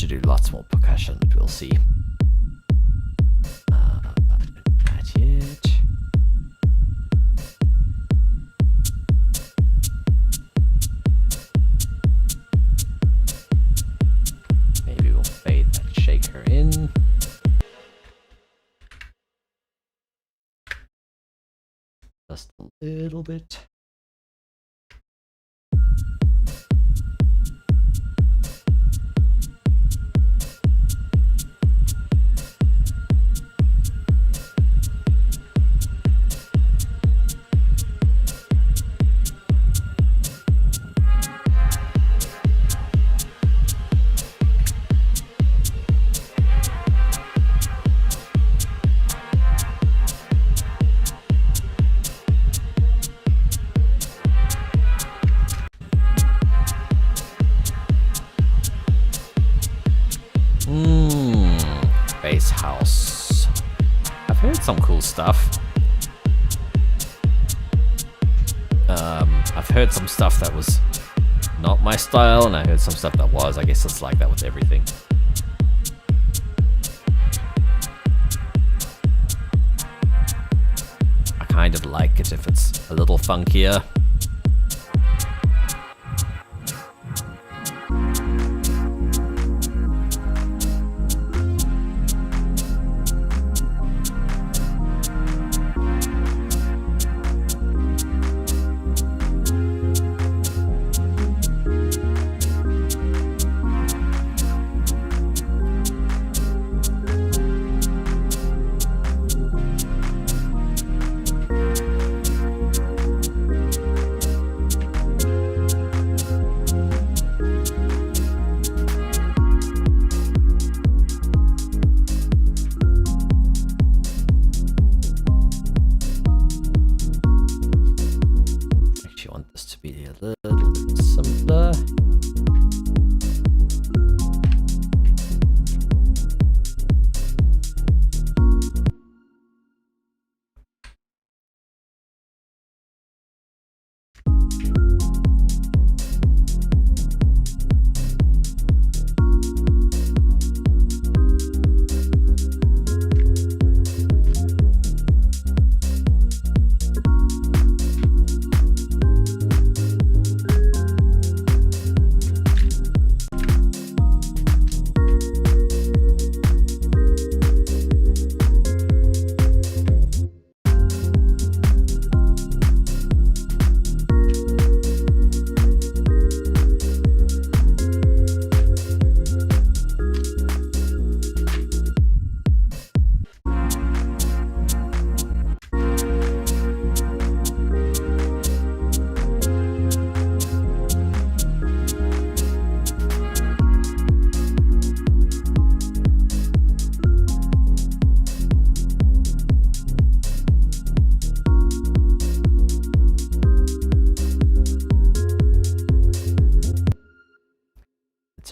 Do lots more percussion, but we'll see. Not yet. Just a little bit. Bass house. I've heard some cool stuff. I've heard some stuff that was not my style, and I heard some stuff that was. I guess it's like that with everything. I kind of like it if it's a little funkier.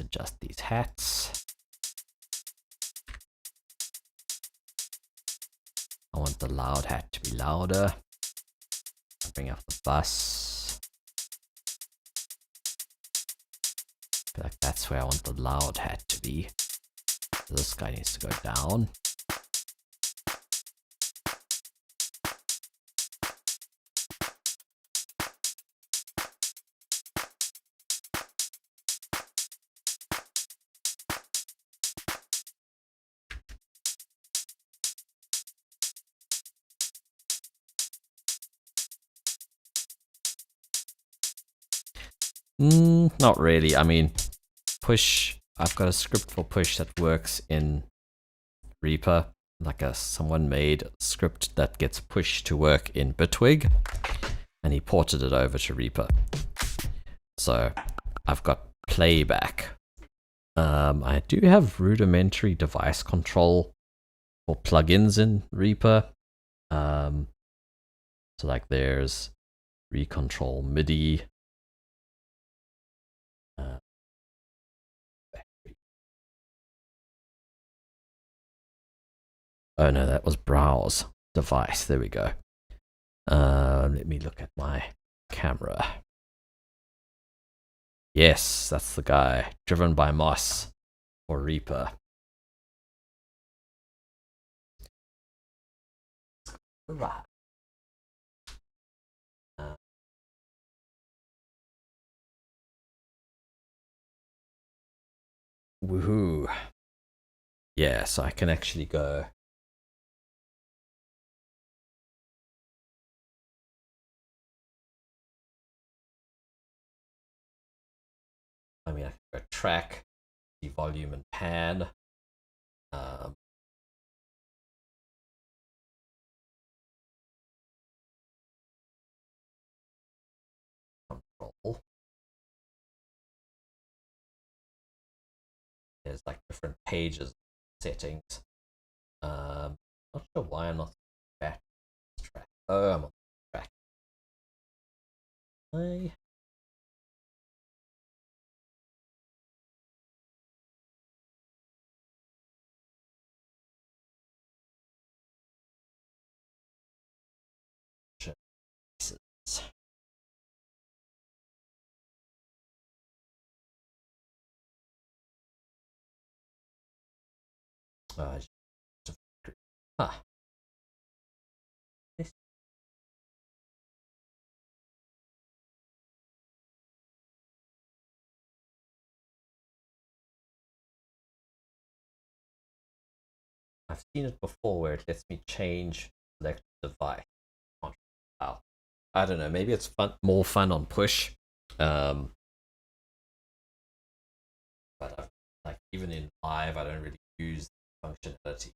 Adjust these hats. I want the loud hat to be louder. I'll bring up the bus. I feel like that's where I want the loud hat to be. So this guy needs to go down. Not really. I mean, push. I've got a script for push that works in Reaper, like someone made a script that gets push to work in Bitwig, and he ported it over to Reaper. So I've got playback. I do have rudimentary device control for plugins in Reaper. So like there's Recontrol MIDI. Oh no, that was browse device. There we go. Let me look at my camera. Yes, that's the guy. Driven by Moss for Reaper. Right. Woohoo. Yeah, so I can actually go I mean, I can go track, see volume and pan. Control. There's like different pages, settings. Not sure why I'm not back track. Oh, I'm on track. I Huh. I've seen it before where it lets me change select device. Wow. I don't know, maybe it's more fun on push. But like even in live, I don't really use the functionality.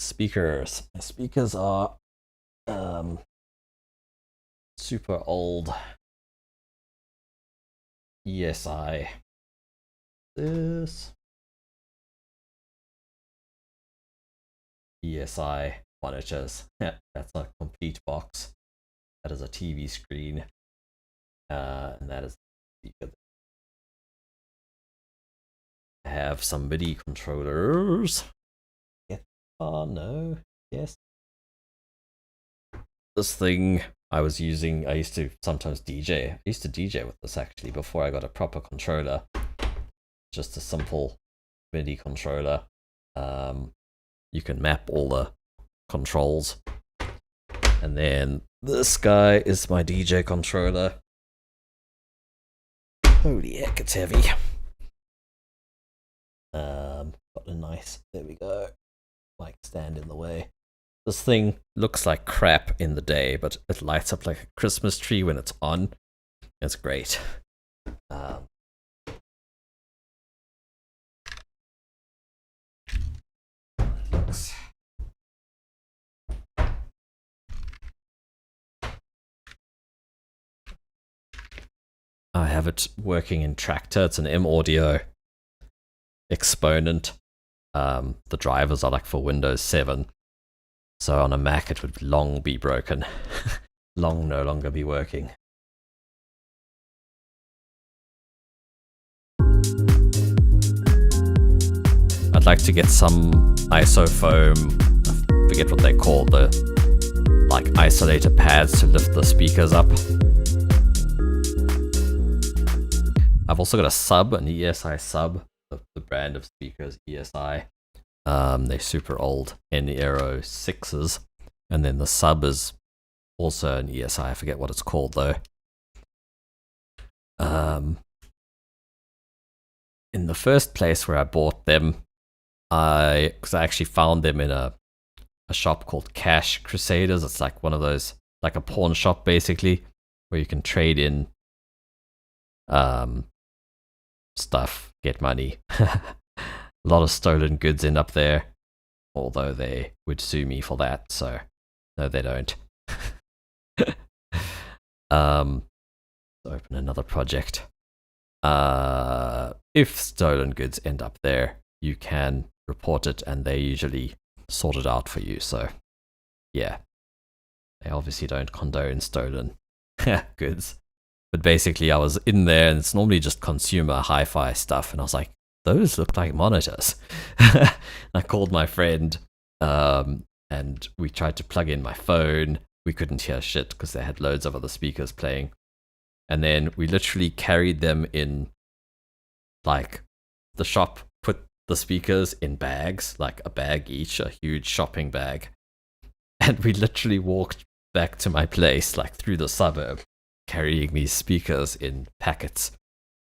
Speakers. My speakers are super old. ESI. This ESI monitors. That's a complete box. That is a TV screen. And that is the speaker. I have some MIDI controllers. Oh no, yes. This thing I was using, I used to sometimes DJ. I used to DJ with this actually before I got a proper controller. Just a simple MIDI controller. You can map all the controls. And then this guy is my DJ controller. Holy heck, it's heavy. Got a nice, there we go, like stand in the way. This thing looks like crap in the day, but it lights up like a Christmas tree when it's on. It's great. I have it working in Traktor. It's an M Audio Exponent. The drivers are like for Windows 7. So on a Mac it would long be broken. Long no longer be working. I'd like to get some isofoam, I forget what they call, the like isolator pads to lift the speakers up. I've also got a sub, an ESI sub. The brand of speakers, ESI. They're super old N-Aero 6s. And then the sub is also an ESI. I forget what it's called though. In the first place where I bought them, because I actually found them in a shop called Cash Crusaders. It's like one of those, like a pawn shop basically, where you can trade in stuff, get money. A lot of stolen goods end up there, although they would sue me for that, so no, they don't. Open another project. If stolen goods end up there, you can report it and they usually sort it out for you. So yeah, they obviously don't condone stolen goods. But basically I was in there and it's normally just consumer hi-fi stuff, and I was like, those look like monitors. I called my friend and we tried to plug in my phone. We couldn't hear shit because they had loads of other speakers playing. And then we literally carried them in, like, the shop put the speakers in bags, like a bag each, a huge shopping bag. And we literally walked back to my place, like through the suburb, carrying these speakers in packets.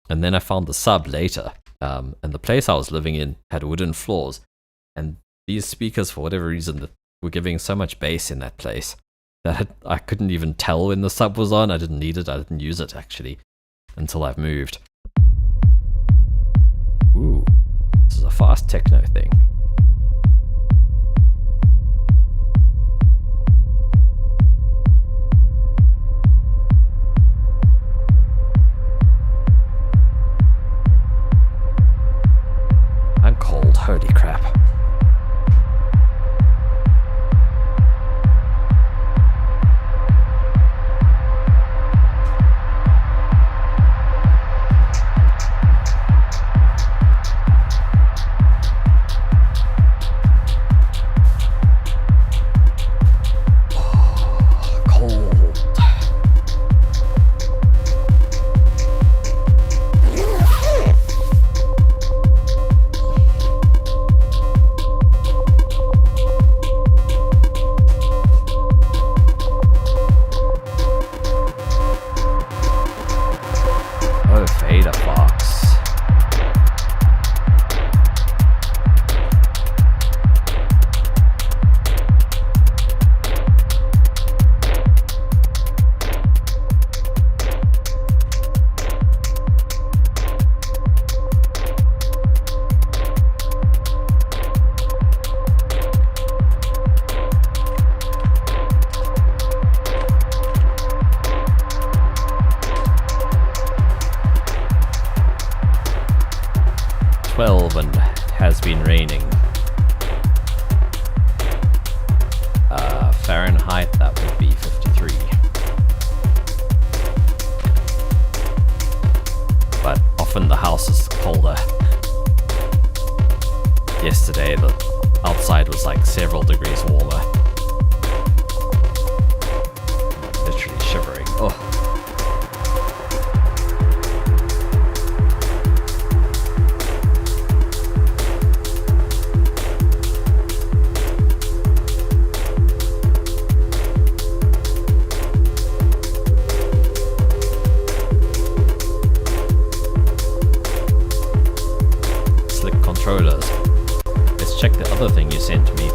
And then I found the sub later, and the place I was living in had wooden floors, and these speakers, for whatever reason, were giving so much bass in that place that I couldn't even tell when the sub was on. I didn't need it. I didn't use it, actually, until I've moved. Ooh, this is a fast techno thing. I'm cold, holy crap. And it has been raining. Fahrenheit, that would be 53. But often the house is colder. Yesterday the outside was like several degrees warmer. Literally shivering. Oh. Let's check the other thing you sent me.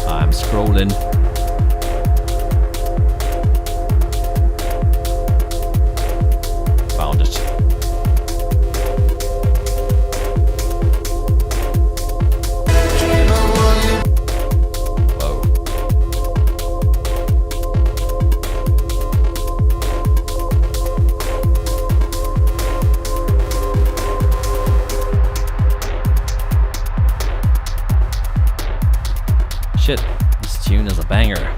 I'm scrolling. Found it. Shit, this tune is a banger.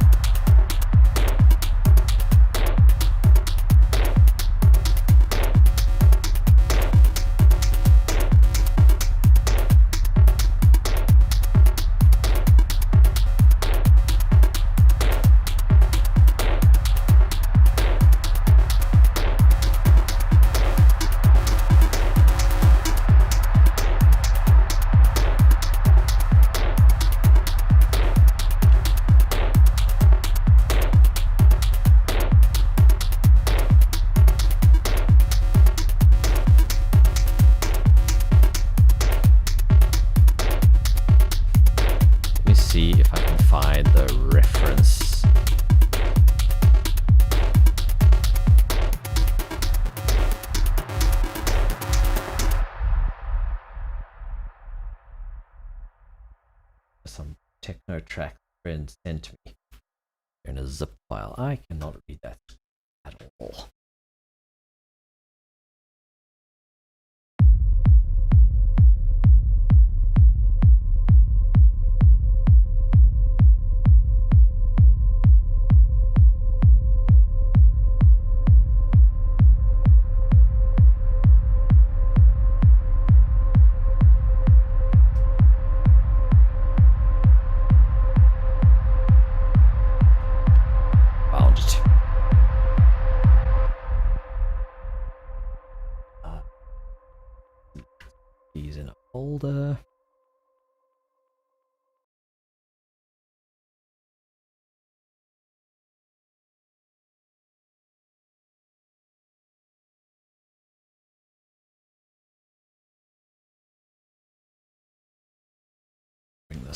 See if I can find the reference. Some techno track friend sent me in a zip file. I cannot read that at all.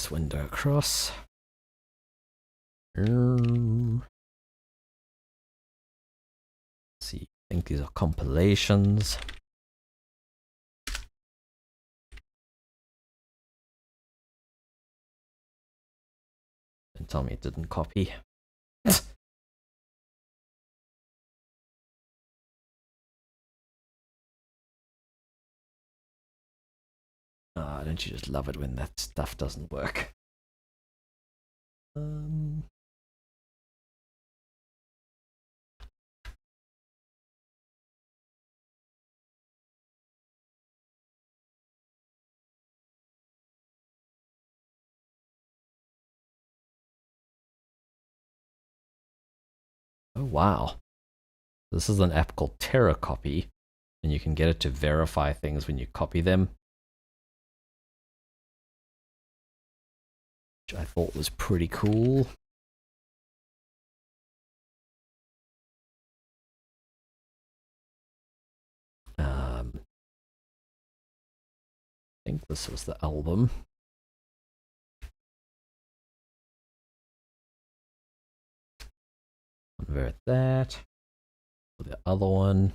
this window across. See, I think these are compilations. Don't tell me it didn't copy. Don't you just love it when that stuff doesn't work? Oh wow. This is an app called TerraCopy, and you can get it to verify things when you copy them. Which I thought was pretty cool. I think this was the album. Convert that to the other one.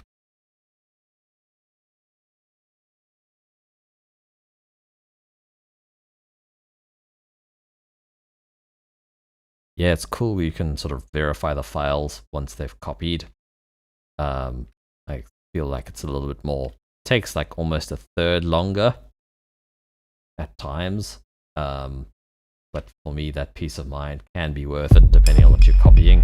Yeah, it's cool. You can sort of verify the files once they've copied. I feel like it's a little bit more, takes like almost a third longer at times. But for me, that peace of mind can be worth it depending on what you're copying.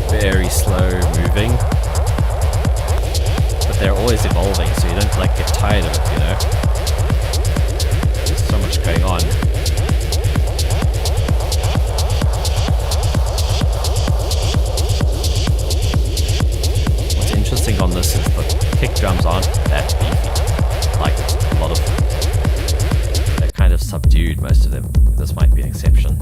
Very slow moving, but they're always evolving, so you don't like get tired of it, you know? There's so much going on. What's interesting on this is the kick drums aren't that beefy. Like a lot of, they're kind of subdued, most of them. This might be an exception.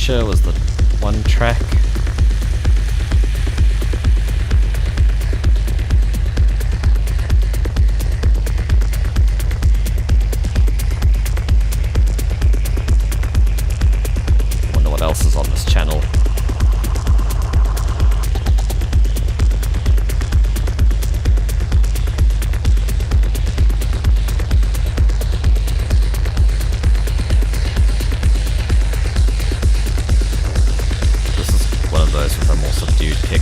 Adventure was the one track. Wonder what else is on this channel. With a more subdued kick.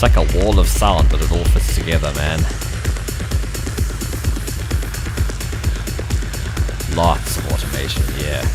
It's like a wall of sound, but it all fits together, man. Lots of automation, yeah.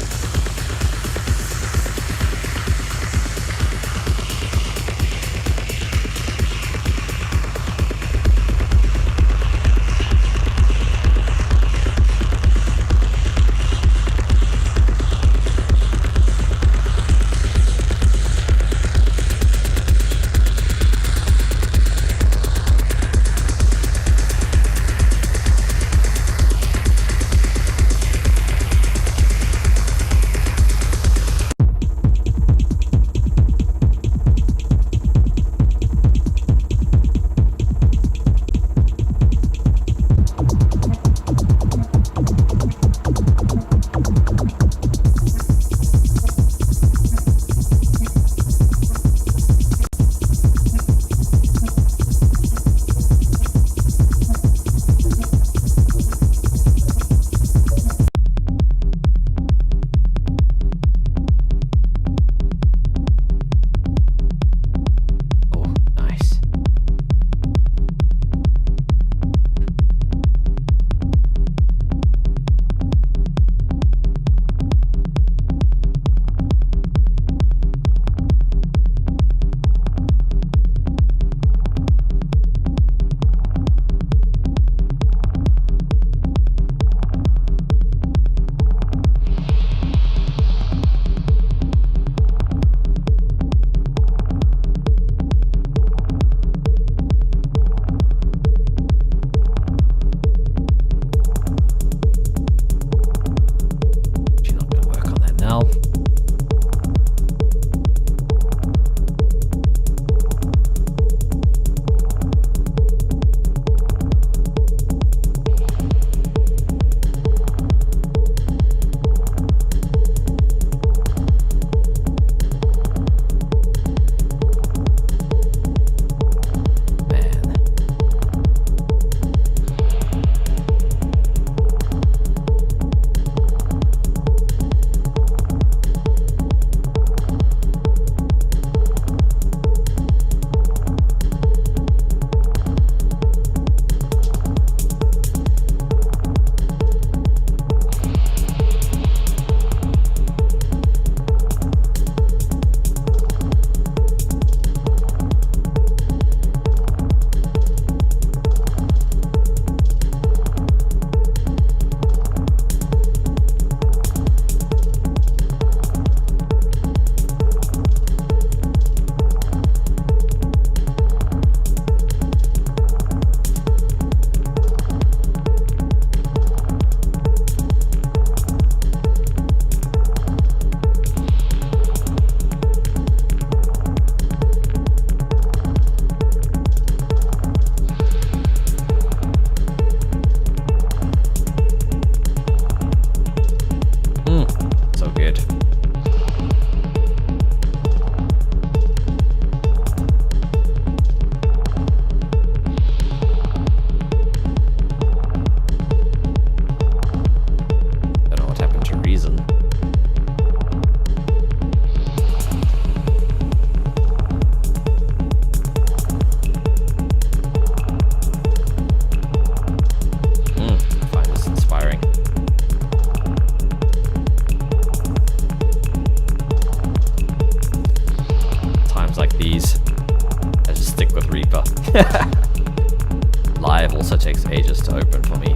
Live also takes ages to open for me.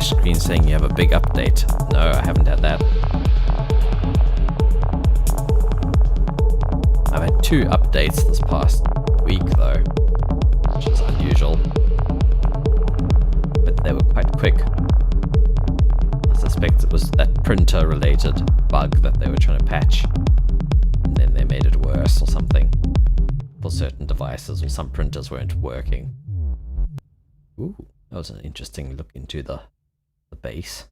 Screen saying you have a big update. No, I haven't had that. I've had 2 updates this past week though, which is unusual. But they were quite quick. I suspect it was that printer related bug that they were trying to patch. And then they made it worse or something. For certain devices, or some printers weren't working. Ooh, that was an interesting look into the base.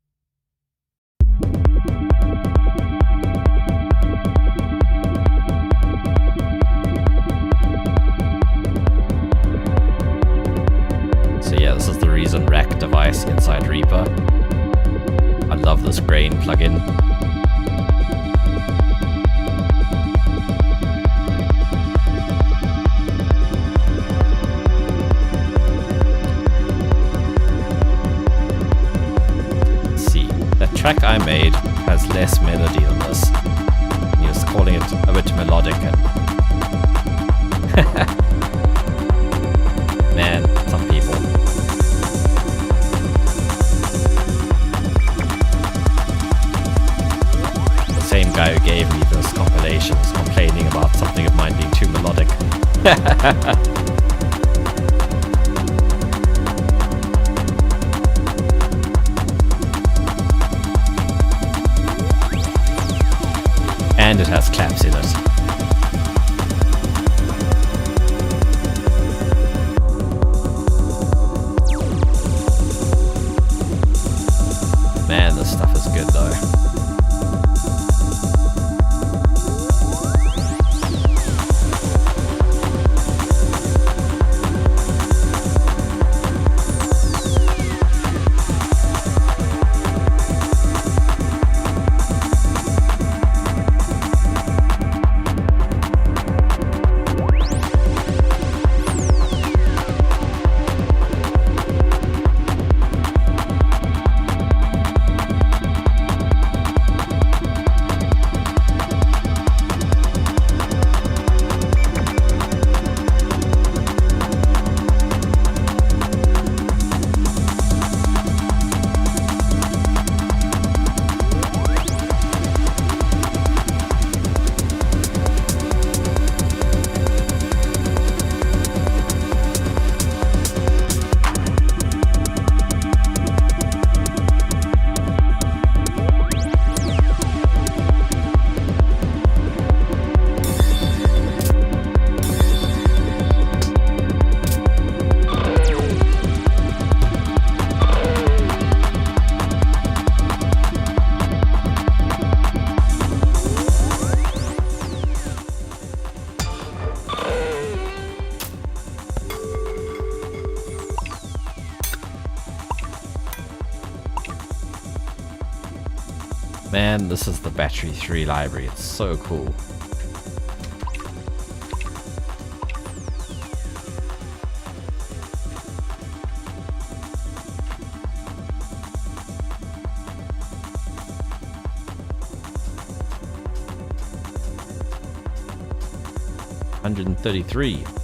So yeah, this is the Reason Rack device inside Reaper. I love this grain plugin. Track I made has less melody than this. He was calling it a bit melodic and man, some people. The same guy who gave me this compilation was complaining about something of mine being too melodic. And it has claps in it. Man, this stuff is good though. Man, this is the Battery 3 library. It's so cool. $133.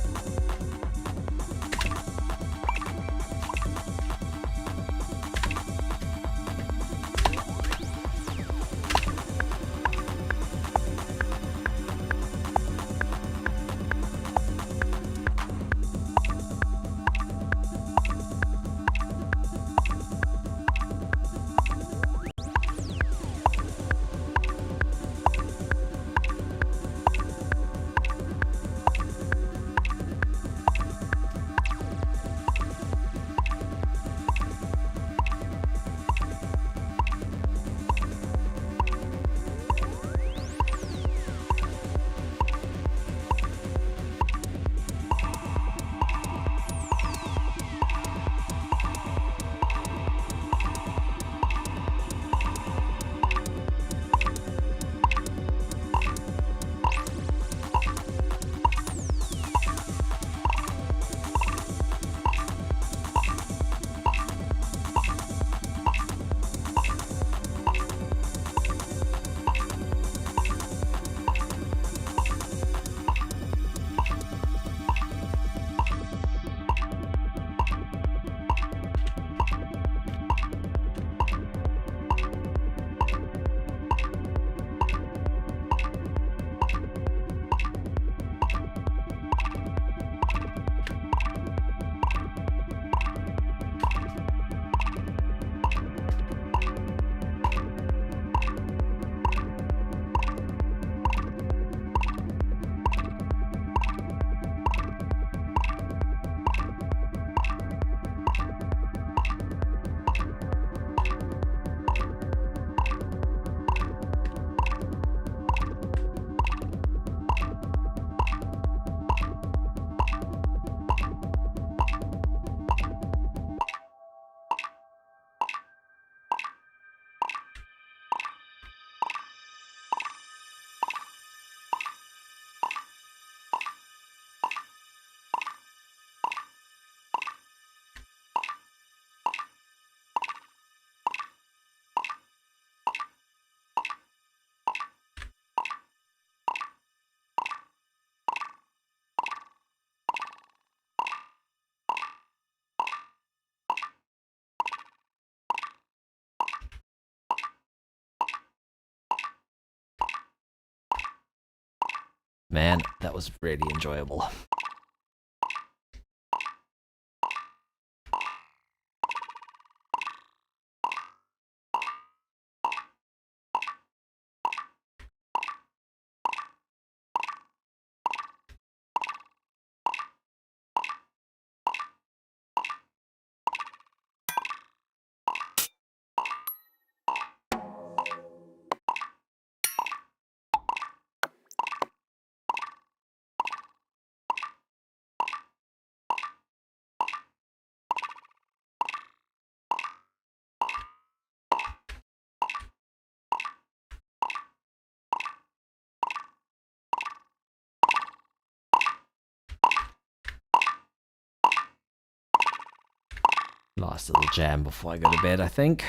Man, that was really enjoyable. Last little jam before I go to bed, I think.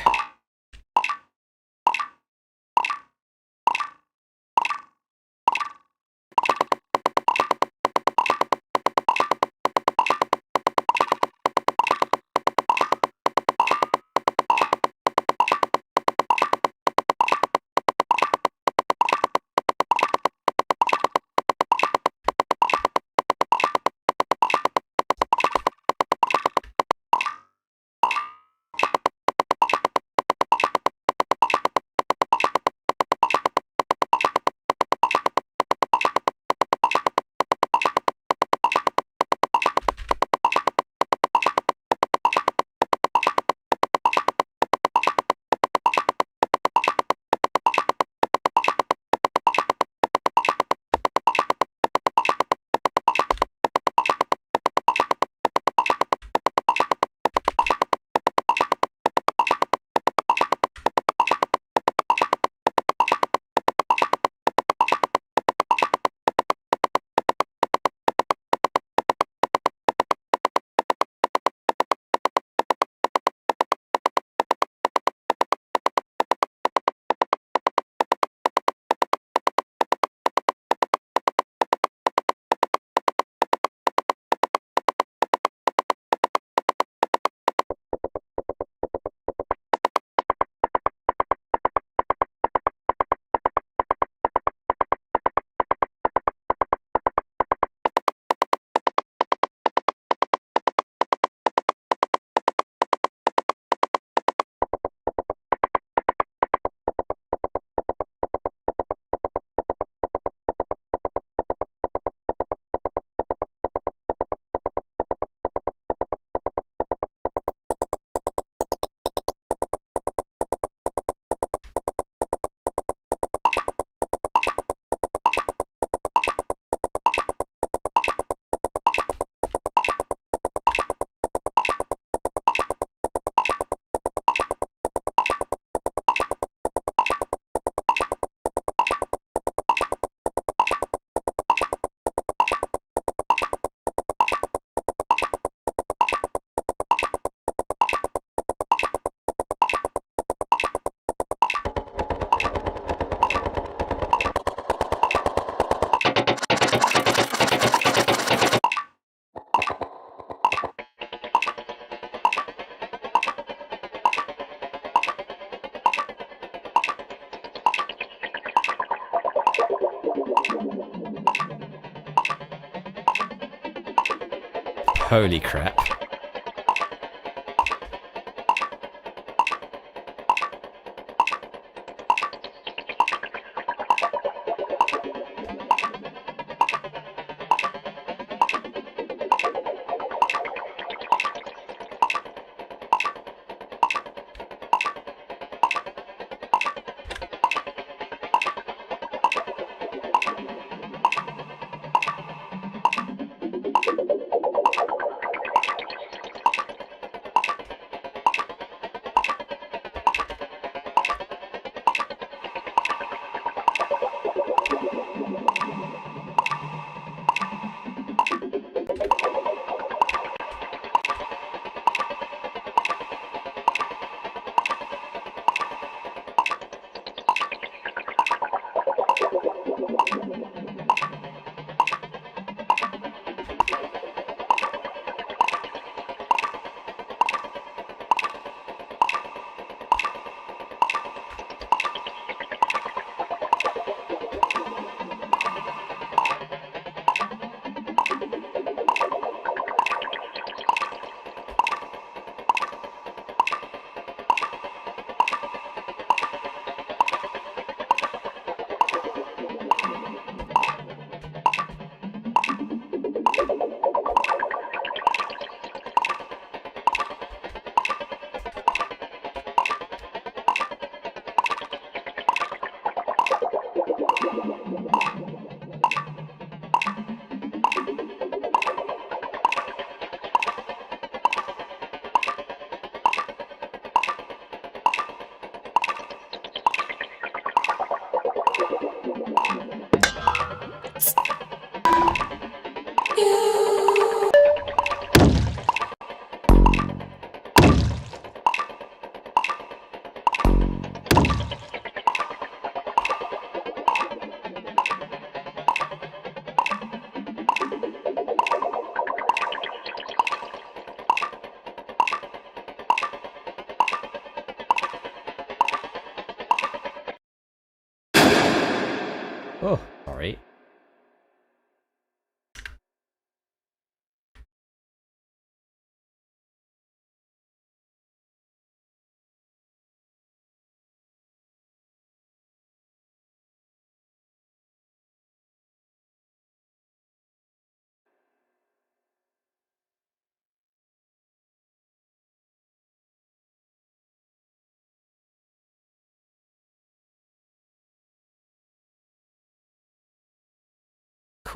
Holy crap.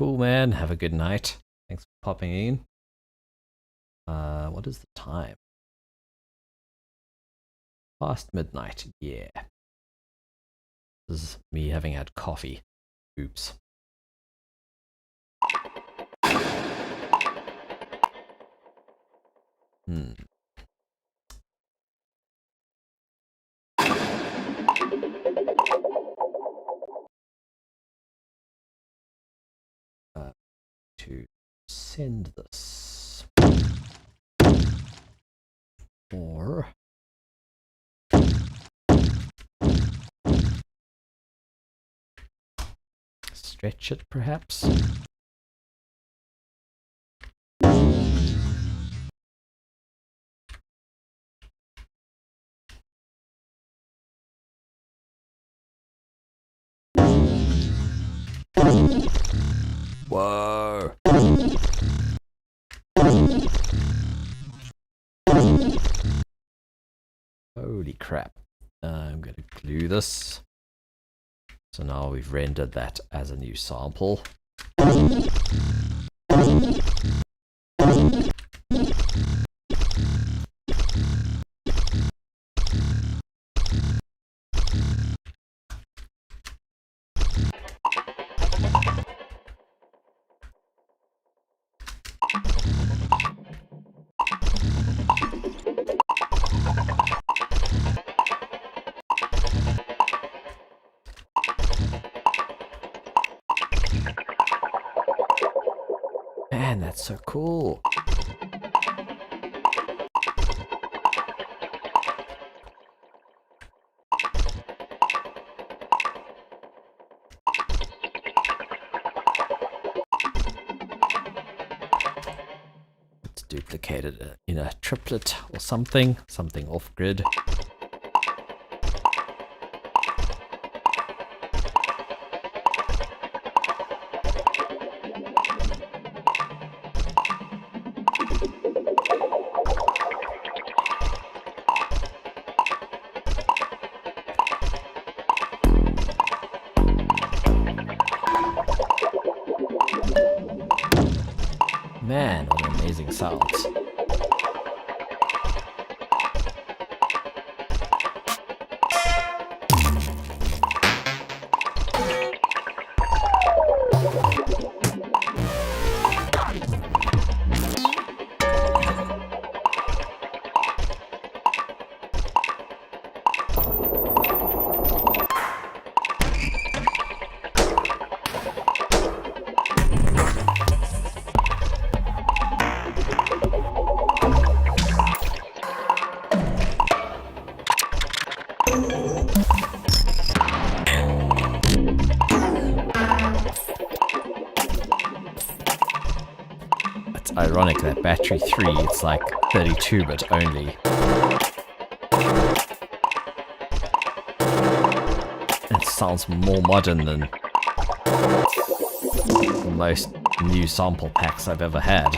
cool, man. Have a good night. Thanks for popping in. What is the time? Past midnight. Yeah. This is me having had coffee. Oops. To send this. Or stretch it, perhaps. Whoa. Holy crap. I'm going to glue this. So now we've rendered that as a new sample. Man, that's so cool. Let's duplicate it in a triplet or something off-grid. Man, what amazing sounds. It's ironic that battery 3, it's like 32-bit only. It sounds more modern than most new sample packs I've ever heard.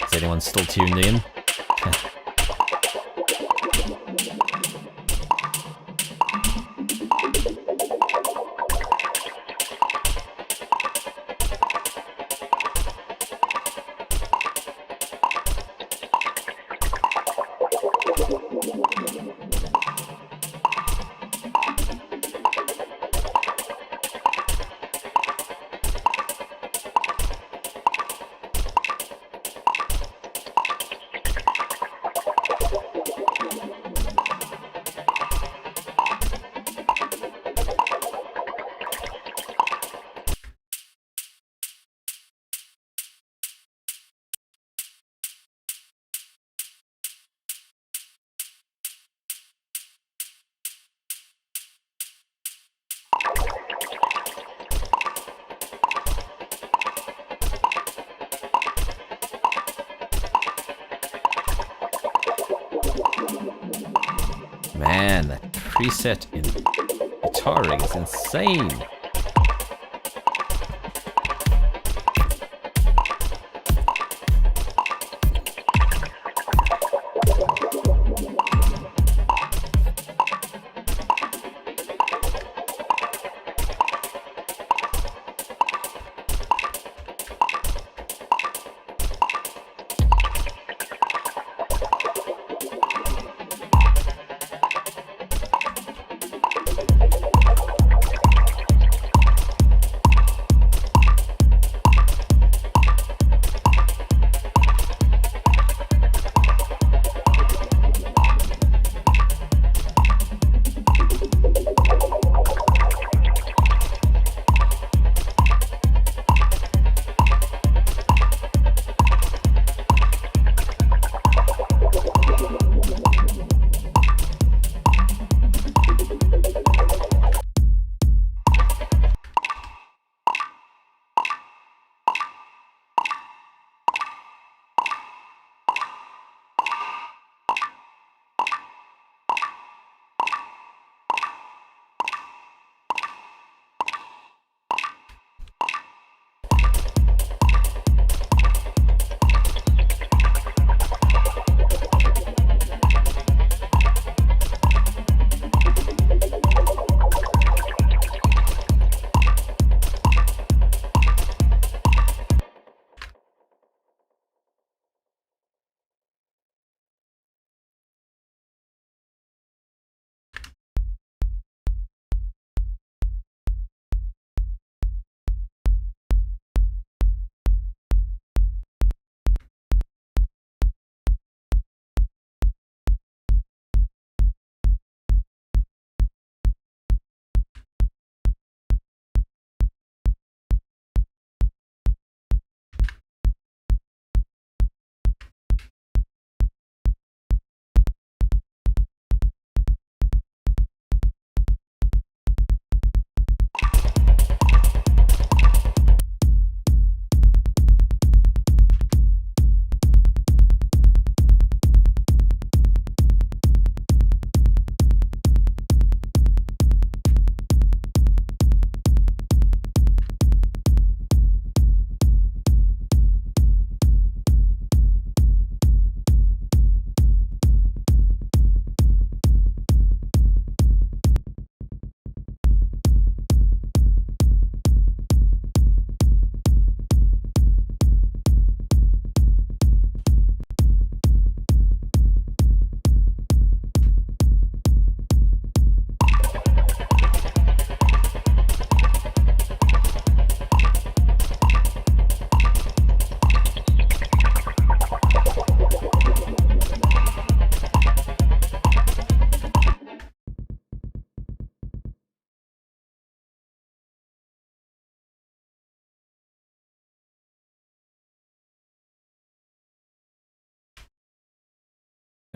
Is anyone still tuned in? reset in guitaring is insane.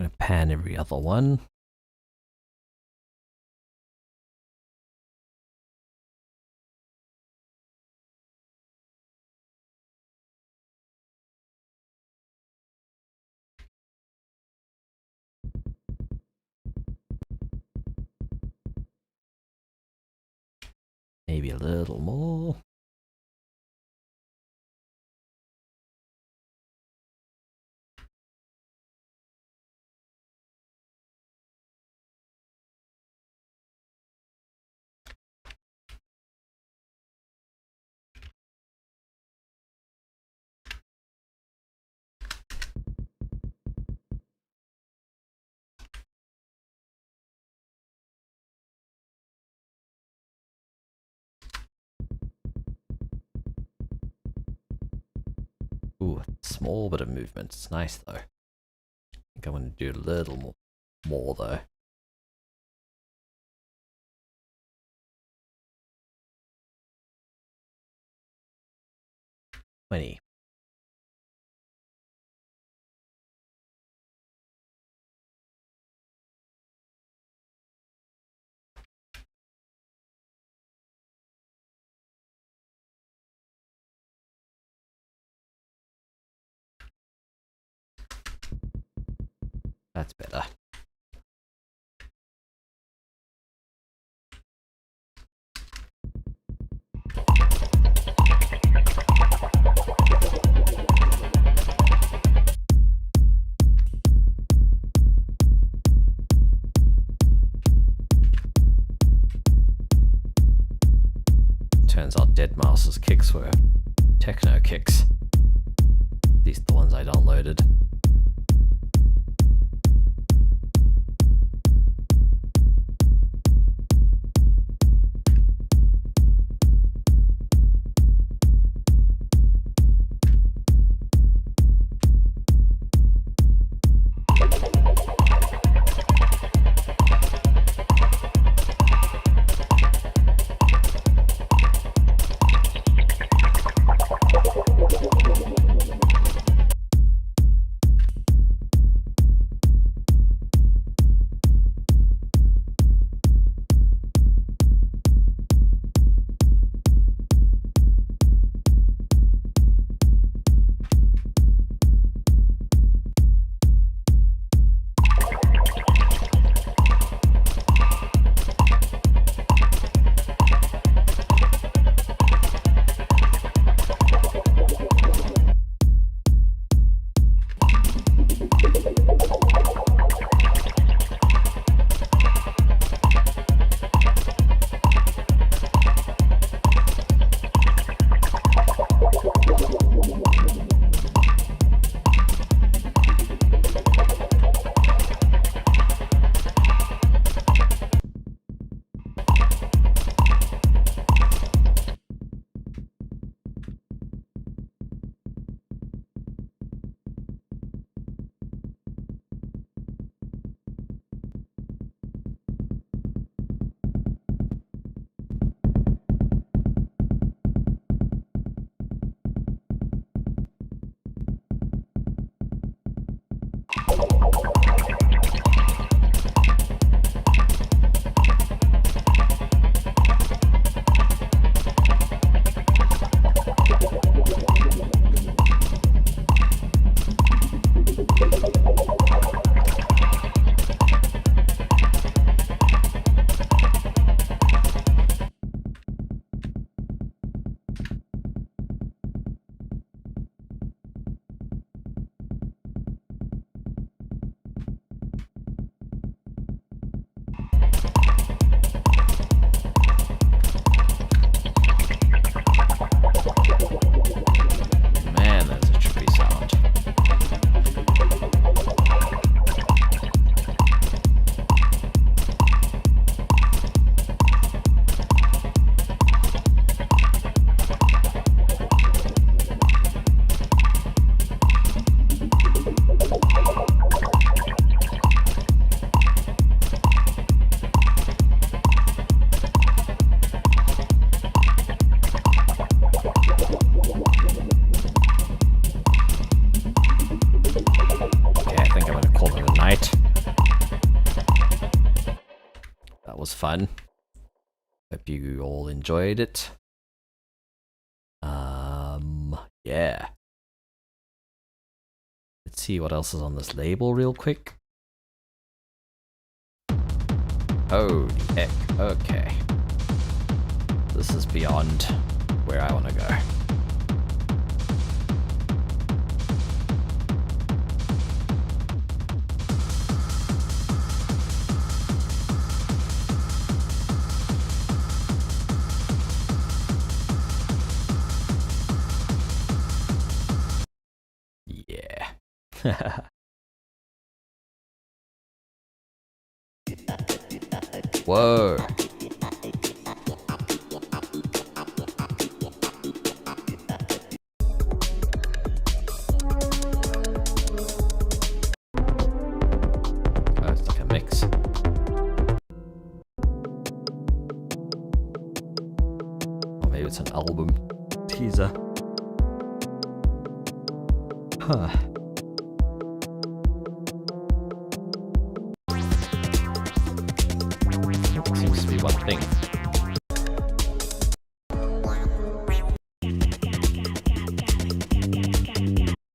I'm gonna pan every other one. Maybe a little more. Ooh, small bit of movement. It's nice though. I think I want to do a little more though. 20. That's better. Turns out Deadmau5's kicks were techno kicks. At least the ones I downloaded. Fun. Hope you all enjoyed it. Yeah. Let's see what else is on this label real quick. Holy heck, okay. This is beyond where I want to go. Whoa. Oh, it's like a mix. Or maybe it's an album teaser. Huh. Seems to be one thing.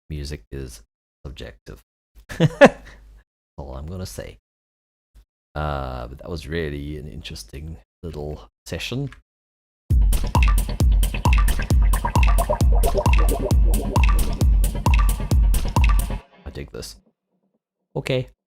Music is subjective. That's all I'm gonna say. But that was really an interesting little session. I dig this. Okay.